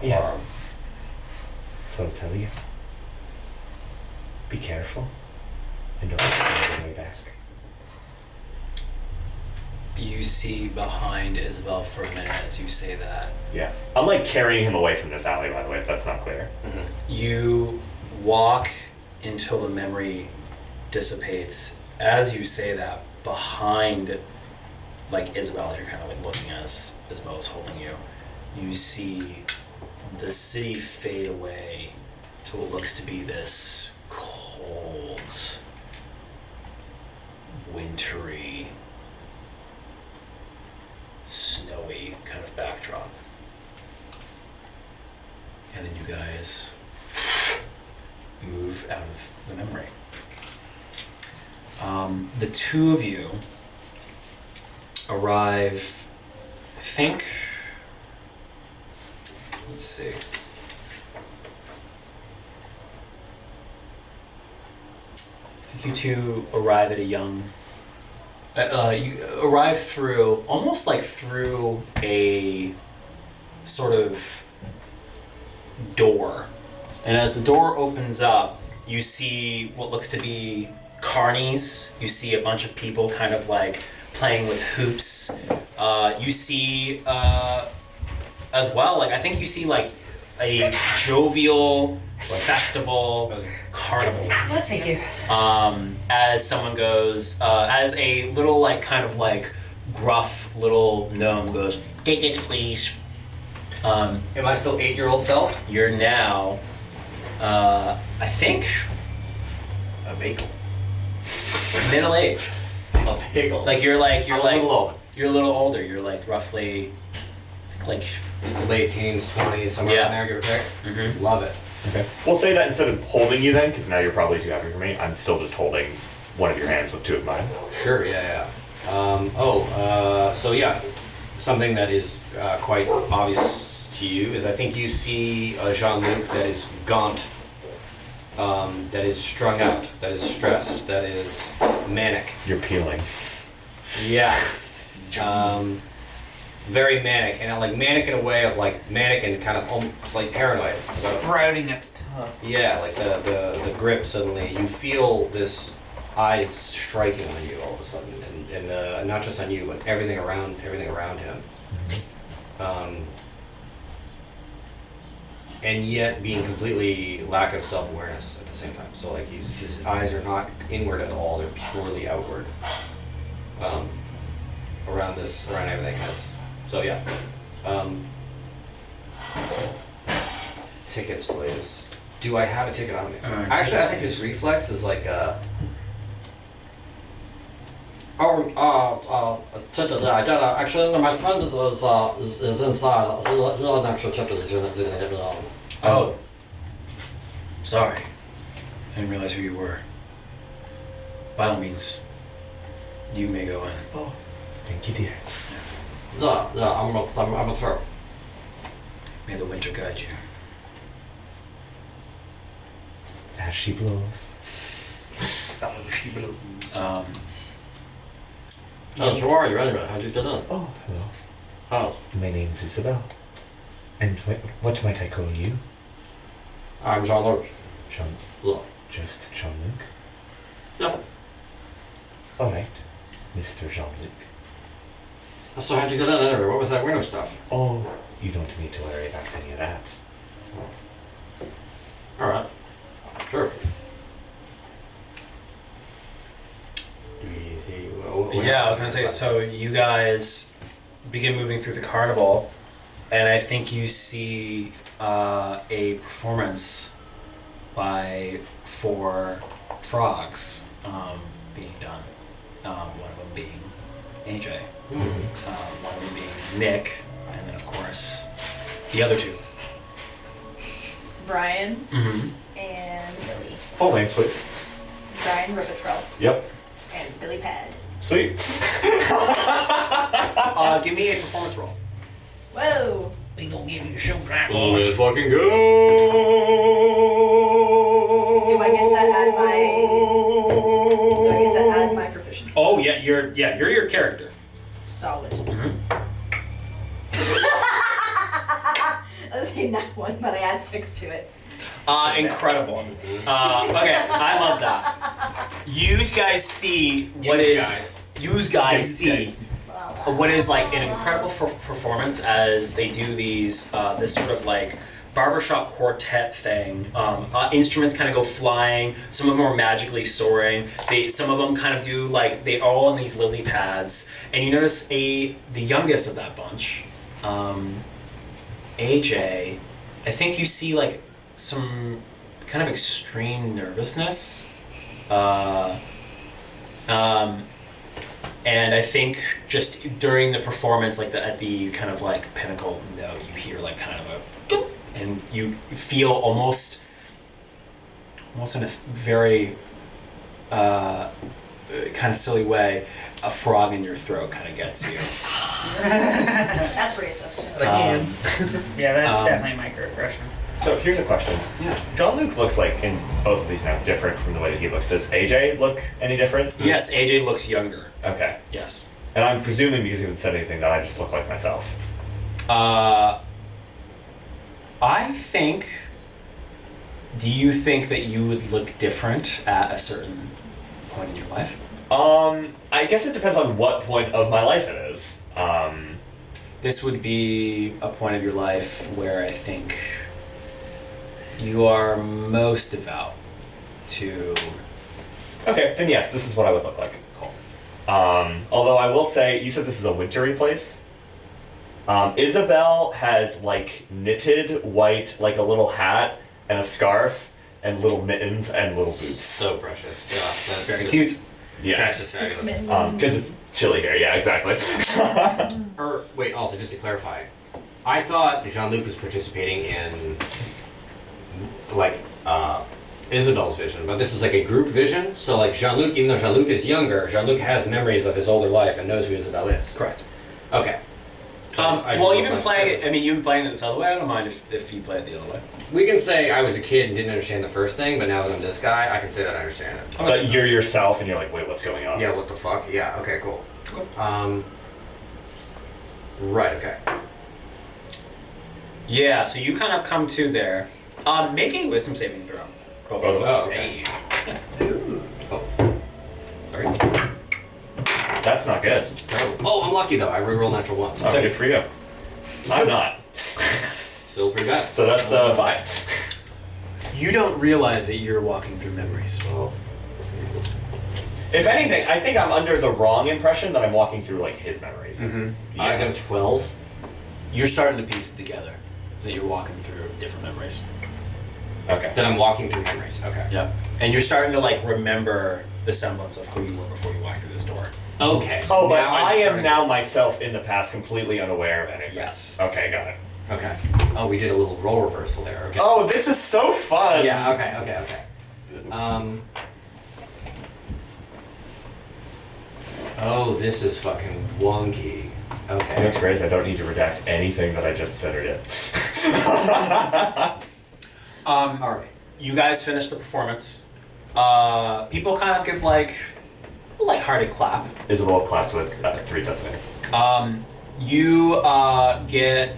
Yes. Or, So I'll tell you. Be careful. And don't find your way back. You see behind Isabel for a minute as you say that. yeah. I'm like carrying him away from this alley, by the way, if that's not clear. You walk until the memory dissipates. As you say that, behind like Isabel, as you're kind of like looking as Isabel is holding you, you see the city fade away to what looks to be this cold, wintry, snowy kind of backdrop. And then you guys move out of the memory. The two of you arrive, I think, let's see. I think you two arrive at a young, you arrive through, almost like through a sort of door. And as the door opens up, you see what looks to be carnies. You see a bunch of people kind of like playing with hoops. You see, as well, like I think you see like a jovial festival carnival. Thank you. As someone goes, as a little like kind of like gruff little gnome goes, tickets please. am I still 8-year-old self? You're now, I think, A bagel. middle age. A bagel. Like you're I'm a little old. You're a little older. You're like roughly, I think Late teens, 20s, somewhere Yeah. in there, give or take. Mhm. Love it. Okay. We'll say that instead of holding you then, because now you're probably too heavy for me, I'm still just holding one of your hands with two of mine. Sure, yeah. So yeah, something that is quite obvious to you is I think you see a Jean-Luc that is gaunt, that is strung out, that is stressed, that is manic. You're peeling. Yeah. Very manic, and like manic in a way of like manic and kind of almost like paranoid. Sprouting at the Yeah, like the grip suddenly. You feel this eyes striking on you all of a sudden, and not just on you, but everything around him. And yet being completely lack of self-awareness at the same time. So like his eyes are not inward at all; they're purely outward. Around everything else. So yeah. Tickets, please. Do I have a ticket on me? Actually, I think his reflex is like ticket. Yeah, I got actually my friend is inside. He's an extra ticket. He's gonna get it on. Oh. Sorry. I didn't realize who you were. By all means, you may go in. Oh, thank you, dear. Yeah, I'm a throw. May the winter guide you. As she blows. Yes, who are you anyway? How'd you get in? Oh, hello. Oh, My name's Isabel. And what might I call you? I'm Jean-Luc. Jean. Look. Just Jean-Luc? Yeah. Alright, Mr. Jean-Luc. So how'd you get in anyway? What was that window stuff? Oh, you don't need to worry about any of that. Alright. Sure. Do we see... Yeah, I was gonna say, so you guys begin moving through the carnival, and I think you see a performance by 4 frogs being done. One of them being AJ, one of them being Nick, and then of course the other 2. Brian Mm-hmm. and Billy. Full name, please. Brian Ribitrell Yep. and Billy Pad. Sweet. Give me a performance roll. Whoa! We gonna give you a show grant. Oh, it's fucking good. Do I get to add my proficiency? Oh yeah, you're your character. Solid. Mm-hmm. I was saying that one, but I add 6 to it. Incredible. Okay, I love that. You guys see what is like an incredible performance as they do these this sort of like barbershop quartet thing. Instruments kind of go flying. Some of them are magically soaring. Some of them kind of do like they all on these lily pads. And you notice the youngest of that bunch, AJ. I think you see like some kind of extreme nervousness. And I think just during the performance, like at the kind of like pinnacle note, you hear like kind of a boop, and you feel almost in a very kind of silly way, a frog in your throat kind of gets you. That's racist. Yeah, that's definitely a microaggression. So here's a question. Yeah. Jean-Luc looks like in both of these now different from the way that he looks. Does AJ look any different? Yes, AJ looks younger. Okay. Yes. And I'm presuming because he haven't said anything that I just look like myself. I think. Do you think that you would look different at a certain point in your life? I guess it depends on what point of my life it is. This would be a point of your life where I think you are most devout to. Okay, then yes, this is what I would look like. Cool. Although I will say, you said this is a wintry place. Isabel has like knitted white, like a little hat and a scarf and little mittens and little boots. So precious. Yeah, that's Very just- cute. Yeah, That's just 6 fabulous. minutes. because it's chilly here. Yeah, exactly. Or wait, also just to clarify, I thought Jean-Luc was participating in like Isabel's vision, but this is like a group vision. So like Jean-Luc, even though Jean-Luc is younger, Jean-Luc has memories of his older life and knows who Isabel is. Correct. Okay. So I should Well, look you've been like- playing. I mean, you've been playing it this other way. I don't mind if you play it the other way. We can say I was a kid and didn't understand the first thing, but now that I'm this guy, I can say that I understand it. But you're yourself, and you're like, wait, what's going on? Yeah, what the fuck? Yeah, okay, cool. Right, okay. Yeah. So you kind of come to there. Make a wisdom saving throw. Both Oh, of you. okay. Oh. Sorry. That's not good. Oh, I'm lucky though. I reroll natural ones. Oh, good for you. I'm not. Still pretty bad. So that's 5. You don't realize that you're walking through memories. Oh. If anything, I think I'm under the wrong impression that I'm walking through like his memories. Mm-hmm. I got a 12. You're starting to piece it together that you're walking through different memories. Okay. Then I'm walking through memories. Okay. Yep. And you're starting to like remember the semblance of who you were before you walked through this door. Okay. Oh, but now I'm I am starting- now myself in the past, completely unaware of anything. Yes. Okay, got it. Okay. Oh, we did a little role reversal there. Okay. Oh, this is so fun. Yeah. Okay. Oh, this is fucking wonky. You know Okay. what's great is I don't need to redact anything that I just said or did. All right. You guys finish the performance. People kind of give like a lighthearted clap. Isabel claps with 3 sets of hands. You get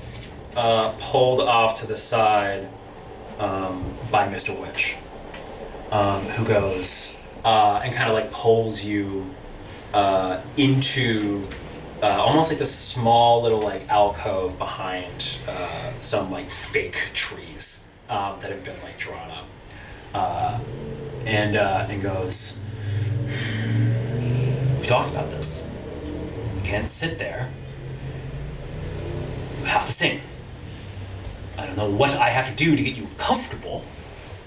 pulled off to the side by Mr. Witch, who goes and kind of like pulls you into almost like this small little like alcove behind some like fake trees that have been like drawn up, and goes, "We talked about this. You can't sit there. You have to sing. I don't know what I have to do to get you comfortable,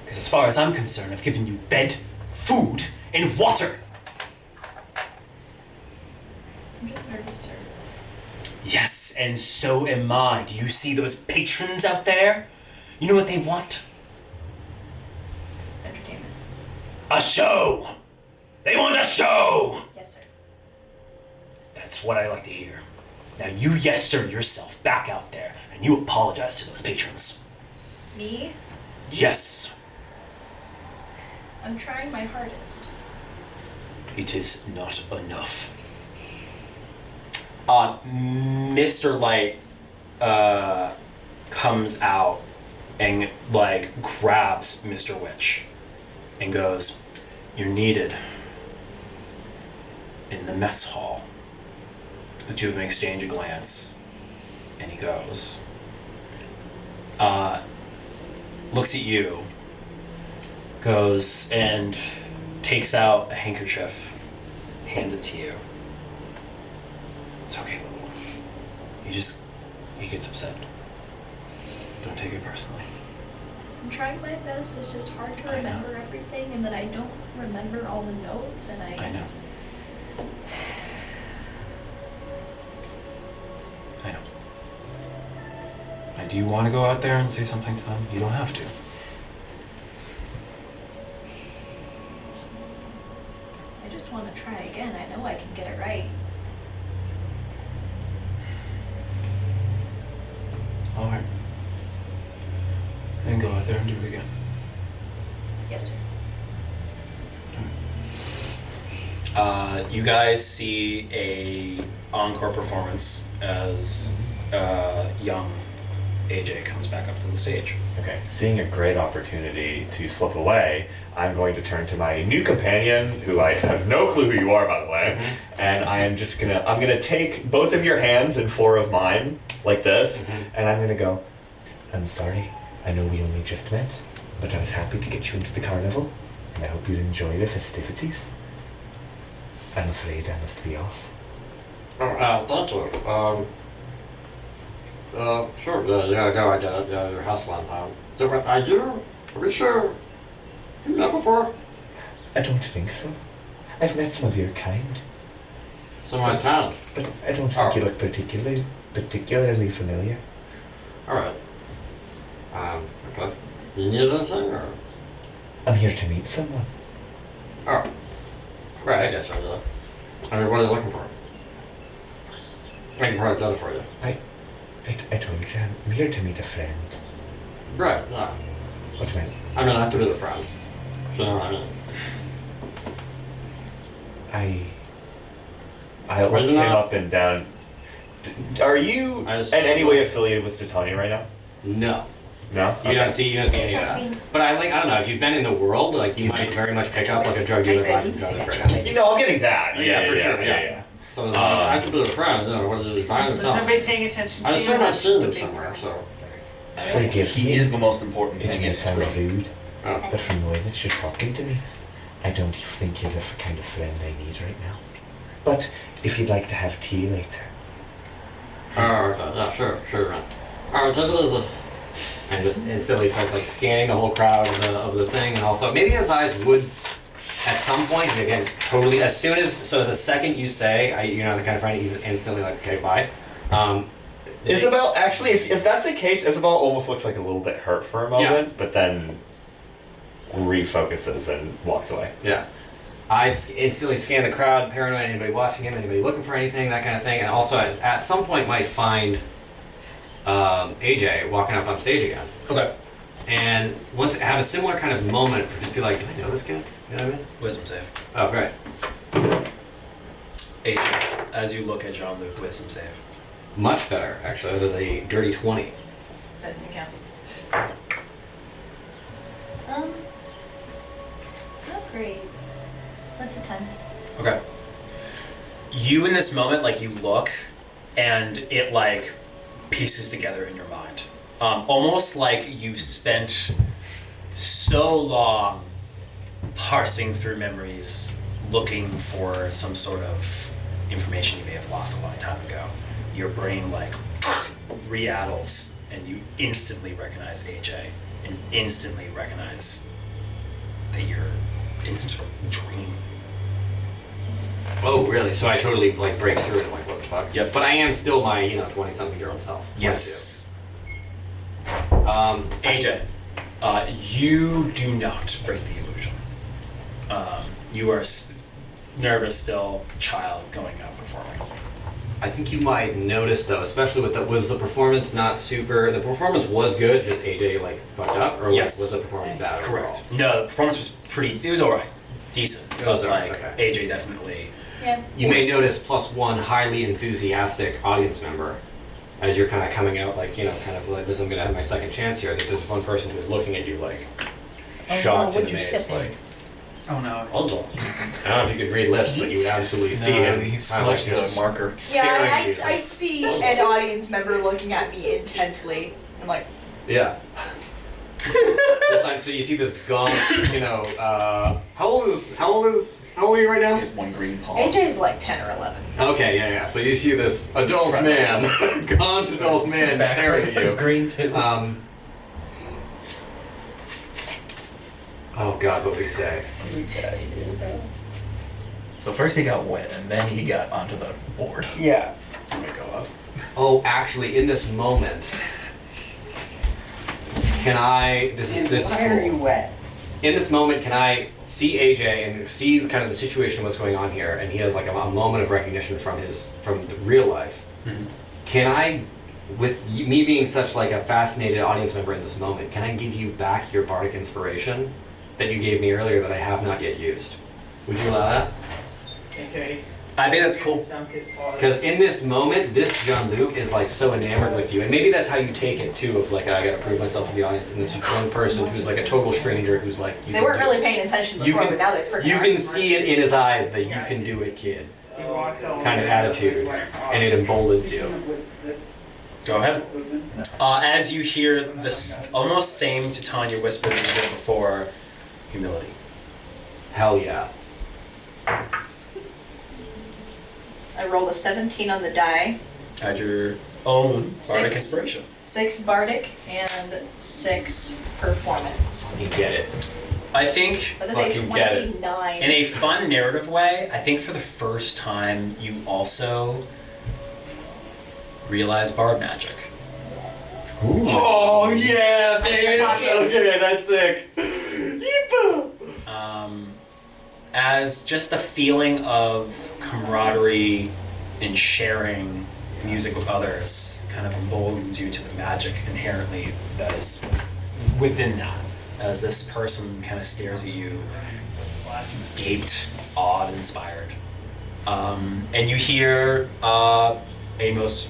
because as far as I'm concerned, I've given you bed, food, and water." I'm just nervous, sir. Yes, and so am I. Do you see those patrons out there? You know what they want? Entertainment. A show! They want a show! Yes, sir. That's what I like to hear. Now you yes sir yourself back out there, and you apologize to those patrons. Me? Yes, I'm trying my hardest. it is not enough. Mr. Light comes out and like grabs Mr. Witch and goes, "You're needed in the mess hall." The two of them exchange a glance, and he goes, looks at you, goes and takes out a handkerchief, hands it to you. It's okay. He gets upset. Don't take it personally. I'm trying my best. It's just hard to I know. remember everything, and then I don't remember all the notes, and I know. I know. And do you want to go out there and say something to them? You don't have to. I just want to try again. I know I can get it right. All right. Then go out there and do it again. Yes, sir. You guys see a encore performance as young AJ comes back up to the stage. Okay, seeing a great opportunity to slip away, I'm going to turn to my new companion, who I have no clue who you are, by the way, and I'm gonna take both of your hands and 4 of mine, like this, and I'm gonna go, "I'm sorry, I know we only just met, but I was happy to get you into the carnival, and I hope you enjoy the festivities. I'm afraid I must be off." Thank you. Sure. Yeah, go. I did it. Yeah, you're hustling. Are we sure? You met before? I don't think so. I've met some of your kind, Some of my town. but I don't think Oh. you look particularly familiar. All right. Okay. You need anything, or? I'm here to meet someone. Oh. Right. I guess I do. I mean, what are you looking for? I can probably do it for you. I told you, I'm here to meet a friend. Right. Yeah. What do you mean? I mean, I have to be the friend. So you know what I mean. I Are look you him not- up and down. Are you I just- in any way affiliated with Titania right now? No. No. You don't see any of that. But I don't know, if you've been in the world, like you might very much pick up like a drug dealer vibe from Jonathan Fred. You know, I'm getting that. Yeah, for sure, yeah. So it's like, I could be a friend, what is it, buying Is nobody paying attention to I you? assume I've That's seen just a them big somewhere, problem. so. Forgive He me. is the most important It thing may in this sound room. rude, Oh. but from the way that you're talking to me, I don't think you're the kind of friend I need right now. But if you'd like to have tea later. Oh, okay, yeah, sure, man. Alright, take it easy. And just instantly starts like scanning the whole crowd of the thing, and also maybe his eyes would at some point, and again, totally as soon as the second you say you're not the kind of friend, he's instantly like, okay, bye. Isabel, actually, if that's the case, Isabel almost looks like a little bit hurt for a moment, but then refocuses and walks away. Yeah. Eyes instantly scan the crowd, paranoid, anybody watching him, anybody looking for anything, that kind of thing, and also at some point might find AJ walking up on stage again. Okay. And once have a similar kind of moment, just be like, do I know this kid? You know what I mean? Wisdom save. Oh, great. 8. As you look at Jean-Luc, wisdom save. Much better, actually. That is a dirty 20. That didn't count. Not great. What's a 10? Okay. You in this moment, like you look, and it like pieces together in your mind. Almost like you spent so long parsing through memories, looking for some sort of information you may have lost a long time ago. Your brain like re-addles, and you instantly recognize AJ, and instantly recognize that you're in some sort of dream. Oh, really? So I totally like break through and I'm like, what the fuck? Yep. But I am still my 20-something-year-old self. Yes. 22. AJ, you do not break the illusion. You are nervous still, child going out performing. I think you might notice though, especially with was the performance not super? The performance was good, just AJ like fucked up, or Yes. was the performance bad? Correct. No, the performance was it was alright. Decent. It was But, alright, like, okay. AJ definitely. Yeah. You may notice +1 highly enthusiastic audience member as you're kind of coming out, like kind of like this. I'm gonna have my second chance here. That there's one person who's looking at you like shocked and amazed, like. Oh no. Hold on. I don't know if you could read lips, but you would absolutely see him. he kinda smudged like this the marker. staring at you. Yeah, I see an audience member looking at me intently. I'm like, Yeah. It's like, so you see this gaunt, how old are you right He now? has one green palm. AJ's like 10 or 11. Okay, yeah. So you see this adult man, gaunt adult man staring at you. green too. Oh God, what we say? So first he got wet, and then he got onto the board. Yeah. I'm gonna go up. Oh, actually, in this moment, can I? This is Why are you cool. wet? In this moment, can I see AJ and see kind of the situation, what's going on here, and he has like a moment of recognition from the real life. Mhm. Can I, with me being such like a fascinated audience member in this moment, can I give you back your bardic inspiration that you gave me earlier that I have not yet used? Would you allow that? Okay. I think that's cool. Dunk his paws. Because in this moment, this Jean-Luc is like so enamored with you, and maybe that's how you take it too. Of like, I gotta prove myself to the audience, and this one person who's like a total stranger who's like, you They can weren't do really it. paying attention You before, can- but now they freaking You are. can see it in his eyes that you can do it, kid. Kind of attitude, and it emboldens you. Go ahead. As you hear this almost same Titania whisper that you heard before, humility. Hell yeah. I rolled a 17 on the die. Add your own bardic 6. inspiration. 6 bardic and 6 performance. You get it. I think That is a Fucking get it. 29. in a fun narrative way, I think for the first time you also realize bard magic. Oh yeah, baby. Pocket. Okay, that's sick. As just the feeling of camaraderie and sharing music with others kind of emboldens you to the magic inherently that is within that. As this person kind of stares at you, gaped, awed, and inspired. And you hear a most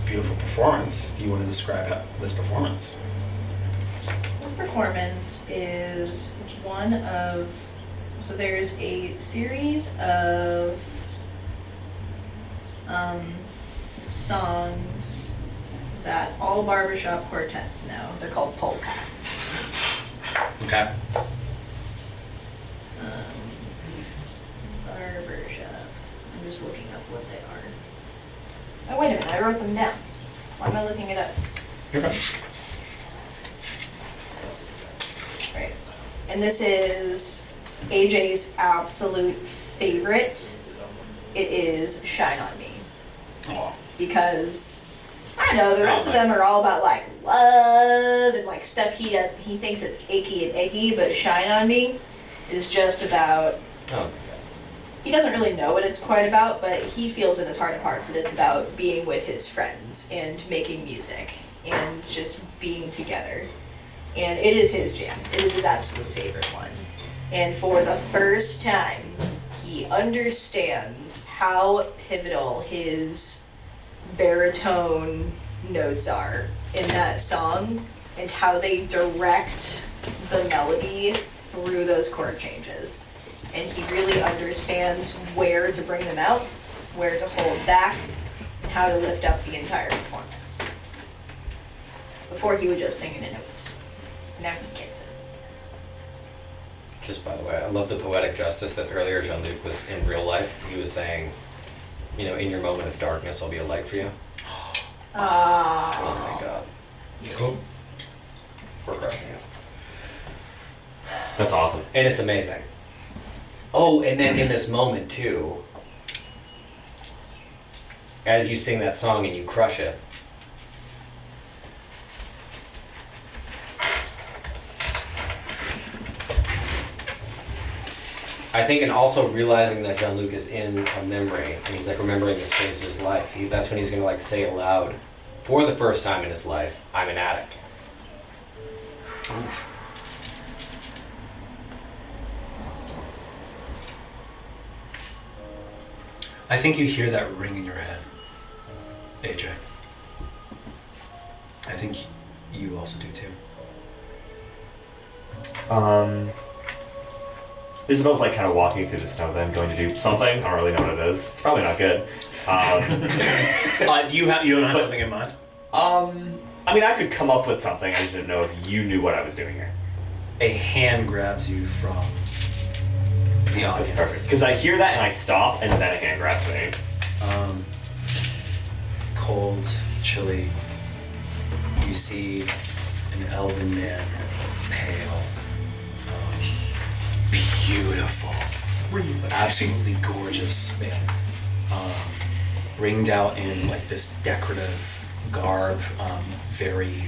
beautiful performance. Do you want to describe this performance? This performance is one of. So there's a series of songs that all barbershop quartets know. They're called polkas. Okay. Barbershop. I'm just looking up what they are. Oh, wait a minute, I wrote them down. Why am I looking it up? Right. And this is AJ's absolute favorite. It is Shine On Me. Oh. Because, I don't know, the rest of them are all about like love and like stuff he thinks it's icky and icky, but Shine On Me is just about, Oh. he doesn't really know what it's quite about, but he feels in his heart of hearts that it's about being with his friends and making music and just being together. And it is his jam. It is his absolute favorite one. And for the first time, he understands how pivotal his baritone notes are in that song and how they direct the melody through those chord changes. And he really understands where to bring them out, where to hold back, and how to lift up the entire performance. Before he would just sing it in notes. Now he gets it. Just by the way, I love the poetic justice that earlier Jean-Luc was in real life. He was saying, you know, in your moment of darkness, I'll be a light for you. Oh my god. Cool. We're crushing it. That's awesome. And it's amazing. Oh, and then in this moment too, as you sing that song and you crush it, I think, and also realizing that Jean-Luc is in a memory, and he's like remembering this phase of his life. That's when he's gonna like say aloud, for the first time in his life, I'm an addict. I think you hear that ring in your head, AJ. I think you also do too. Isabel's like kind of walking through the snow then, going to do something. I don't really know what it is. It's probably not good. You don't have something in mind? I mean, I could come up with something. I just didn't know if you knew what I was doing here. A hand grabs you from the That's audience. perfect. Because I hear that and I stop, and then a hand grabs me. Cold, chilly. You see an elven man, pale, beautiful, absolutely gorgeous man, ringed out in like this decorative garb, very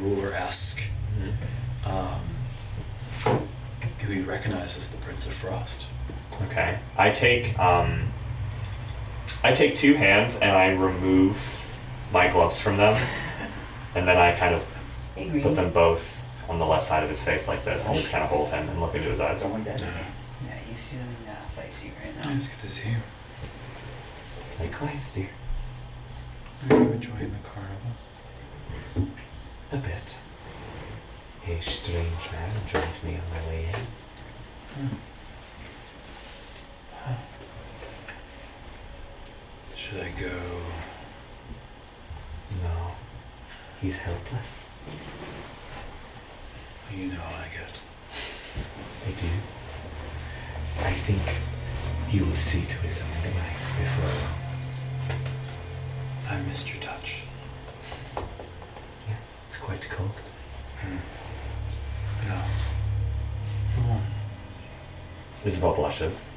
ruler-esque, who you recognize as the Prince of Frost. Okay. I take two hands and I remove my gloves from them, and then I kind of put them both on the left side of his face like this, and just kind of hold him and look into his eyes. Yeah, he's feeling feisty right now. It's good to see you. Likewise, dear. Are you enjoying the carnival? A bit. A strange man joined me on my way in. Should I go? No, he's helpless. You know I get. I do. I think he will see to his own demise before. I missed your touch. Yes, it's quite cold. Yeah. Come on. Isabel blushes.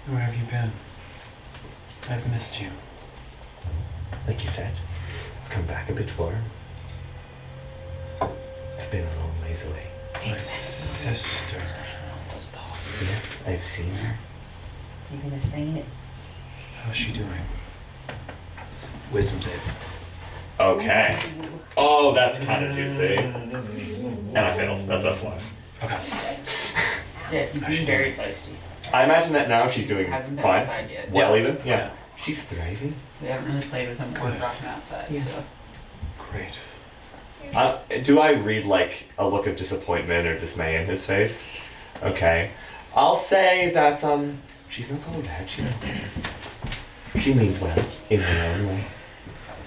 Where have you been? I've missed you. Like you said, I've come back a bit warm. I've been a long ways away. My sister. So yes, I've seen her. You're gonna sing it. How's she doing? Wisdom save. Okay. Oh, that's kind of juicy. And I failed. That's a fluff. Okay. Yeah, he's been very feisty. I imagine that now she's doing Hasn't been fine. outside yet. Well, Yeah. even? Yeah. She's thriving. We haven't really played with him or Good. brought him outside, Yes. so. Great. Do I read like a look of disappointment or dismay in his face? Okay. I'll say that She's not all bad, you know. She means well, in her own way.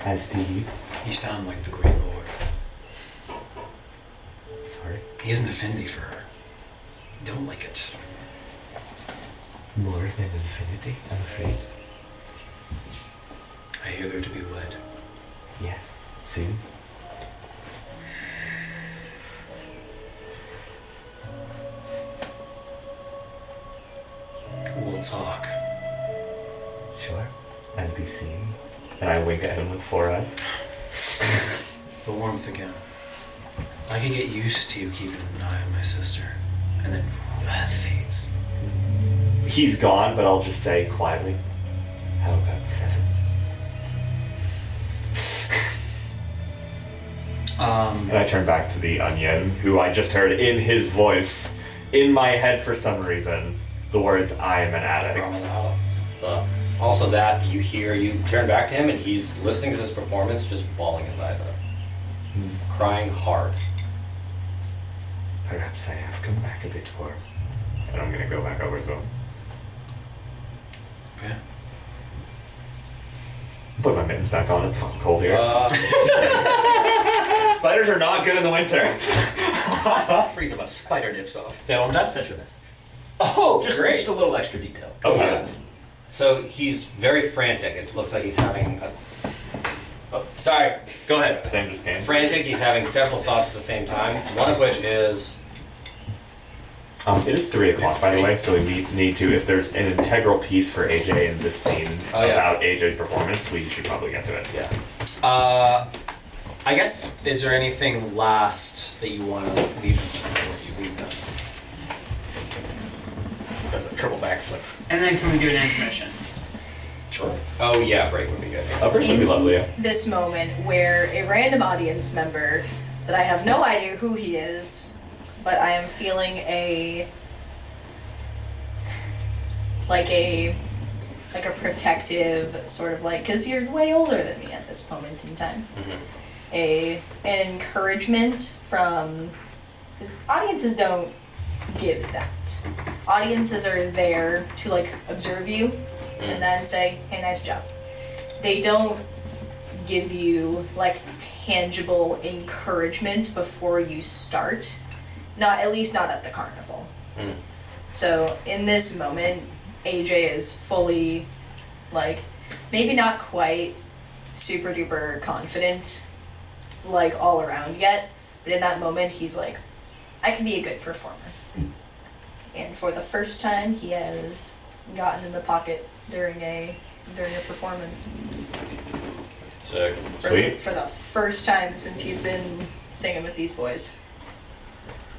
As do you. You sound like the Great Lord. Sorry. He has an affinity for her. Don't like it. More than infinity, I'm afraid. I hear they're to be wed. Yes. Soon. We'll talk. Sure. And be seen. and I wink at him with 4 eyes. The warmth again. I could get used to you keeping an eye on my sister. And then that fades. He's gone, but I'll just say quietly, How about 7? and I turn back to the onion, who I just heard in his voice, in my head for some reason, the words, I am an addict. Also that, you turn back to him and he's listening to this performance, just bawling his eyes out. Crying hard. Perhaps I have come back a bit warm. And I'm gonna go back over to him. Okay. Put my mittens back on, it's fucking cold here. Spiders are not good in the winter. Freezing my spider nips off. Say one more time. Citronous. Oh, Just a little extra detail. Oh, Yeah. yes. So he's very frantic. It looks like he's having Sorry. Go ahead. Sam just came. frantic. He's having several thoughts at the same time. One of which is, It is 3 o'clock, by the way, so we need to, if there's an integral piece for AJ in this scene Oh, yeah. about AJ's performance, we should probably get to it. yeah. I guess, is there anything last that you want to leave before you leave them? That's a triple backflip. And then can we do an intermission? Sure. Oh yeah, break would be good. A break would be lovely, yeah. This moment where a random audience member that I have no idea who he is, but I am feeling like a protective sort of like, because you're way older than me at this moment in time. An encouragement from, because audiences don't give that. Audiences are there to like observe you and then say, hey, nice job. They don't give you like tangible encouragement before you start. Not, at least not at the carnival. So in this moment, AJ is fully like, maybe not quite super duper confident like all around yet, but in that moment he's like, I can be a good performer. And for the first time he has gotten in the pocket during a performance. Sick. Sweet. For the first time since he's been singing with these boys.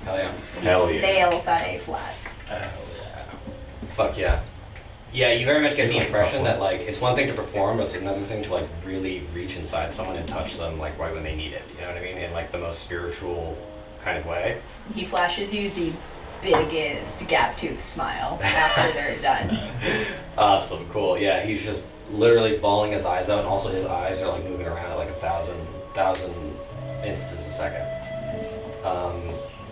Hell yeah. Hell yeah. Nails on A flat. Fuck yeah. Yeah, you very much get It's the like a impression tough that like it's one thing to perform, but it's another thing to like really reach inside someone and touch them like right when they need it. You know what I mean? In like the most spiritual kind of way. He flashes you the biggest gap tooth smile after they're done. Awesome, cool. Yeah, he's just literally bawling his eyes out, and also his eyes are like moving around at like 1,000 instances a second.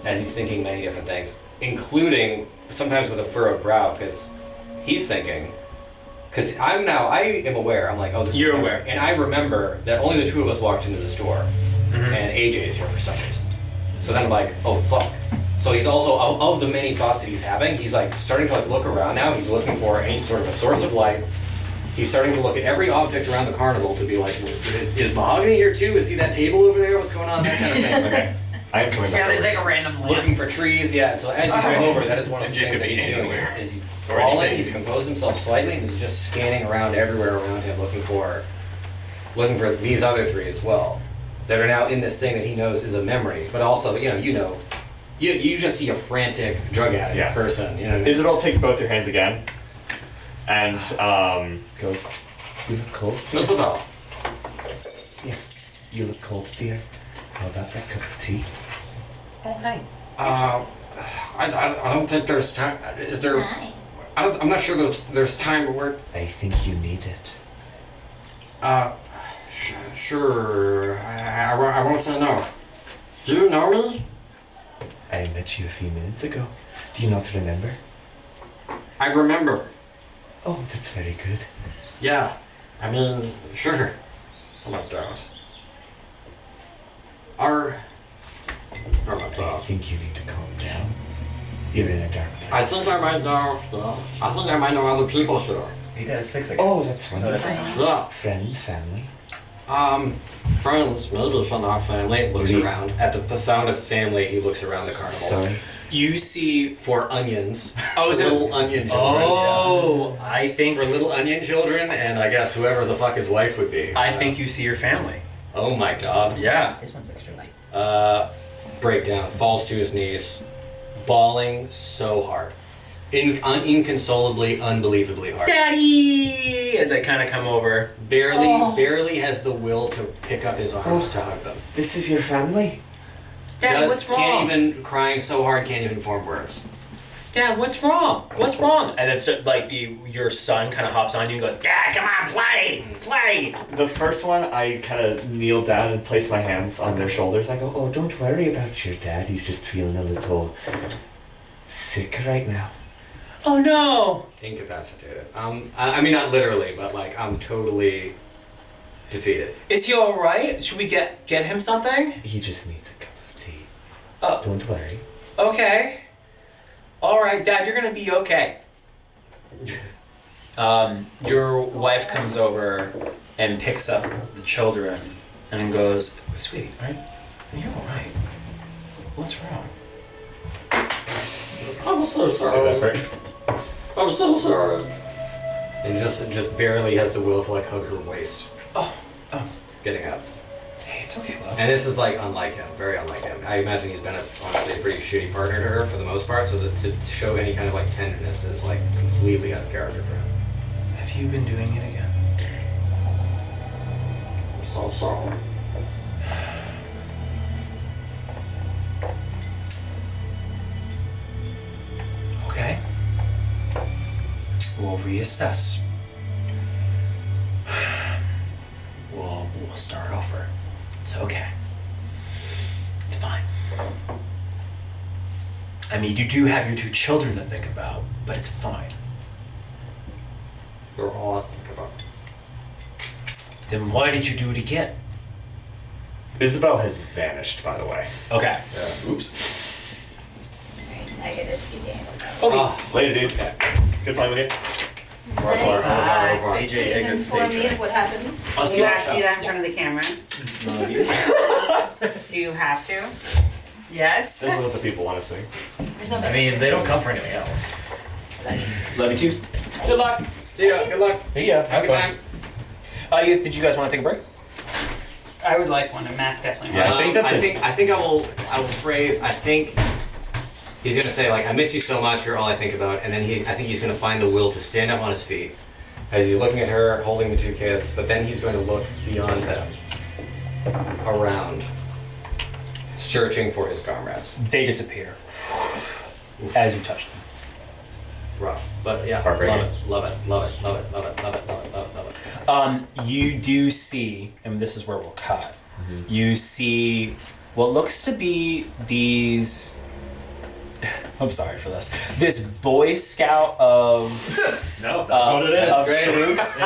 As he's thinking many different things, including sometimes with a furrowed brow, because he's thinking, because I am aware, I'm like, oh, this You're is aware. and I remember that only the two of us walked into this door, and AJ's here for some reason. So then I'm like, oh fuck. So he's also, of the many thoughts that he's having, he's like starting to like look around now. He's looking for any sort of a source of light. He's starting to look at every object around the carnival to be like, is mahogany here too? Is he that table over there? What's going on? That kind of thing. Okay. I am coming back Yeah, there's over. like a random lamp. Looking for trees, yeah. And so as you go over, that is one of the And you things that could he's be doing. anywhere. Is he's Or crawling, anything. he's composed himself slightly, and he's just scanning around everywhere around him, looking for these other 3 as well, that are now in this thing that he knows is a memory. But also, you just see a frantic drug addict Yeah. person. You know what I mean? Isabel takes both your hands again, and Goes, you look cold. Isabel. Yes, you look cold, dear. How about that cup of tea? Oh, hi. I don't think there's time. Is there? Hi. I'm not sure there's time to work. I think you need it. Sure. I won't say no. Do you know me? I met you a few minutes ago. Do you not remember? I remember. Oh, that's very good. Yeah. I mean, sure. Oh my god. Oh my I god. think you need to calm down. You're in a dark place. I think I might know other people here. He got a 6 again. Oh, that's wonderful. Yeah. Friends, family. Friends, maybe if not family. Looks Maybe. around. At the sound of family, he looks around the carnival. Sorry. You see for onions. Oh, is it- little onion children. Oh, I think For little onion children, and I guess whoever the fuck his wife would be. I think you see your family. Oh my god. Yeah. This one's extra light. Breakdown. Falls to his knees, bawling so hard, inconsolably, unbelievably hard. Daddy! As I kind of come over. Barely has the will to pick up his arms to hug them. This is your family? Dad, what's wrong? Can't even, crying so hard, can't even form words. Dad, what's wrong? What's wrong? And then so, like your son kind of hops on you and goes, Dad, come on, play. The first one, I kind of kneel down and place my hands on their shoulders. I go, oh, don't worry about your dad. He's just feeling a little sick right now. Oh no. Incapacitated. I mean, not literally, but like, I'm totally defeated. Is he all right? Should we get him something? He just needs a cup of tea. Oh. Don't worry. Okay. All right, Dad, you're gonna be okay. Your wife comes over and picks up the children and then goes, "Sweetie, are you all right? What's wrong?" I'm so sorry. I'm so sorry. And just barely has the will to like hug her waist. Oh. Getting up. Hey, it's okay, love. And this is like unlike him, very unlike him. I imagine he's been honestly a pretty shitty partner to her for the most part, so that to show any kind of like tenderness is like completely out of character for him. Have you been doing it again? I'm so sorry. Okay. We'll reassess. We'll start over. It's okay. It's fine. I mean, you do have your two children to think about, but it's fine. They're all I think about. Then why did you do it again? Isabel has vanished, by the way. Okay. Yeah. Oops. Alright, I get a ski game. Okay. Later, dude. Good playing with you. AJ Please exits inform stage me right. of what happens. I'll see You you have to do that in front of the camera. Do you have to? Yes. This is what the people want to see. There's no I mean, they don't come for anything else. Love you too. Good luck. See ya, good luck. See ya. Have a good time. Did you guys want to take a break? I would like one, and Matt definitely Yeah, would. I think that's I it. think I will phrase, I think he's gonna say like, I miss you so much, you're all I think about, and then I think he's gonna find the will to stand up on his feet as he's looking at her, holding the two kids, but then he's going to look beyond them, around, searching for his comrades. They disappear as you touch them. Rough, but yeah, Heartbreaking. love it. You do see, and this is where we'll cut. You see what looks to be these. I'm sorry for this. This Boy Scout of No, that's what it is. of Great. troops,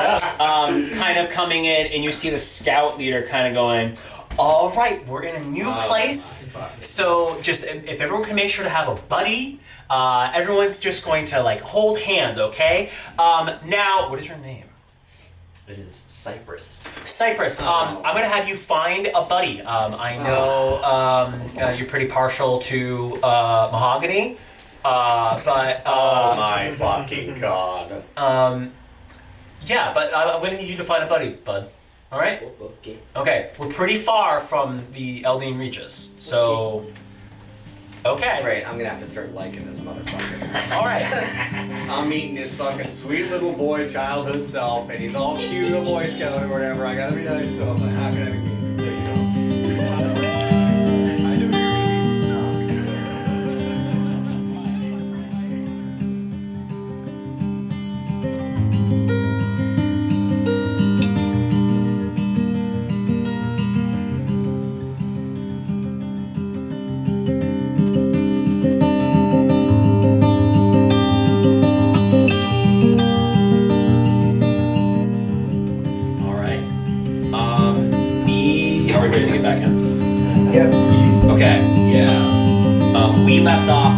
kind of coming in, and you see the scout leader kind of going, "All right, we're in a new place, so just if everyone can make sure to have a buddy, everyone's just going to like hold hands, okay? Now, what is your name?" It is Cypress. Cypress, I'm gonna have you find a buddy. I know you're pretty partial to mahogany, but Oh my fucking god. yeah, but I'm gonna need you to find a buddy, bud. All right? Okay. Okay, we're pretty far from the Eldine reaches, so okay. Great, I'm gonna have to start liking this motherfucker. All right. I'm meeting his fucking sweet little boy childhood self, and he's all cute, a Boy Scout or whatever. I gotta be nice to him, but how can I be mean? You know. I know you're Yep. Okay, yeah. We left off,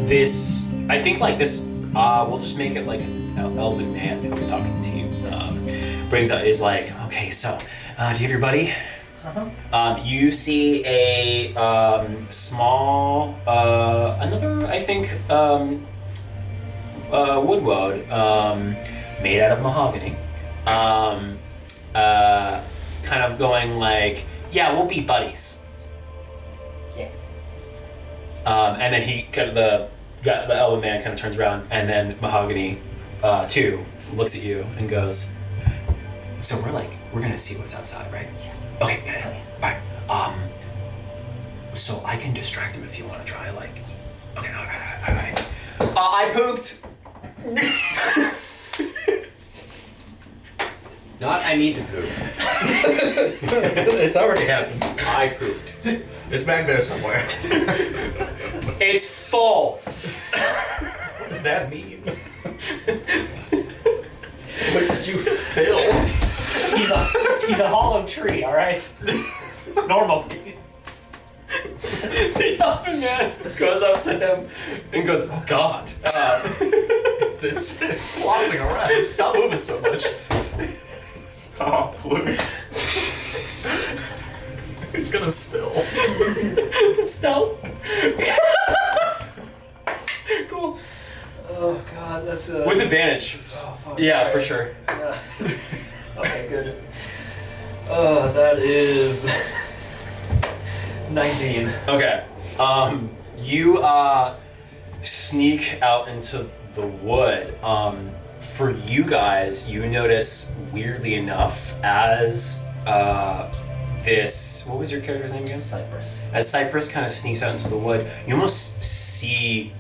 this, I think like this, we'll just make it like an elven man who's talking to you, brings up, is like, okay, so, do you have your buddy? You see a, small, another, I think, woodwode, made out of mahogany, kind of going like, yeah, we'll be buddies. Yeah. And then he kind of the elven man kind of turns around, and then Mahogany, too, looks at you and goes, "So we're gonna see what's outside, right? Yeah. Okay. Yeah. All right. So I can distract him if you want to try. Like, okay. All right. I pooped. Not I need to poop. It's already happened. I pooped. It's back there somewhere. It's full. What does that mean? What did you fill? He's a hollow tree, alright? Normal. The elven man goes up to him and goes, "Oh God." It's slopping around. Stop moving so much. Oh, Luke. It's gonna spill. Stealth. Cool. Oh god, that's With advantage. Oh, fuck. Yeah, for sure. Yeah. Okay, good. Oh, that is 19. Okay. You sneak out into the wood. For you guys, you notice, weirdly enough, as this, what was your character's name again? Cypress. As Cypress kind of sneaks out into the wood, you almost see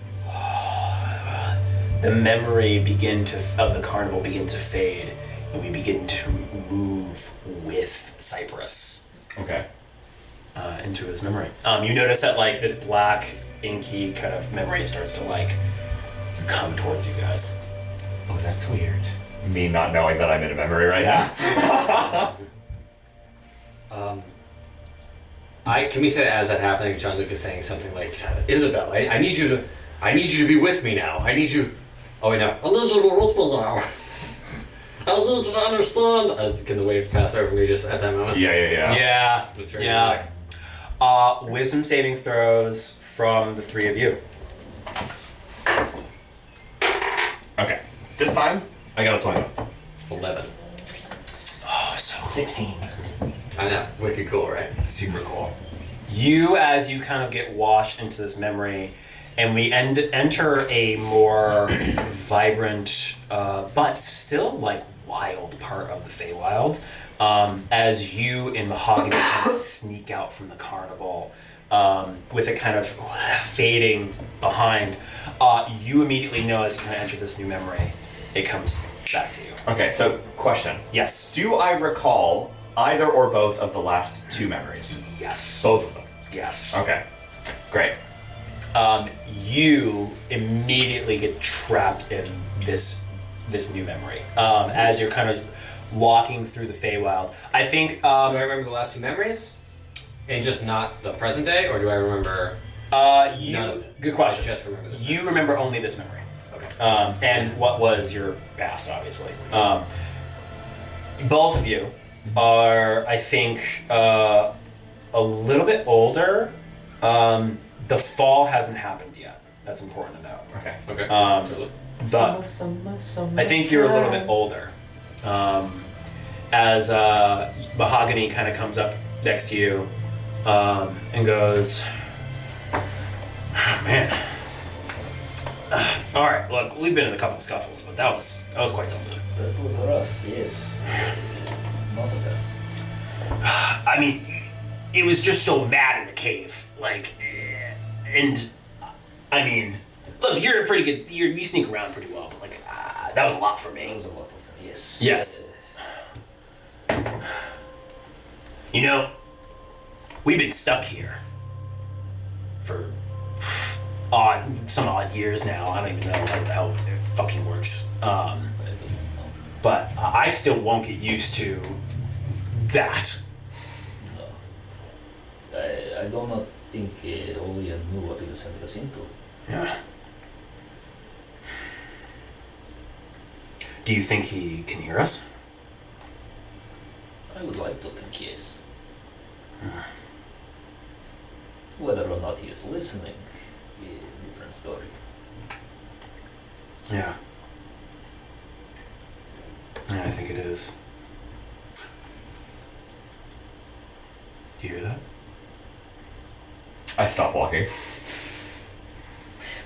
the memory of the carnival begin to fade, and we begin to move with Cypress. Okay. Into his memory. You notice that like this black, inky kind of memory starts to like come towards you guys. Oh, that's weird. Me not knowing that I'm in a memory right now. Can we say as that happening, John Luke is saying something like, "Isabel, I need you to be with me now. I need you." Oh wait, no. I need you to be with me now. I need you to understand. Can the wave pass over me just at that moment? Yeah. That's very Yeah. Wisdom saving throws from the three of you. Okay. This time, I got a 20. 11. Oh, so 16. I know. Wicked cool, right? super cool. You, as you kind of get washed into this memory, and we enter a more vibrant, but still like wild part of the Feywild, as you and Mahogany kind of sneak out from the carnival, with it kind of fading behind. You immediately know as you kind of enter this new memory, it comes back to you. Okay, so question. Yes. Do I recall either or both of the last two memories? Yes. Both of them. Yes. Okay. Great. You immediately get trapped in this new memory. As you're kind of walking through the Feywild. I think Do I remember the last two memories? And just not the present day, or do I remember? None of it? Good question. I just remember this. You remember only this memory. Okay. And what was your past, obviously. Both of you are, I think, a little bit older. The fall hasn't happened yet. That's important to know. Okay. Okay. But I think you're a little bit older. As Mahogany kind of comes up next to you and goes, "Oh, man. All right, look, we've been in a couple of scuffles, but that was quite something. That was rough, yes. Not of that. I mean, it was just so mad in the cave, like, and I mean, look, you're a pretty good. You sneak around pretty well, but like, that was a lot for me. That was a lot of that, yes. Yes. You know, we've been stuck here for some odd years now. I don't even know how it fucking works. But I still won't get used to that. I do not think Olian knew what he was sending us into. Yeah. Do you think he can hear us? I would like to think yes. Whether or not he is listening, a different story. Yeah. Yeah, I think it is. Do you hear that? I stop walking.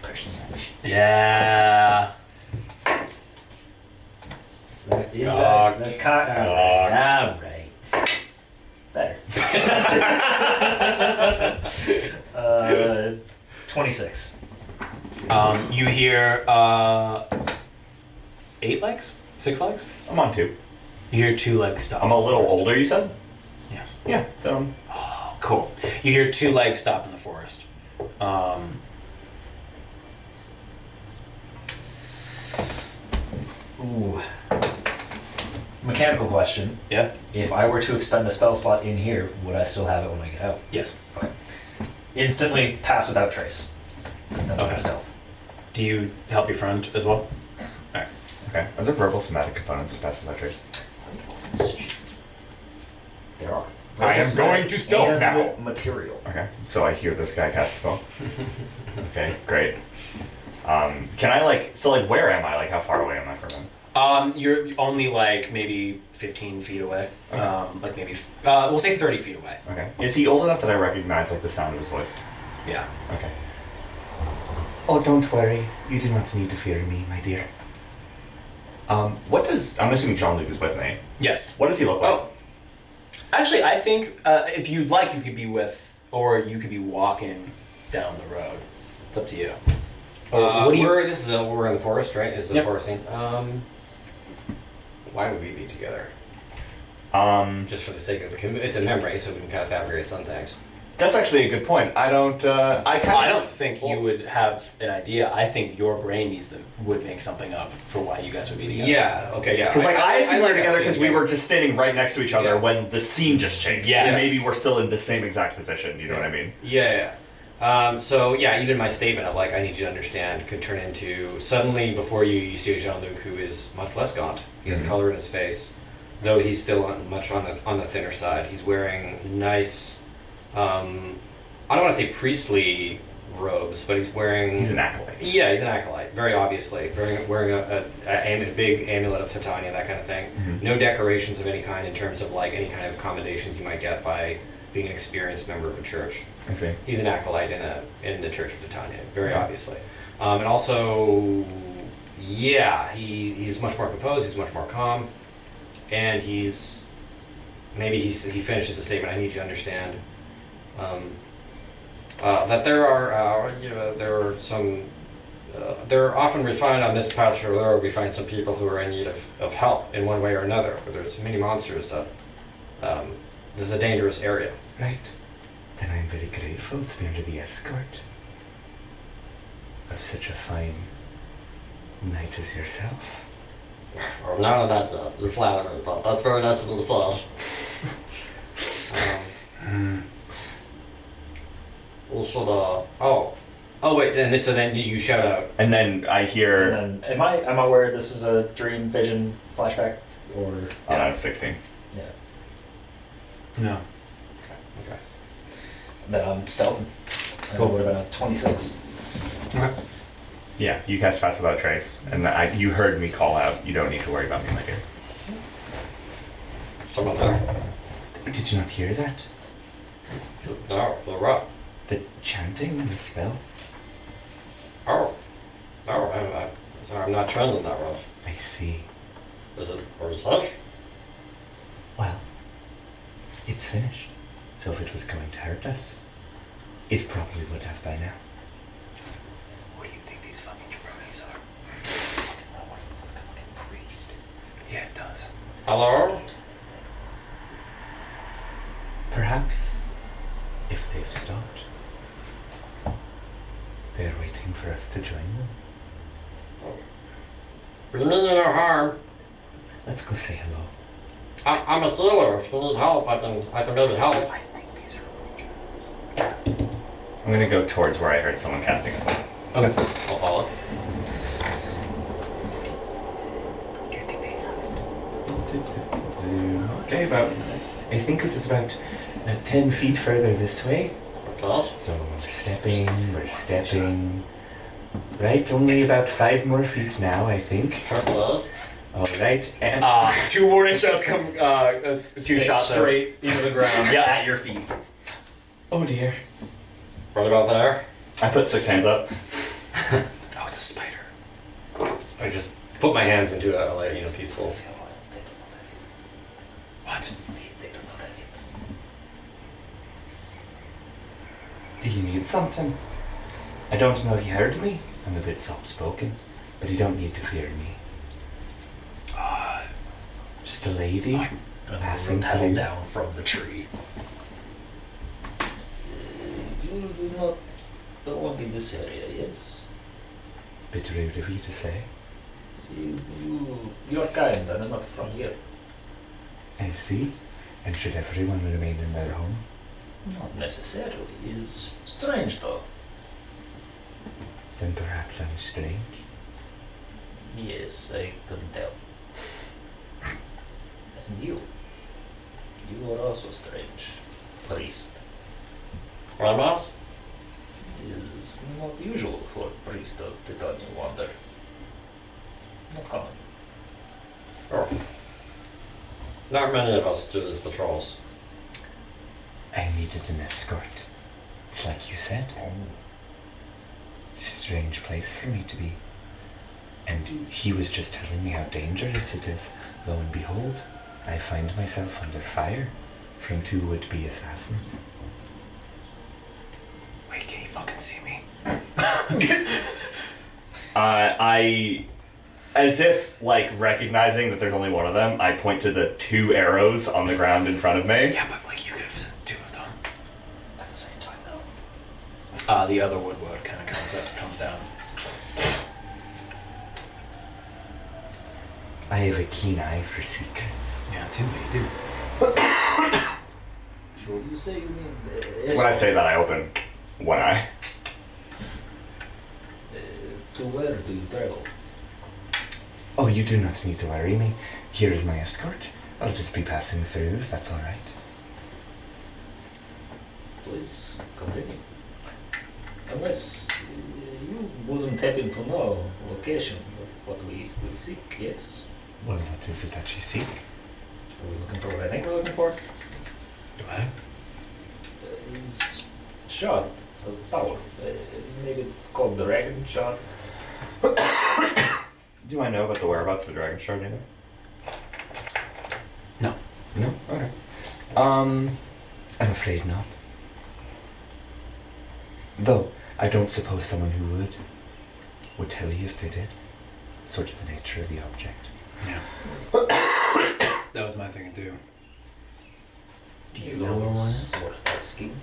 Perception. Yeah. Dog. That's kind of Dog. alright. Better. 26. You hear 8 legs? 6 legs? I'm on 2. You hear 2 legs stop. I'm a little older, you said? Yes. Yeah. So Oh, cool. You hear 2 legs stop in the forest. Ooh. Mechanical question. Yeah? If I were to expend a spell slot in here, would I still have it when I get out? Yes. Instantly pass without trace. And Okay. stealth. Do you help your friend as well? okay. Are there verbal somatic components to pass without trace? There are. I am going to stealth And now. Material. Okay. So I hear this guy cast a spell. Okay. Great. Can I where am I? Like how far away am I from him? You're only like maybe 15 feet away. Okay. Like maybe, we'll say 30 feet away. Okay. Is he old enough that I recognize like the sound of his voice? Yeah. Okay. Oh, don't worry. You do not need to fear me, my dear. I'm assuming Jean-Luc is with me. Yes. What does he look like? Oh, Actually, I think if you'd like, you could be you could be walking down the road. It's up to you. What do you? we're in the forest, right? Is the Yep. forest scene? Why would we be together? Just for the sake of it's a memory, so we can kind of fabricate some things. That's actually a good point. I don't. I don't think you would have an idea. I think your brain would make something up for why you guys would be together. Yeah. Okay. Yeah. Because I assume we were together because we together. were just standing right next to each other Yeah. when the scene just changed. Yes. And maybe we're still in the same exact position. You know what I mean? Yeah. So yeah, even my statement of like I need you to understand could turn into suddenly before you see a Jean-Luc who is much less gaunt. He has color in his face, though he's still much on the thinner side. He's wearing nice. I don't want to say priestly robes, but he's wearing. He's an acolyte. Yeah, he's an acolyte, very obviously. Wearing a big amulet of titanium, that kind of thing. Mhm. No decorations of any kind in terms of like any kind of commendations you might get by being an experienced member of a church. I see. He's an acolyte in the Church of Titania, very obviously. And also, yeah, he's much more composed, he's much more calm, and he finishes the statement, I need you to understand that there are some, they're often we find on this patch or there, we find some people who are in need of help in one way or another, but there's many monsters that, this is a dangerous area. Right. Then I'm very grateful to be under the escort of such a fine knight as yourself. Or none of that, you're flattering, but that's very nice of you to say. We should, oh wait, so then you shout out. And then I hear. And then, am I aware this is a dream vision flashback? Or. Yeah, 16. Yeah. No. Okay. Then I'm stealthing. Cool. It would have been a 26. Okay. Yeah, you cast Fast Without Trace, and you heard me call out, you don't need to worry about me, my dear. Someone there? Did you not hear that? No, they're right. The chanting and the spell? Oh. No, I'm not trending that road. I see. Is it, or is that? Well, it's finished. So if it was going to hurt us, it probably would have by now. What do you think these fucking jabronis are? Priest. Yeah, it does. Hello? Perhaps, if they've stopped, they're waiting for us to join them. We mean you no harm. Let's go say hello. I'm a sealer. If you need help, I can maybe help. I'm gonna go towards where I heard someone casting a spell. Okay. I'll follow. Okay, I think it is about 10 feet further this way. Okay. So we're stepping. Right, only about 5 more feet now, I think. Okay. Alright, and. 2 warning shots come. 2 shots straight into the ground. Yeah, at your feet. Oh dear. Right about there. I put 6 hands up. Oh, it's a spider. I just put my hands into a peaceful. What? They do not have it. Do you need something? I don't know if you heard me. I'm a bit soft spoken, but you don't need to fear me. Just a lady And passing paddle through. down from the tree. You do not belong in this area, yes? Bit rude of you to say. You're kind and not from here. I see. And should everyone remain in their home? Not necessarily. Is strange though. Then perhaps I'm strange. Yes, I couldn't tell. And you are also strange. Priest. Grandma? Is not usual for a priest of Titania wander. Not common. Oh. Not many of us do these patrols. I needed an escort. It's like you said. Strange place for me to be. And he was just telling me how dangerous it is. Lo and behold, I find myself under fire from 2 would-be assassins. Wait, can you fucking see me? I, as if like recognizing that there's only one of them, I point to the 2 arrows on the ground in front of me. Yeah, but like you could have said 2 of them. At the same time though. The other wood kind of comes down. I have a keen eye for secrets. Yeah, it seems like you do. So you say you need When I say that, I open one eye. to where do you travel? Oh, you do not need to worry me. Here is my escort. I'll just be passing through if that's alright. Please continue. Unless you wouldn't happen to know location of what we seek, yes? Well, what is it that you seek? Are we looking for what I think we're looking for? Do I? Is shard of power. Maybe called the dragon shard. Do I know about the whereabouts of the dragon shard either? No. No? Okay. I'm afraid not. Though, I don't suppose someone who would tell you if they did. Sort of the nature of the object. Yeah. That was my thing to do. Do you Is there more one is? worth asking?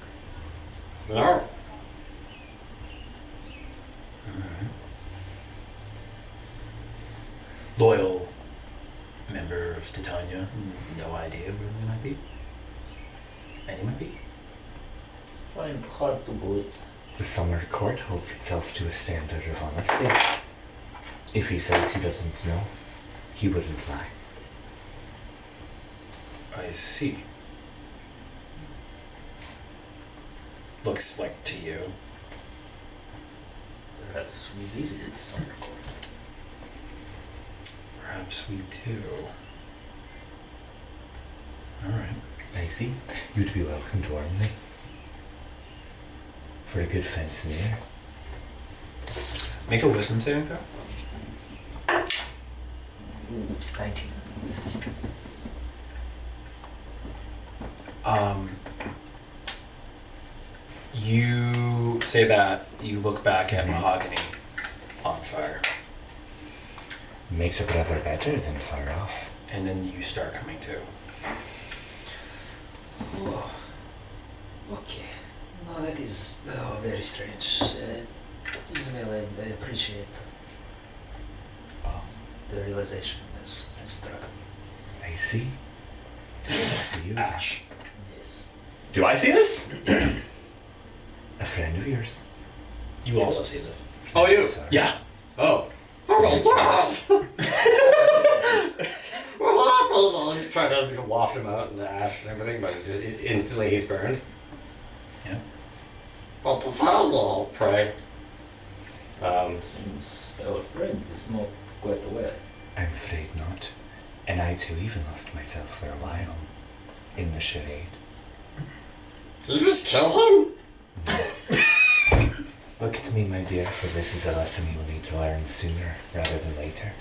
No. Loyal member of Titania. No idea where they might be. Any might be. Find hard to believe. The summer court holds itself to a standard of honesty. If he says he doesn't know, he wouldn't lie. I see. Looks like to you. Perhaps we visited the summer court. Perhaps we do. Alright. I see. You'd be welcomed warmly. For a good fence in the air. Make a wisdom saving throw. 19. You say that, you look back at mahogany on fire, Makes it rather better than far off. and then you start coming to. Oh. Okay. No, that is very strange. Ismail, I appreciate the realization has struck me. I see. See you. Ash. Yes. Do I see this? A friend of yours. You also see this. Oh, you? Sorry. Yeah. Oh. I'm trying to waft him out in the ash and everything, but instantly he's burned. Yeah. Well, to follow, pray. Seems our friend is not quite aware. I'm afraid not. And I too even lost myself for a while. In the charade. Did you just kill him? Look at me, my dear, for this is a lesson you will need to learn sooner rather than later.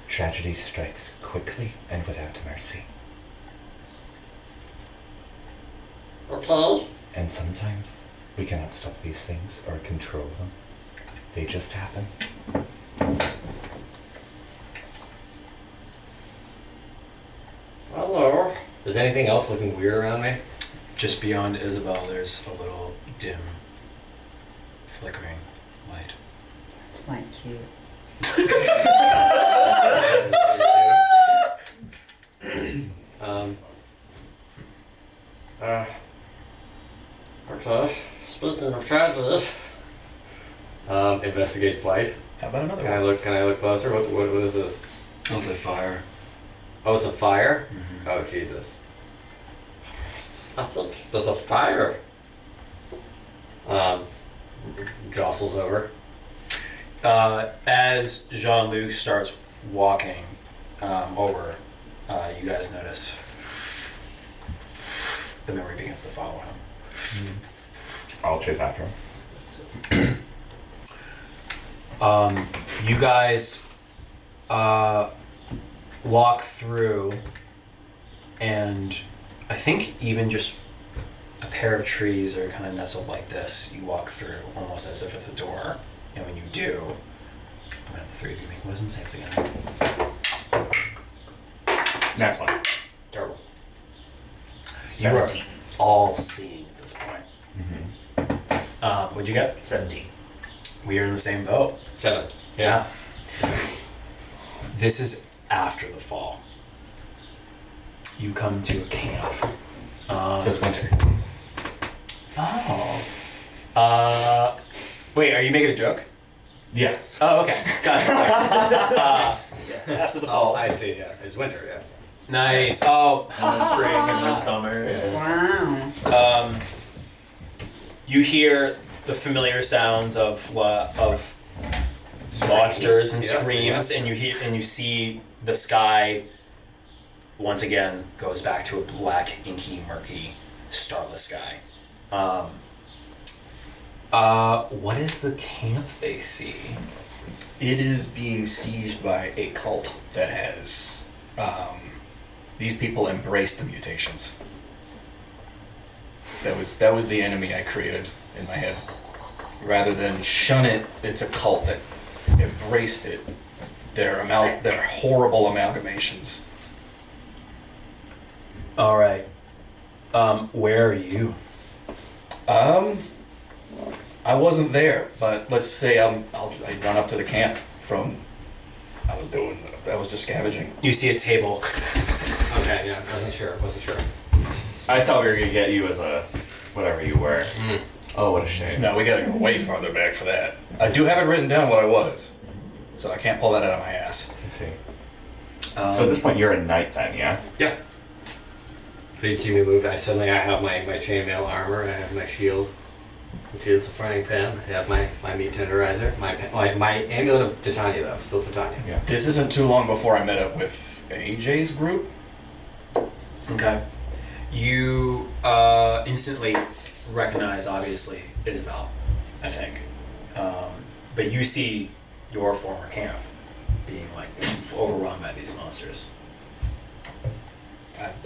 Tragedy strikes quickly and without mercy. Okay. And sometimes we cannot stop these things or control them. They just happen. Hello. Is anything else looking weird around me? Just beyond Isabel, there's a little dim, flickering light. It's my cue. Okay. Speaking of tragedy. Investigates light. How about another Can I one? look? Can I look closer? What is this? It's like fire. Oh, it's a fire. Mhm. Oh Jesus. I thought there's a fire. Jostles over. As Jean-Luc starts walking over, you guys notice the memory begins to follow him. I'll chase after him. You guys walk through, and I think even just a pair of trees are kind of nestled like this. You walk through almost as if it's a door, and when you do, I'm gonna have the three of you make wisdom saves again. Next one. Terrible. You are all seeing at this point. Mm-hmm. What'd you get? 17. We are in the same boat. 7. Yeah. This is after the fall. You come to a camp. So it's winter. Oh. Wait, are you making a joke? Yeah. Oh, okay. Got it. After the Oh, fall. I see. Yeah, it's winter. Yeah. Nice. Oh, And then spring and then summer. And Wow. you hear the familiar sounds of monsters and Yeah, screams, yeah. and you see the sky once again goes back to a black, inky, murky, starless sky. What is the camp they see? It is being sieged by a cult that has. These people embrace the mutations. That was the enemy I created in my head. Rather than shun it, it's a cult that embraced it. They're horrible amalgamations. All right. Where are you? I wasn't there, but let's say I run up to the camp from. I was just scavenging. You see a table. Okay. Yeah. Wasn't sure. I thought we were gonna get you as a whatever you were. Oh, what a shame. No, we gotta go way farther back for that. I do have it written down what I was, so I can't pull that out of my ass. Let's see. So at this point, you're a knight then, yeah? Yeah. So you see me move. I have my chainmail armor. I have my shield, which is a frying pan. I have my meat tenderizer. My amulet of Titania though, still Titania. Yeah. This isn't too long before I met up with AJ's group. Okay. You instantly recognize, obviously, Isabel, I think. But you see your former camp being like overrun by these monsters.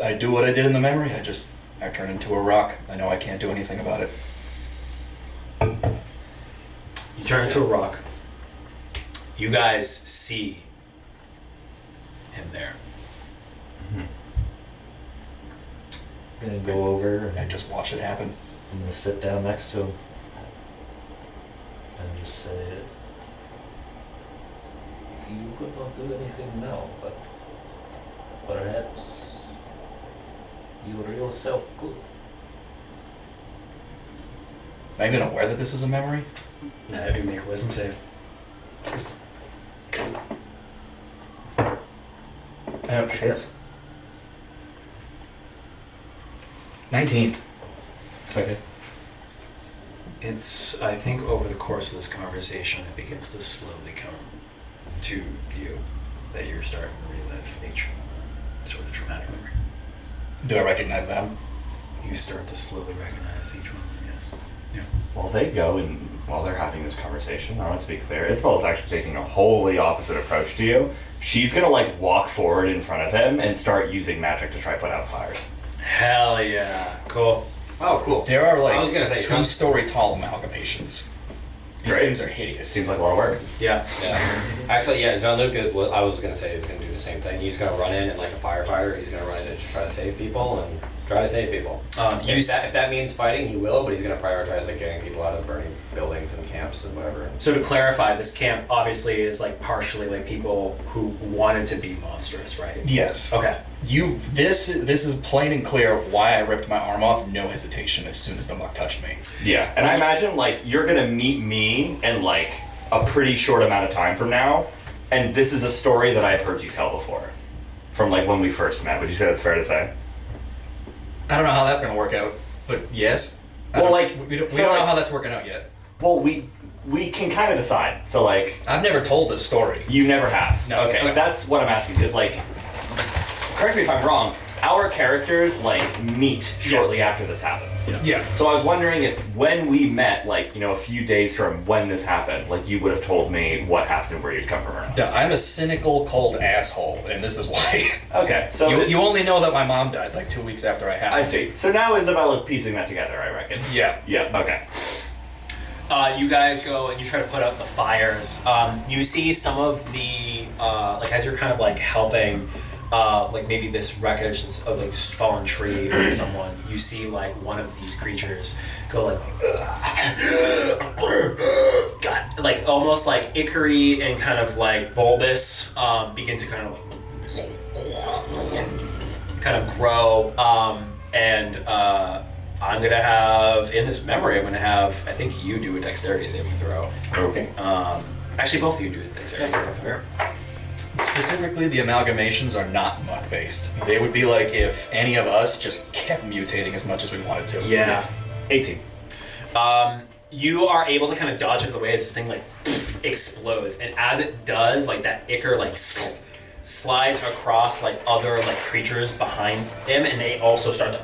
I do what I did in the memory. I turn into a rock. I know I can't do anything about it. You turn into a rock. You guys see him there. I'm gonna go over I and just watch it happen. I'm gonna sit down next to him and just say, "You could not do anything now, but perhaps your real self good. Am I even aware that this is a memory? Now have you make a wisdom save. Oh, shit. 19. Okay. It's, I think over the course of this conversation, it begins to slowly come to you that you're starting to relive a sort of traumatic memory. Do I recognize them? You start to slowly recognize each one of them, yes. Yeah. While they go and while they're having this conversation, I want to be clear, Isabel's actually taking a wholly opposite approach to you. She's gonna like walk forward in front of him and start using magic to try put out fires. Hell yeah. Cool. Oh, cool. There are like I was gonna say, 2-story tall amalgamations. These Great. things are hideous. Seems like a lot of work. Yeah. Yeah. Actually, yeah, Jean-Luc, I was gonna say, is gonna do the same thing. He's gonna run in and like a firefighter, he's gonna run in and just try to save people and try to save people. If that means fighting, he will, but he's gonna prioritize like getting people out of burning buildings and camps and whatever. So to clarify, this camp obviously is like partially like people who wanted to be monstrous, right? Yes. Okay. This is plain and clear why I ripped my arm off, no hesitation as soon as the muck touched me. Yeah, and I imagine like you're gonna meet me in like a pretty short amount of time from now, and this is a story that I've heard you tell before, from like when we first met. Would you say that's fair to say? I don't know how that's gonna work out, but yes. Well, like we don't so, know like, how that's working out yet. Well, we can kind of decide. So like I've never told this story. you never have. No. Okay, that's what I'm asking. Is like, correct me if I'm wrong. Our characters like meet shortly Yes. after this happens. Yeah. So I was wondering if when we met, like, you know, a few days from when this happened, like you would have told me what happened and where you'd come from or not. I'm a cynical, cold asshole, and this is why. Okay, so you only know that my mom died like 2 weeks after I had I it. see. So now Isabella's piecing that together, I reckon. Yeah. Yeah, okay. You guys go and you try to put out the fires. You see some of the like as you're kind of like helping, like maybe this wreckage of like this fallen tree or someone. You see like one of these creatures go like, God, like almost like Ickary and kind of like bulbous, begin to kind of grow, and I'm gonna have, in this memory, I'm gonna have, I think you do a dexterity saving throw. Okay. Actually, both of you do a dexterity saving throw. Specifically, the amalgamations are not muck based. They would be like if any of us just kept mutating as much as we wanted to. Yeah. 18. You are able to kind of dodge out of the way as this thing like explodes, and as it does, like that ichor like slides across like other like creatures behind him, and they also start to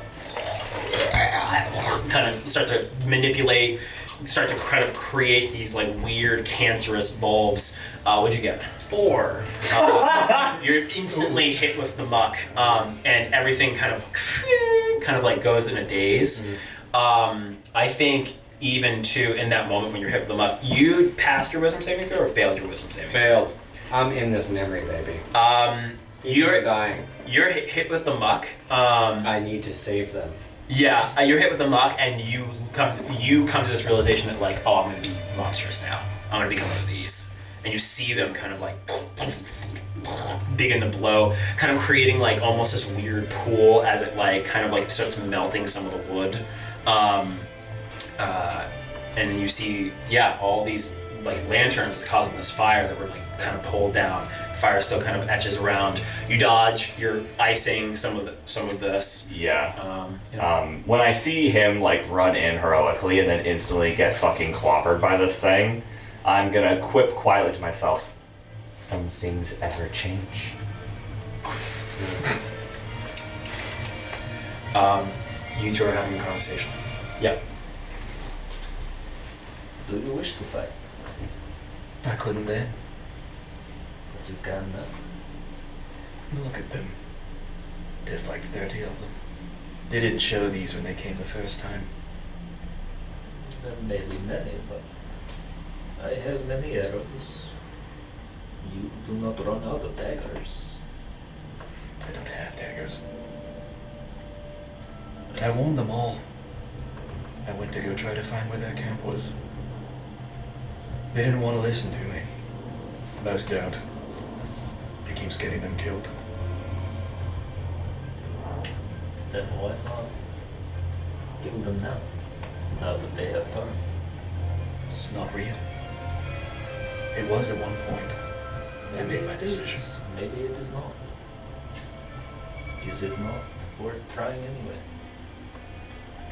kind of start to manipulate, start to kind of create these like weird cancerous bulbs. What'd you get? 4. You're instantly hit with the muck, and everything kind of like goes in a daze. I think even too in that moment when you're hit with the muck, you passed your wisdom saving throw or failed your wisdom saving? Failed. I'm in this memory, baby. You're dying. You're hit with the muck. I need to save them. Yeah, you're hit with the muck, and you come to this realization that like, oh, I'm gonna be monstrous now. I'm gonna become one of these, and you see them kind of like begin to blow, kind of creating like almost this weird pool as it like kind of like starts melting some of the wood, and then you see all these like lanterns that's causing this fire that were like kind of pulled down. The fire still kind of etches around. You dodge. You're icing some of this. Yeah. Yeah. When I see him like run in heroically and then instantly get fucking clobbered by this thing, I'm gonna quip quietly to myself, some things ever change. You two are having a conversation. Yep. Do you wish to fight? I couldn't bear. But you can now. Look at them. There's like 30 of them. They didn't show these when they came the first time. There may be many, but I have many arrows. You do not run out of daggers. I don't have daggers. I warned them all. I went to go try to find where their camp was. They didn't want to listen to me. Most don't. It keeps getting them killed. Then why not kill them now? Now that they have turned. It's not real. It was at one point. I made my decision. Maybe it is not. Is it not worth trying anyway?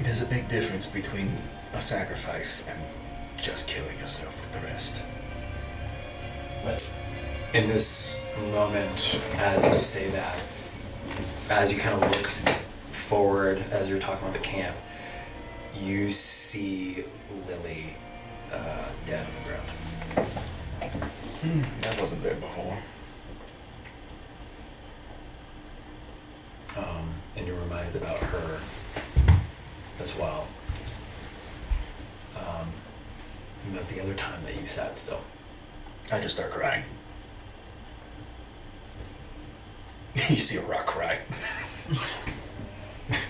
There's a big difference between a sacrifice and just killing yourself with the rest. Right. In this moment, as you say that, as you kind of look forward, as you're talking about the camp, you see Lily dead on the ground. That wasn't there before. And you're reminded about her as well. About the other time that you sat still. I just start crying. You see a rock cry.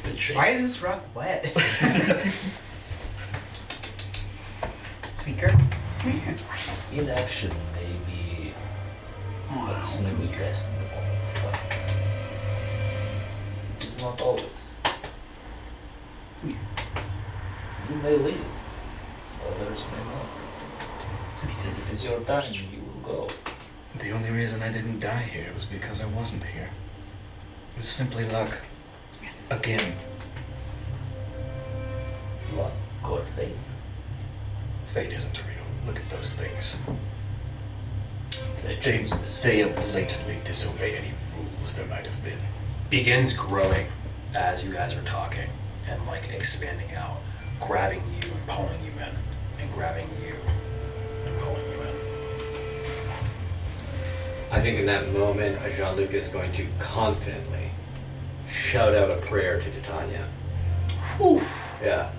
It shakes. Why is this rock wet? Speaker? Come here. Inaction may be what seems best in the moment, but it is not always. You may leave, others may not. If it is your time, you will go. The only reason I didn't die here was because I wasn't here. It was simply luck. Again. Luck or fate. Fate isn't real. Look at those things. They They, choose this they fate. blatantly disobey any rules there might have been. Begins growing as you guys are talking and like expanding out, grabbing you and pulling you in, and grabbing you and pulling you in. I think in that moment, Jean-Luc is going to confidently shout out a prayer to Titania. Whew. Yeah.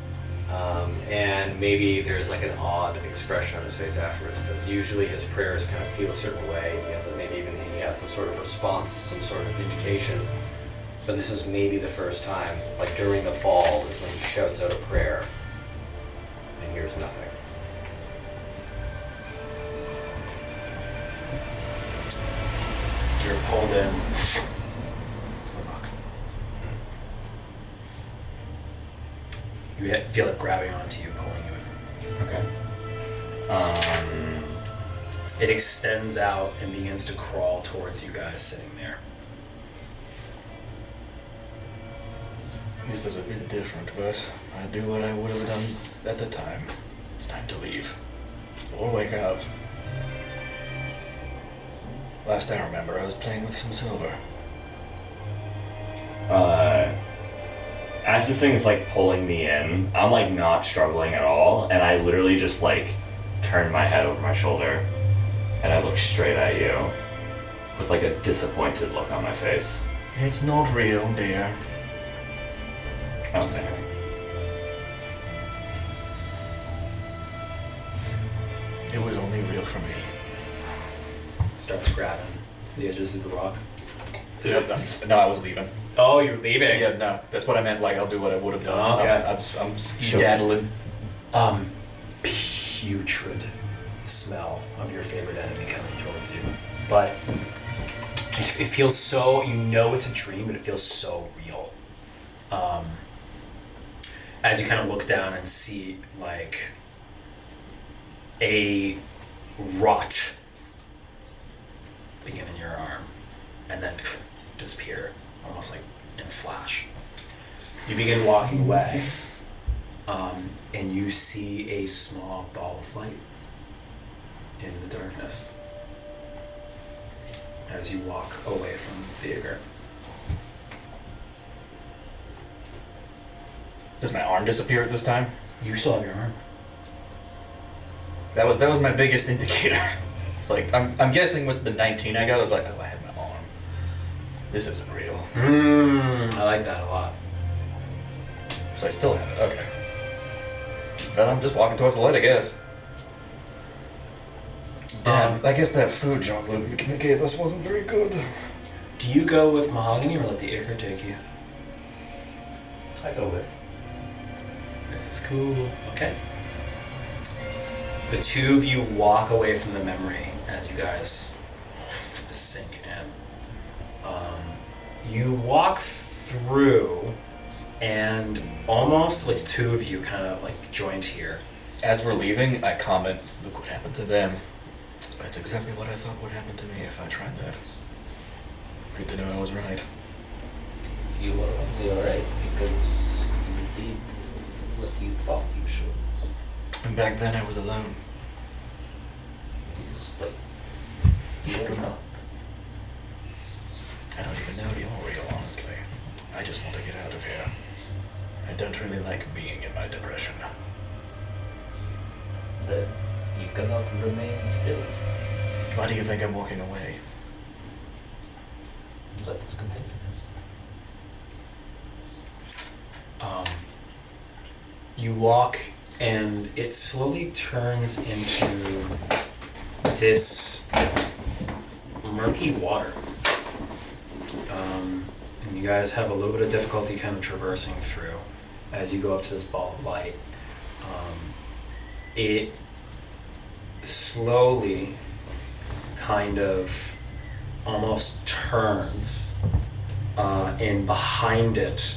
And maybe there's like an odd expression on his face afterwards, because usually his prayers kind of feel a certain way. He has maybe even he has some sort of response, some sort of indication. But this is maybe the first time, like during the ball, is when he shouts out a prayer and hears nothing. You're pulled in to the rock. You feel it grabbing onto you, pulling you in. Okay. It extends out and begins to crawl towards you guys sitting there. This is a bit different, but I do what I would have done at the time. It's time to leave. Or wake up. Last I remember, I was playing with some silver. As this thing is like pulling me in, I'm like not struggling at all, and I literally just like turn my head over my shoulder and I look straight at you with like a disappointed look on my face. It's not real, dear. I don't say anything. It was only real for me. Starts grabbing the edges of the rock. Yep, no, I was leaving. Oh, you're leaving? Yeah, no, that's what I meant. Like, I'll do what I would have done. Oh, okay. I'm skedaddling. Putrid smell of your favorite enemy coming towards you. But it feels so, you know it's a dream, but it feels so real. As you kind of look down and see like a rot begin in your arm and then disappear almost like in a flash. You begin walking away, and you see a small ball of light in the darkness as you walk away from the acre. Does my arm disappear at this time? You still have your arm. That was my biggest indicator. It's like I'm guessing with the 19 I got, I was like, oh, I had my arm. This isn't real. I like that a lot. So I still have it. Okay. Well, I'm just walking towards the light, I guess. I guess that food Jean-Luc gave us wasn't very good. Do you go with Mahogany or let the Ichor take you? I go with. This is cool. Okay. The two of you walk away from the memory as you guys sink in. You walk through and almost like the two of you kind of like joined here. As we're leaving, I comment, look what happened to them. That's exactly what I thought would happen to me if I tried that. Good to know I was right. You were only alright because you did what you thought you should. And back then I was alone. Yes, but you are not. I don't even know if you're real, honestly. I just want to get out of here. I don't really like being in my depression. Then you cannot remain still. Why do you think I'm walking away? Let us continue. You walk, and it slowly turns into this murky water. And you guys have a little bit of difficulty kind of traversing through as you go up to this ball of light. It slowly kind of almost turns, and behind it,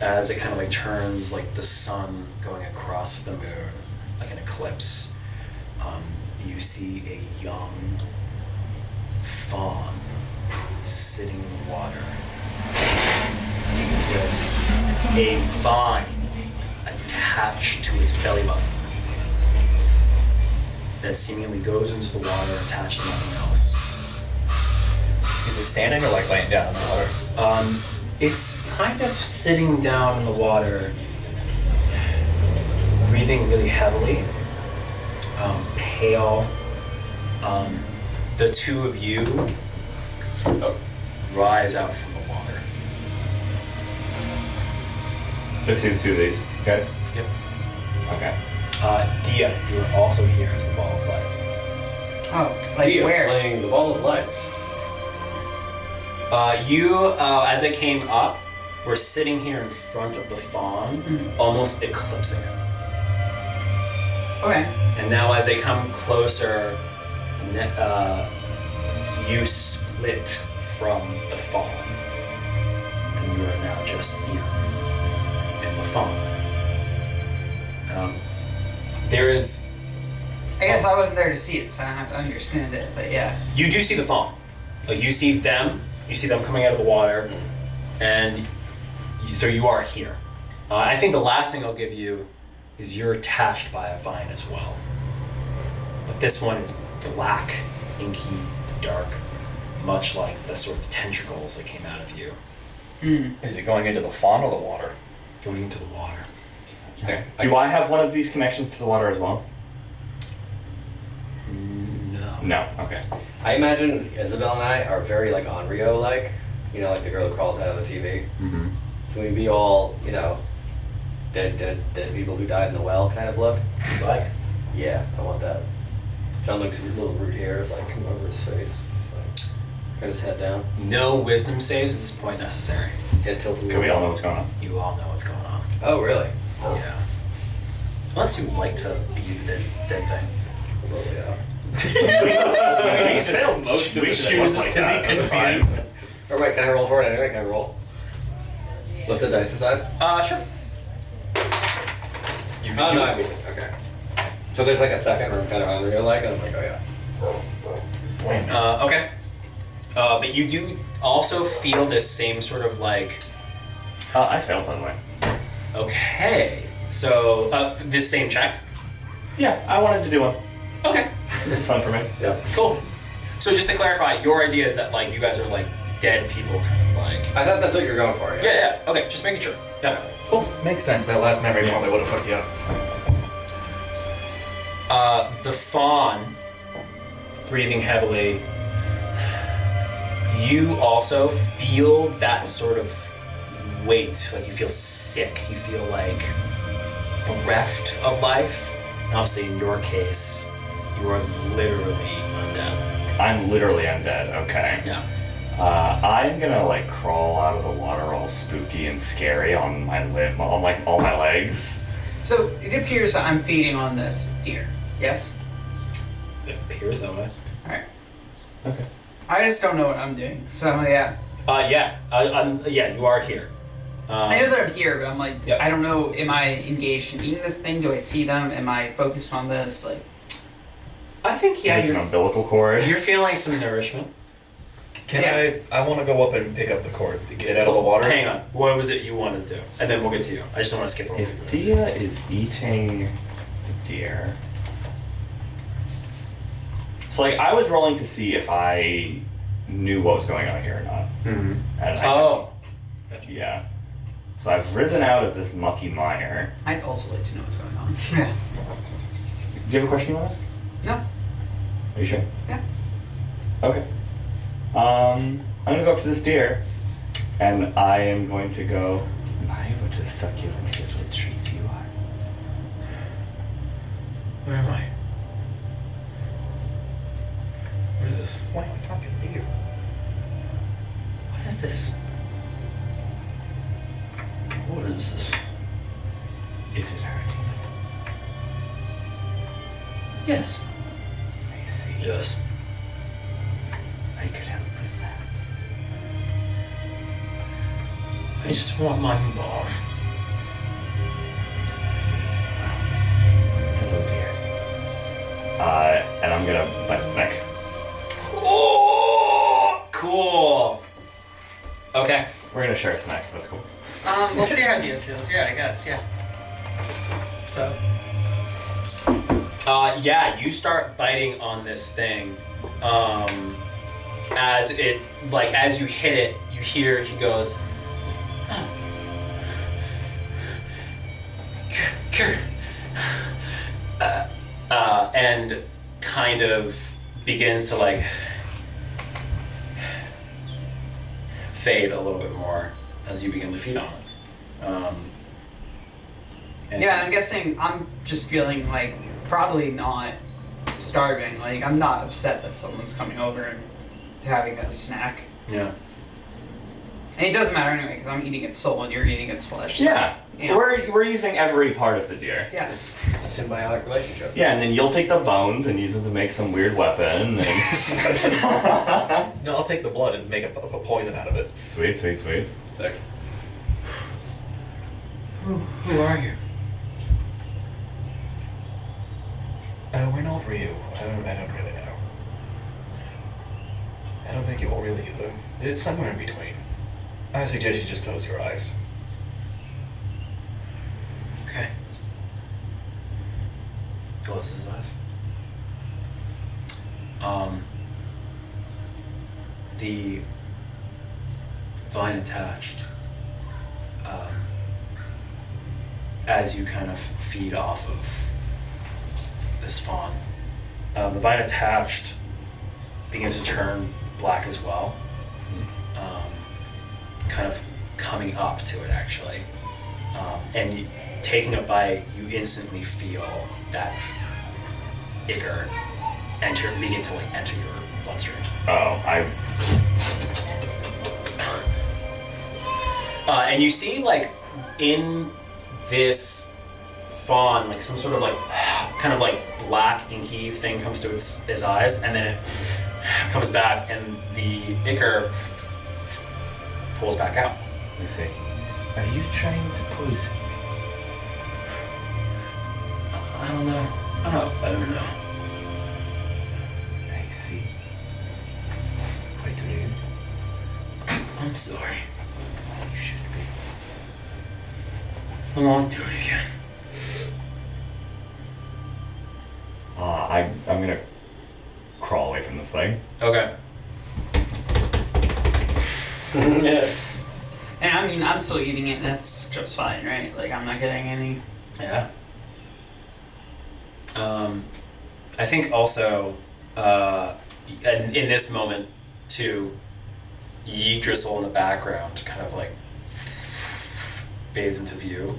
as it kind of like turns like the sun going across the moon, like an eclipse, you see a young fawn sitting in the water with a vine attached to its belly button that seemingly goes into the water attached to nothing else. Is it standing or like laying down in the water? It's kind of sitting down in the water, breathing really heavily, pale. The two of you rise out from the water. Do I see the two of these guys? Yep. Okay. Dia, you are also here as the ball of light. Oh, like Dia where? playing the ball of light. You, as it came up, were sitting here in front of the fawn, almost eclipsing it. Okay. And now as they come closer, you split from the fawn. And you are now just you and the fawn. There is... I guess I wasn't there to see it, so I don't have to understand it, but yeah. You do see the fawn. Like, you see them coming out of the water, and so you are here. I think the last thing I'll give you is you're attached by a vine as well. But this one is black, inky, dark, much like the sort of tentacles that came out of you. Is it going into the fawn or the water? Going into the water. Okay. Do I have one of these connections to the water as well? No. No. Okay. I imagine Isabel and I are very like Onryo like, you know, like the girl who crawls out of the TV. Mm-hmm. So we'd be all, you know, dead people who died in the well kind of look. Like? Yeah, I want that. John Luke's little root hairs like come over his face. Just, like, got his head down. No wisdom saves at this point necessary. Head tilted. Can we all know what's going on? You all know what's going on. Oh, really? Yeah. Unless you like to be the dead thing. Well, yeah. He's failed most of it. Chooses to be confused. Or wait, can I roll for it anyway? Can I roll? Let the dice decide? Sure. You Oh, no, I mean, okay. So there's like a second where I'm kind of Onryo like, and I'm like, oh yeah. Okay. But you do also feel this same sort of like, I failed, by the way. okay, so this same check. Yeah, I wanted to do one. Okay, This is fun for me. Yeah. cool. So just to clarify, your idea is that like you guys are like dead people, kind of like. I thought that's what you're going for, yeah. Yeah. Okay, just making sure. Yeah. Cool. Makes sense. That last memory probably would have fucked you up. The fawn, breathing heavily. You also feel that sort of weight, like you feel sick, you feel like bereft of life. And obviously in your case, you are literally undead. I'm literally undead. Okay. Yeah. I'm gonna like crawl out of the water all spooky and scary on my on like all my legs. So it appears that I'm feeding on this deer. Yes? It appears that way. Alright. Okay. I just don't know what I'm doing. So yeah. Yeah, yeah, you are here. I know that I'm here, but I'm like, Yep. I don't know. Am I engaged in eating this thing? Do I see them? Am I focused on this? Like, I think Is this an umbilical cord? you're feeling some nourishment. Can I want to go up and pick up the cord to get it out of the water. Hang on. What was it you wanted to do? And then we'll get to you. I just don't want to skip over If you. Dia is eating the deer. So, like, I was rolling to see if I knew what was going on here or not. Mm-hmm. And Oh. yeah. So I've risen out of this mucky mire. I'd also like to know what's going on. Do you have a question on this? No. Are you sure? Yeah. Okay. I'm gonna go up to this deer, and I am going to go. My, what a succulent little treat you are. Where am I? What is this? Why am I talking to you? What is this? What is this? Is it hurting? Yes. I see. Yes. I could help with that. I just want my mom. I see. Well, hello, dear. And I'm gonna bite its neck. Oh, cool. Okay. We're gonna share a snack. That's cool. We'll see how Dio feels. Yeah, I guess. Yeah. So. Yeah, you start biting on this thing. As it, like, as you hit it, you hear he goes, "Cure." And kind of begins to, like, fade a little bit more as you begin to feed on it. And Yeah, I'm guessing I'm just feeling like probably not starving. Like, I'm not upset that someone's coming over and having a snack. Yeah. And it doesn't matter anyway, because I'm eating its soul and you're eating its flesh. So, Yeah. yeah. We're using every part of the deer. Yes. Symbiotic relationship. Yeah, and then you'll take the bones and use them to make some weird weapon. And No, I'll take the blood and make a poison out of it. sweet, sweet, sweet. Sick. Who are you? We're not real. I don't really know. I don't think you will really either. It's somewhere in between. I suggest you just close your eyes. Okay. Closes his eyes. The vine attached, as you kind of feed off of this fawn, the vine attached begins to turn black as well, kind of coming up to it actually. And taking a bite, you instantly feel that ichor begin to like enter your bloodstream. And you see like in this fawn, like some sort of like kind of like black inky thing comes to his eyes, and then it comes back, and the ichor pulls back out. I see. Are you trying to poison me? I don't know. I don't know. I see. Quite rude. I'm sorry. You should be. I won't do it again. I'm gonna crawl away from this thing. Okay. Yeah. And I mean, I'm still eating it, and that's just fine, right? Like, I'm not getting any. Yeah. I think also, in this moment, too, Yggdrasil in the background kind of like fades into view,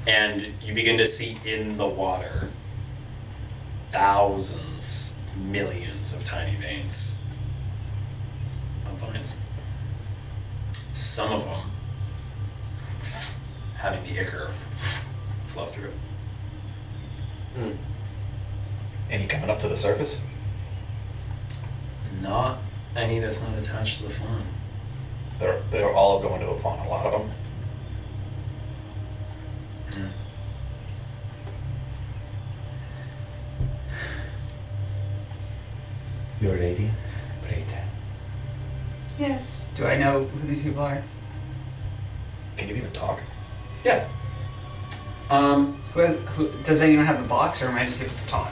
and you begin to see in the water thousands, millions of tiny veins of vines. Some of them having the ichor flow through. Any coming up to the surface? Not any that's not attached to the fawn. They're all going to a fawn, a lot of them. Your radiance, pray tell. Yes. Do I know who these people are? Can you even talk? Yeah. Who does anyone have the box, or am I just able to talk?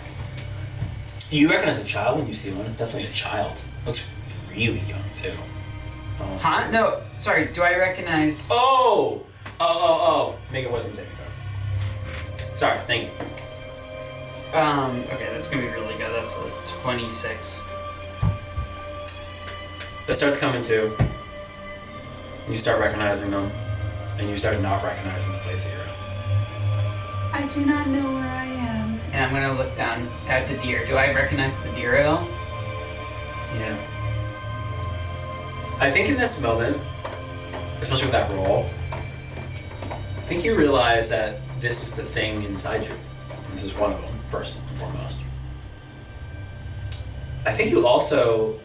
You recognize a child when you see one. It's definitely a child. Looks really young too. Huh? No, sorry. Do I recognize? Oh! Make a wisdom saving throw. Sorry, thank you. Okay, that's gonna be really good. That's a 26. It starts coming to. You start recognizing them, and you start not recognizing the place that you're in. I do not know where I am. And I'm gonna look down at the deer. Do I recognize the deer at all? Yeah. I think in this moment, especially with that roll, I think you realize that this is the thing inside you. This is one of them, first and foremost. I think you also...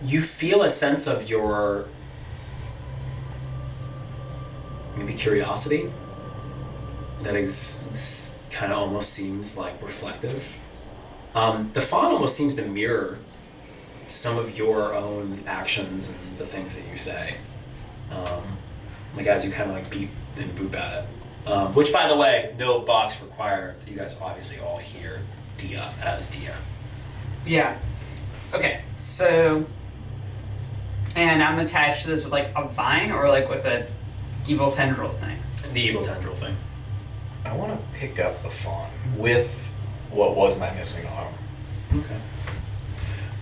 You feel a sense of your... maybe curiosity that kind of almost seems like reflective. The fawn almost seems to mirror some of your own actions and the things that you say. Like as you kind of like beep and boop at it. Which, by the way, no box required. You guys obviously all hear Dia as Dia. Yeah. Okay, so... And I'm attached to this with like a vine or like with a evil tendril thing? The evil tendril thing. I want to pick up the fawn with what was my missing arm. Okay.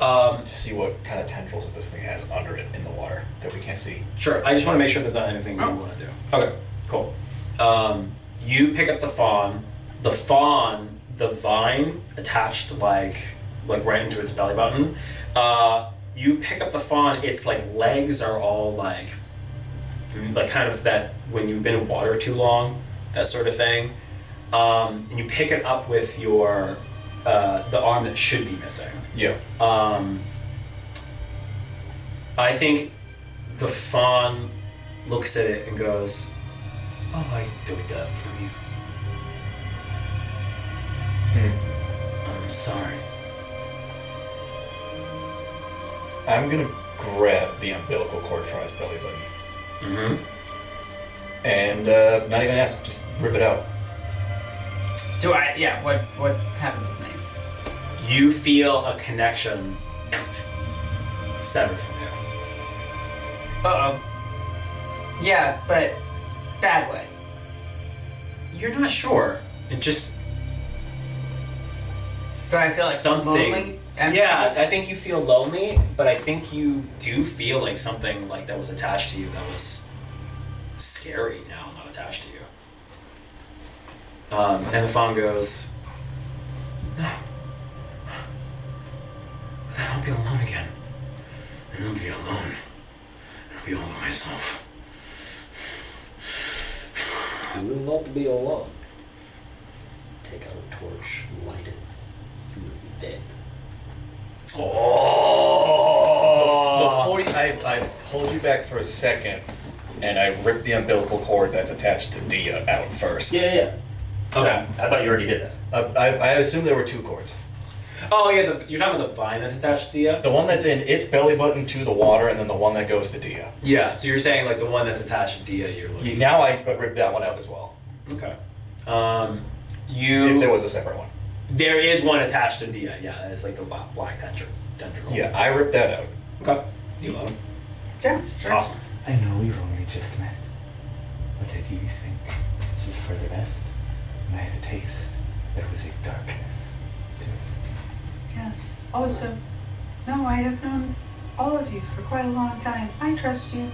To see what kind of tendrils that this thing has under it in the water that we can't see. Sure. I just want to make sure there's not anything you want to do. Okay. Cool. You pick up the fawn. The fawn, the vine attached like right into its belly button. You pick up the fawn. Its like legs are all like kind of that when you've been in water too long, that sort of thing. And you pick it up with your the arm that should be missing. Yeah. I think the fawn looks at it and goes, "Oh, I took that from you. I'm sorry." I'm gonna grab the umbilical cord from his belly button. Mm-hmm. And not even ask, just rip it out. Do I? Yeah. What happens with me? You feel a connection severed from you. Yeah, but bad way. You're not sure. It just Do I feel like something. lonely? Yeah, I think you feel lonely, but I think you do feel like something like that was attached to you that was scary now, not attached to you. And the fawn goes, "No. But then I'll be alone again. And I'll be alone. And I'll be all by myself." You will not be alone. Take out a torch, light it. You will be dead. Before I hold you back for a second, and I rip the umbilical cord that's attached to Dia out first. Yeah. Okay. I thought you already did that. I assume there were two cords. Oh yeah, you're talking about the vine that's attached to Dia? The one that's in its belly button to the water, and then the one that goes to Dia. Yeah, so you're saying like the one that's attached to Dia you're looking Now I ripped that one out as well. Okay. If there was a separate one. There is one attached to Dia, yeah, it's like the black tentacle. Yeah, I ripped that out. Okay. You love him. Yeah, sure. Awesome. I know we've only just met, but I do think this is for the best. And I had a taste. There was a darkness to it. Yes. Also, no, I have known all of you for quite a long time. I trust you.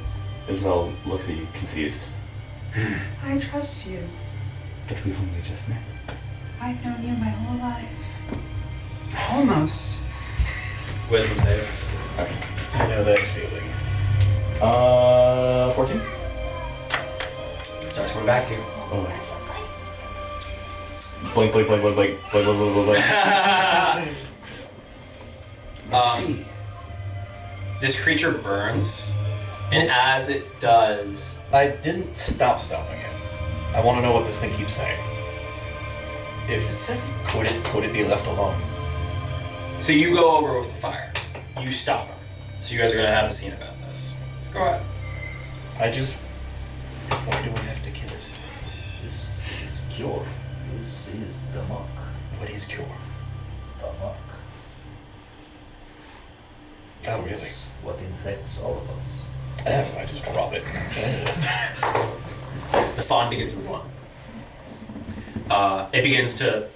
Isabel looks at you confused. I trust you. But we've only just met. I've known you my whole life. Almost. Wisdom save. Okay. I know that feeling. 14? It starts coming back to you. Oh. Blink, blink, blink, blink, blink, blink, blink, blink, blink, blink. Um, this creature burns, and as it does, I didn't stop stomping it. I want to know what this thing keeps saying. Could it be left alone? So you go over with the fire. You stop her. So you guys are gonna have a scene about this. So go ahead. Why do we have to kill it? This is cure. This is the muck. What is cure? The muck. Oh, really? It's what infects all of us. I just drop it. The fawn begins to run. It begins to.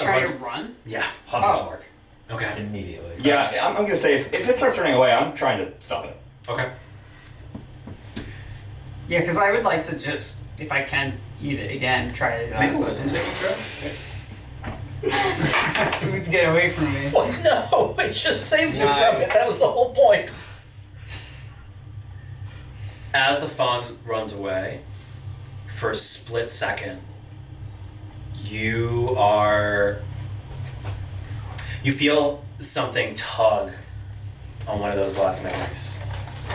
Try to run? Yeah. Hunter's Oh. mark. Okay. Immediately. Yeah, I'm gonna say if it starts running away, I'm trying to stop it. Okay. Yeah, because I would like to just, if I can, eat it again. Try to. Make a wisdom saving throw. Let's get away from me. What? No, it just saved you Nine. from it. That was the whole point. As the fawn runs away, for a split second, you feel something tug on one of those last memories.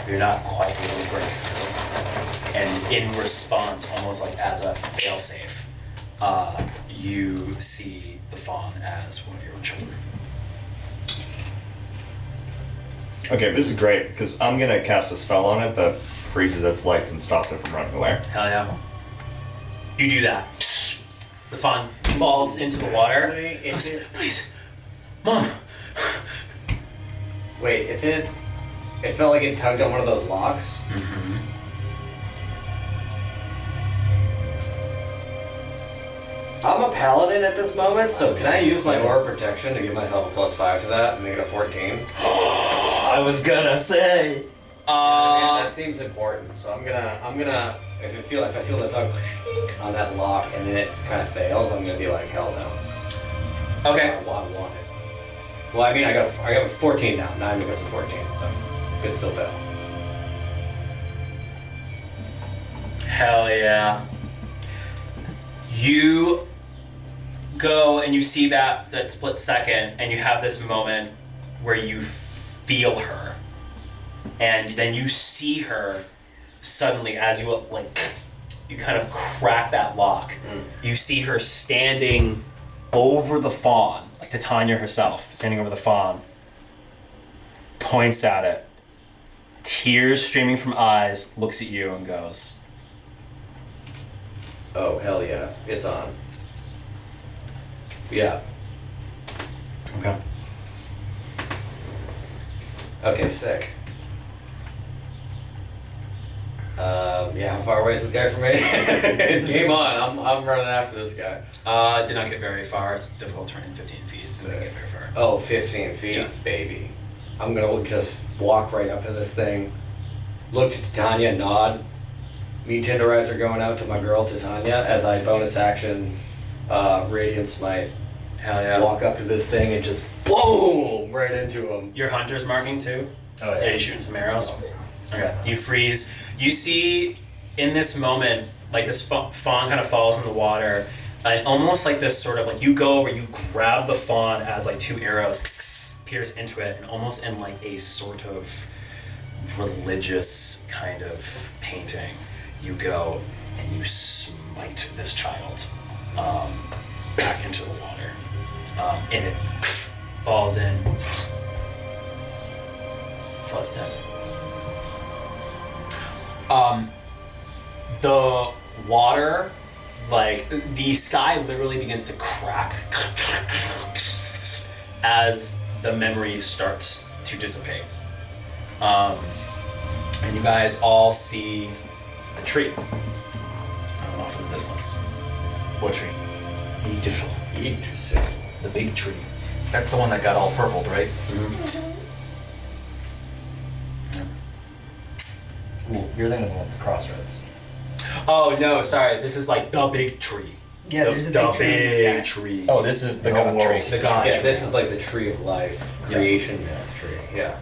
You're not quite able to break through. And in response, almost like as a failsafe, you see the fawn as one of your own children. Okay, this is great because I'm gonna cast a spell on it that freezes its legs and stops it from running away. Hell yeah. You do that. The fawn falls into the water. Actually, if it- Please, Mom. Wait, it felt like it tugged on one of those locks. Mm-hmm. I'm a paladin at this moment, so can I use my aura of protection to give myself a +5 to that and make it a 14? I was gonna say. That seems important. So I'm gonna if I feel the tug on that lock and then it kind of fails, I'm gonna be like, hell no. Okay. I want it. Well, I mean, I got a 14 now. 9 becomes a 14, so could still fail. Hell yeah. You go and you see that split second, and you have this moment where you feel her, and then you see her suddenly as you kind of crack that lock. You see her standing over the fawn, like Titania herself, standing over the fawn, points at it, tears streaming from eyes, looks at you and goes, Oh, hell yeah. It's on. Yeah. okay. Okay, sick. Yeah, how far away is this guy from me? Game on. I'm running after this guy. Did not get very far. It's difficult to run in 15 feet. Did not get very far. Oh, 15 feet, Yeah. baby. I'm gonna just walk right up to this thing, look to Titania, nod. Me Tenderizer going out to my girl Titania as I bonus action Radiant Smite. Hell yeah. Walk up to this thing and just boom right into him. Your hunter's marking too? Oh Yeah, you're shooting some arrows? Okay. You freeze. You see in this moment, like this fawn kind of falls in the water, and almost like this sort of like you go over, you grab the fawn as like two arrows pierce into it, and almost in like a sort of religious kind of painting, you go and you smite this child back into the water, and it falls in, falls down. The water, like the sky literally begins to crack as the memory starts to dissipate. And you guys all see the tree off in the distance. What tree? Yggdrasil. Interesting. The big tree. That's the one that got all purpled, right? Ooh, you're thinking of the crossroads. Oh no, sorry. This is like the big tree. Yeah, the, there's a the big tree in the sky. tree. Oh, this is the god tree. The god Yeah, tree. this is like the tree of life, creation myth tree. Yeah.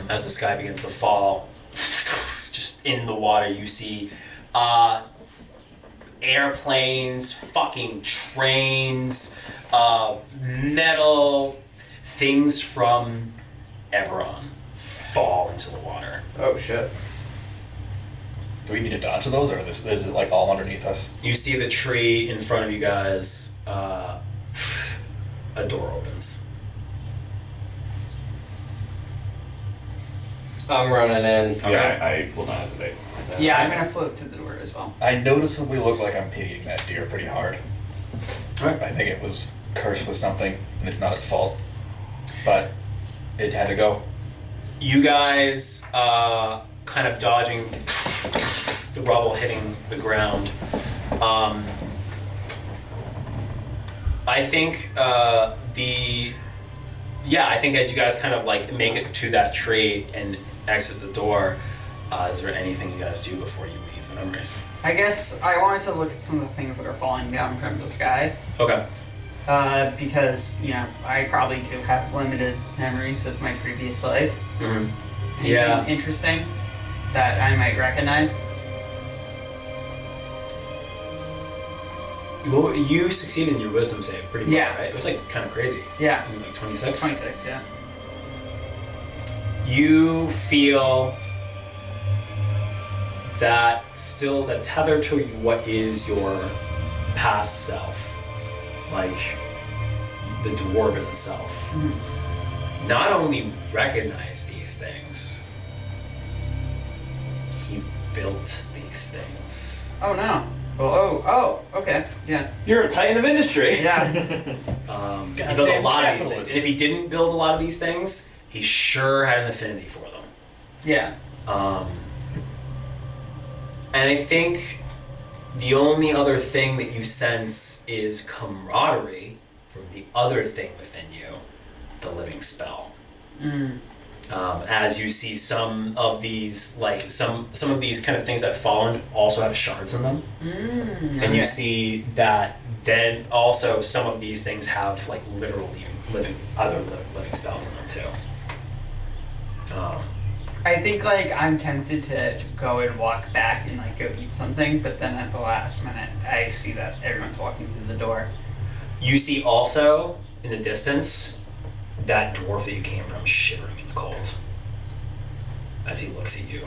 As the sky begins to fall, just in the water, you see airplanes, fucking trains, metal, things from Eberron fall into the water. Oh shit. Do we need to dodge those, or is it like all underneath us? You see the tree in front of you guys. A door opens. I'm running in. Yeah, I will not hesitate. Yeah, I'm gonna float to the door as well. I noticeably look like I'm pitying that deer pretty hard. Alright. I think it was cursed with something, and it's not its fault. But it had to go. You guys, kind of dodging the rubble hitting the ground. I think I think as you guys kind of like make it to that tree and exit the door, is there anything you guys do before you leave the memories? I guess I wanted to look at some of the things that are falling down from the sky. Okay. Because, I probably do have limited memories of my previous life. Mm-hmm. Anything Yeah. interesting that I might recognize? Well, you succeeded in your wisdom save pretty well, Yeah. right? It was like kind of crazy. Yeah. It was like 26. 26, yeah. You feel that still the tether to what is your past self, like the dwarven self, not only recognize these things, he built these things. Oh no. Oh, okay. Yeah. You're a titan of industry. Yeah. He built a lot of these things, capitalist. and if he didn't build a lot of these things, he sure had an affinity for them. Yeah. And I think the only other thing that you sense is camaraderie from the other thing within you, the living spell. As you see some of these, like some of these kind of things that fallen also have shards in them, and you see that then also some of these things have like literally living spells in them too. I think I'm tempted to go and walk back and go eat something, but then at the last minute I see that everyone's walking through the door. You see also in the distance that dwarf that you came from shivering in the cold as he looks at you.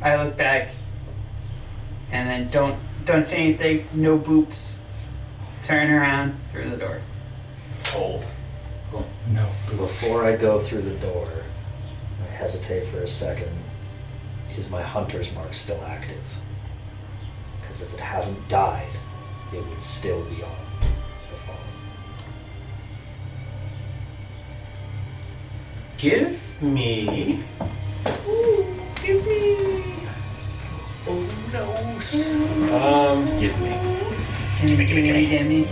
I look back and then don't say anything, no boops. Turn around through the door. Cold. No. Before I go through the door, I hesitate for a second. Is my hunter's mark still active? Because if it hasn't died, it would still be on the phone. Give me. Give me. Oh no. Give me. Gimme.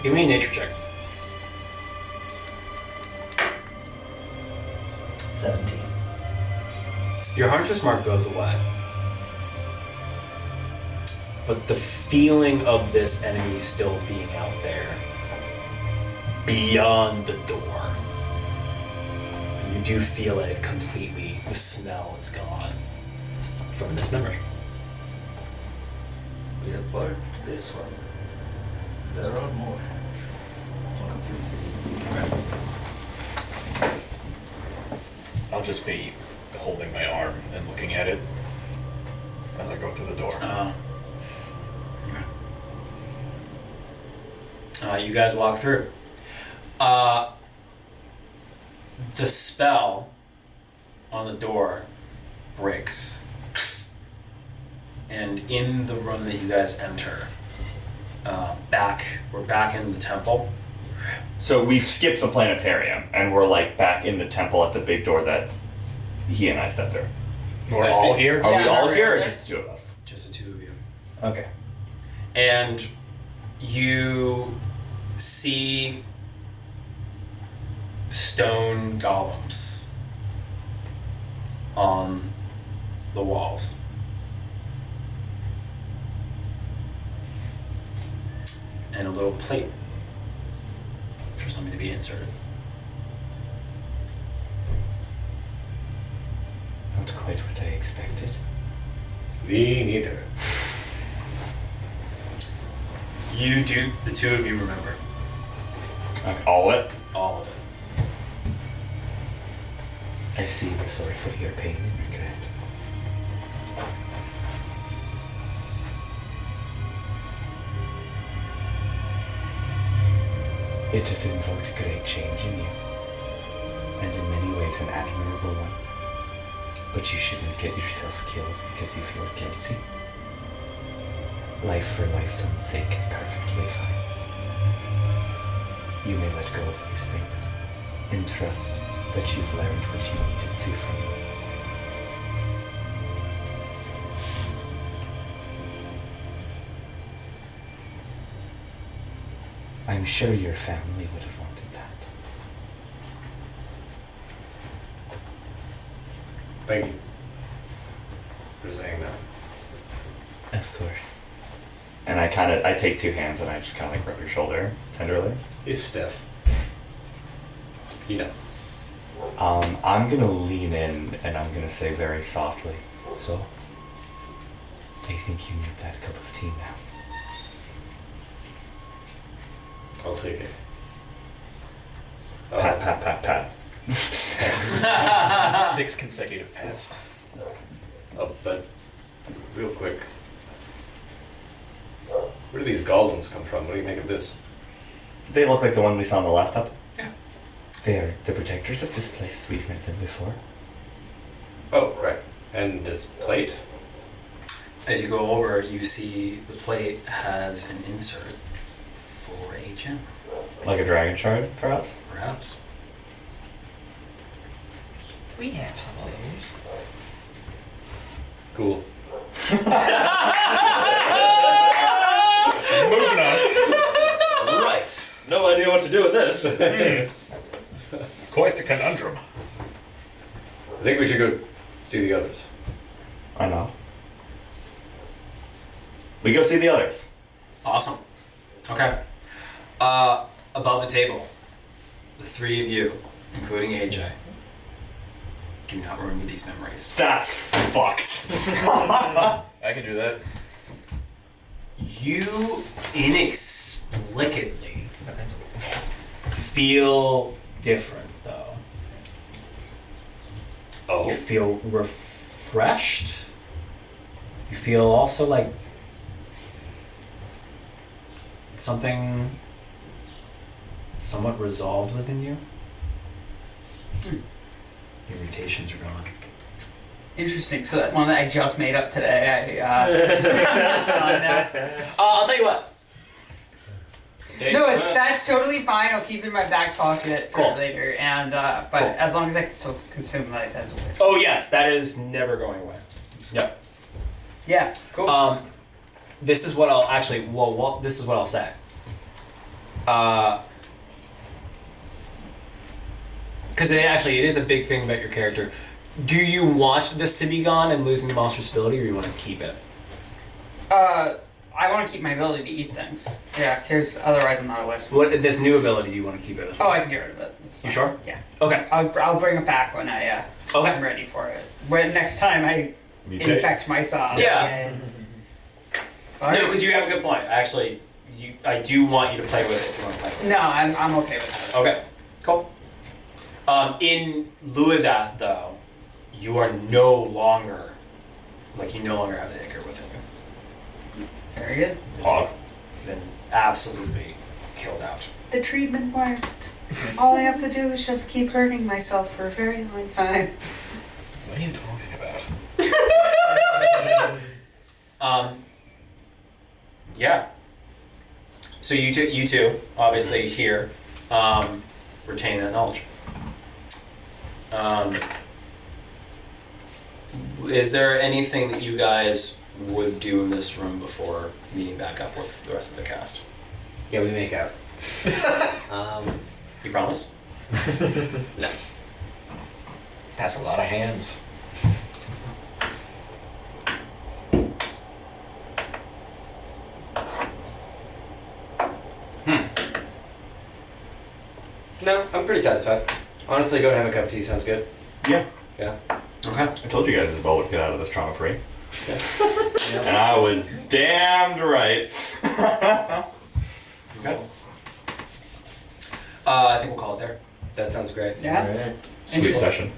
Give me a nature check. 17. Your hunter's mark goes away. But the feeling of this enemy still being out there, beyond the door, you do feel it completely. The smell is gone from this memory. We have marked this one. There are more. I'll just be holding my arm and looking at it as I go through the door. You guys walk through. The spell on the door breaks. And in the room that you guys enter, we're back in the temple. So we've skipped the planetarium, and we're back in the temple at the big door that he and I stepped through. We're all here? Are we Yeah, all we're here, or here. just the two of us? Just the two of you. Okay. And you see stone golems on the walls. And a little plate for something to be inserted. Not quite what I expected. Me neither. You do, the two of you remember Okay. All of it? all of it. I see the source of your pain and regret. It has invoked great change in you, and in many ways an admirable one. But you shouldn't get yourself killed because you feel guilty. Life for life's own sake is perfectly fine. You may let go of these things and trust that you've learned what you needed to from them. I'm sure your family would have wanted that. Thank you for saying that. Of course. And I take two hands and I just kind of like rub your shoulder tenderly. He's stiff. You know. I'm gonna lean in and I'm gonna say very softly, so, I think you need that cup of tea now. I'll take it. Pat, pat, pat, pat. 6 consecutive pats. Oh, but real quick. Where do these golems come from? What do you make of this? They look like the one we saw in the last up. Yeah. They are the protectors of this place. We've met them before. Oh, right. And this plate? As you go over, you see the plate has an insert for a gem. Like a dragon shard, perhaps? Perhaps. We have some of those. Cool. Moving on. Right. No idea what to do with this. Quite the conundrum. I think we should go see the others. I know. We go see the others. Awesome. Okay. Above the table, the three of you, including AJ, do not remember these memories. That's fucked. I can do that. You inexplicably feel different, though. Oh. You feel refreshed. You feel also like something somewhat resolved within you. Your mutations are gone. Interesting. So that one that I just made up today, it's gone now. I'll tell you what. No, that's totally fine. I'll keep it in my back pocket Cool. for later. And but Cool. as long as I can still consume that as a waste. Oh yes, that is never going away. Yep. Yeah. Cool. This is what I'll actually. Well, this is what I'll say. Because it is a big thing about your character. Do you want this to be gone and losing the monstrous ability, or you want to keep it? I want to keep my ability to eat things. Yeah, because otherwise I'm not a wisp. What this new ability? Do you want to keep it as well? Oh, I can get rid of it. It's You fine. sure? Yeah. Okay. I'll bring it back when I Okay. I'm ready for it. When next time I infect myself. Yeah. All No, right. because you have a good point. Actually, I do want you to play with it if you want to play with it. No, I'm okay with that. Okay, cool. In lieu of that, though, you are no longer, you no longer have the Ichor within you. Very good. Hog. Then absolutely killed out. The treatment worked. All I have to do is just keep hurting myself for a very long time. What are you talking about? Yeah. So you two, obviously here, retain that knowledge. Is there anything that you guys would do in this room before meeting back up with the rest of the cast? Yeah, we make out. You promise? No. That's a lot of hands. No, I'm pretty satisfied. Honestly, go and have a cup of tea sounds good. Yeah. Yeah. Okay. I told you guys this boat would get out of this trauma free. Yeah. And I was damned right. Okay. I think we'll call it there. That sounds great. Yeah. Alright. Sweet session.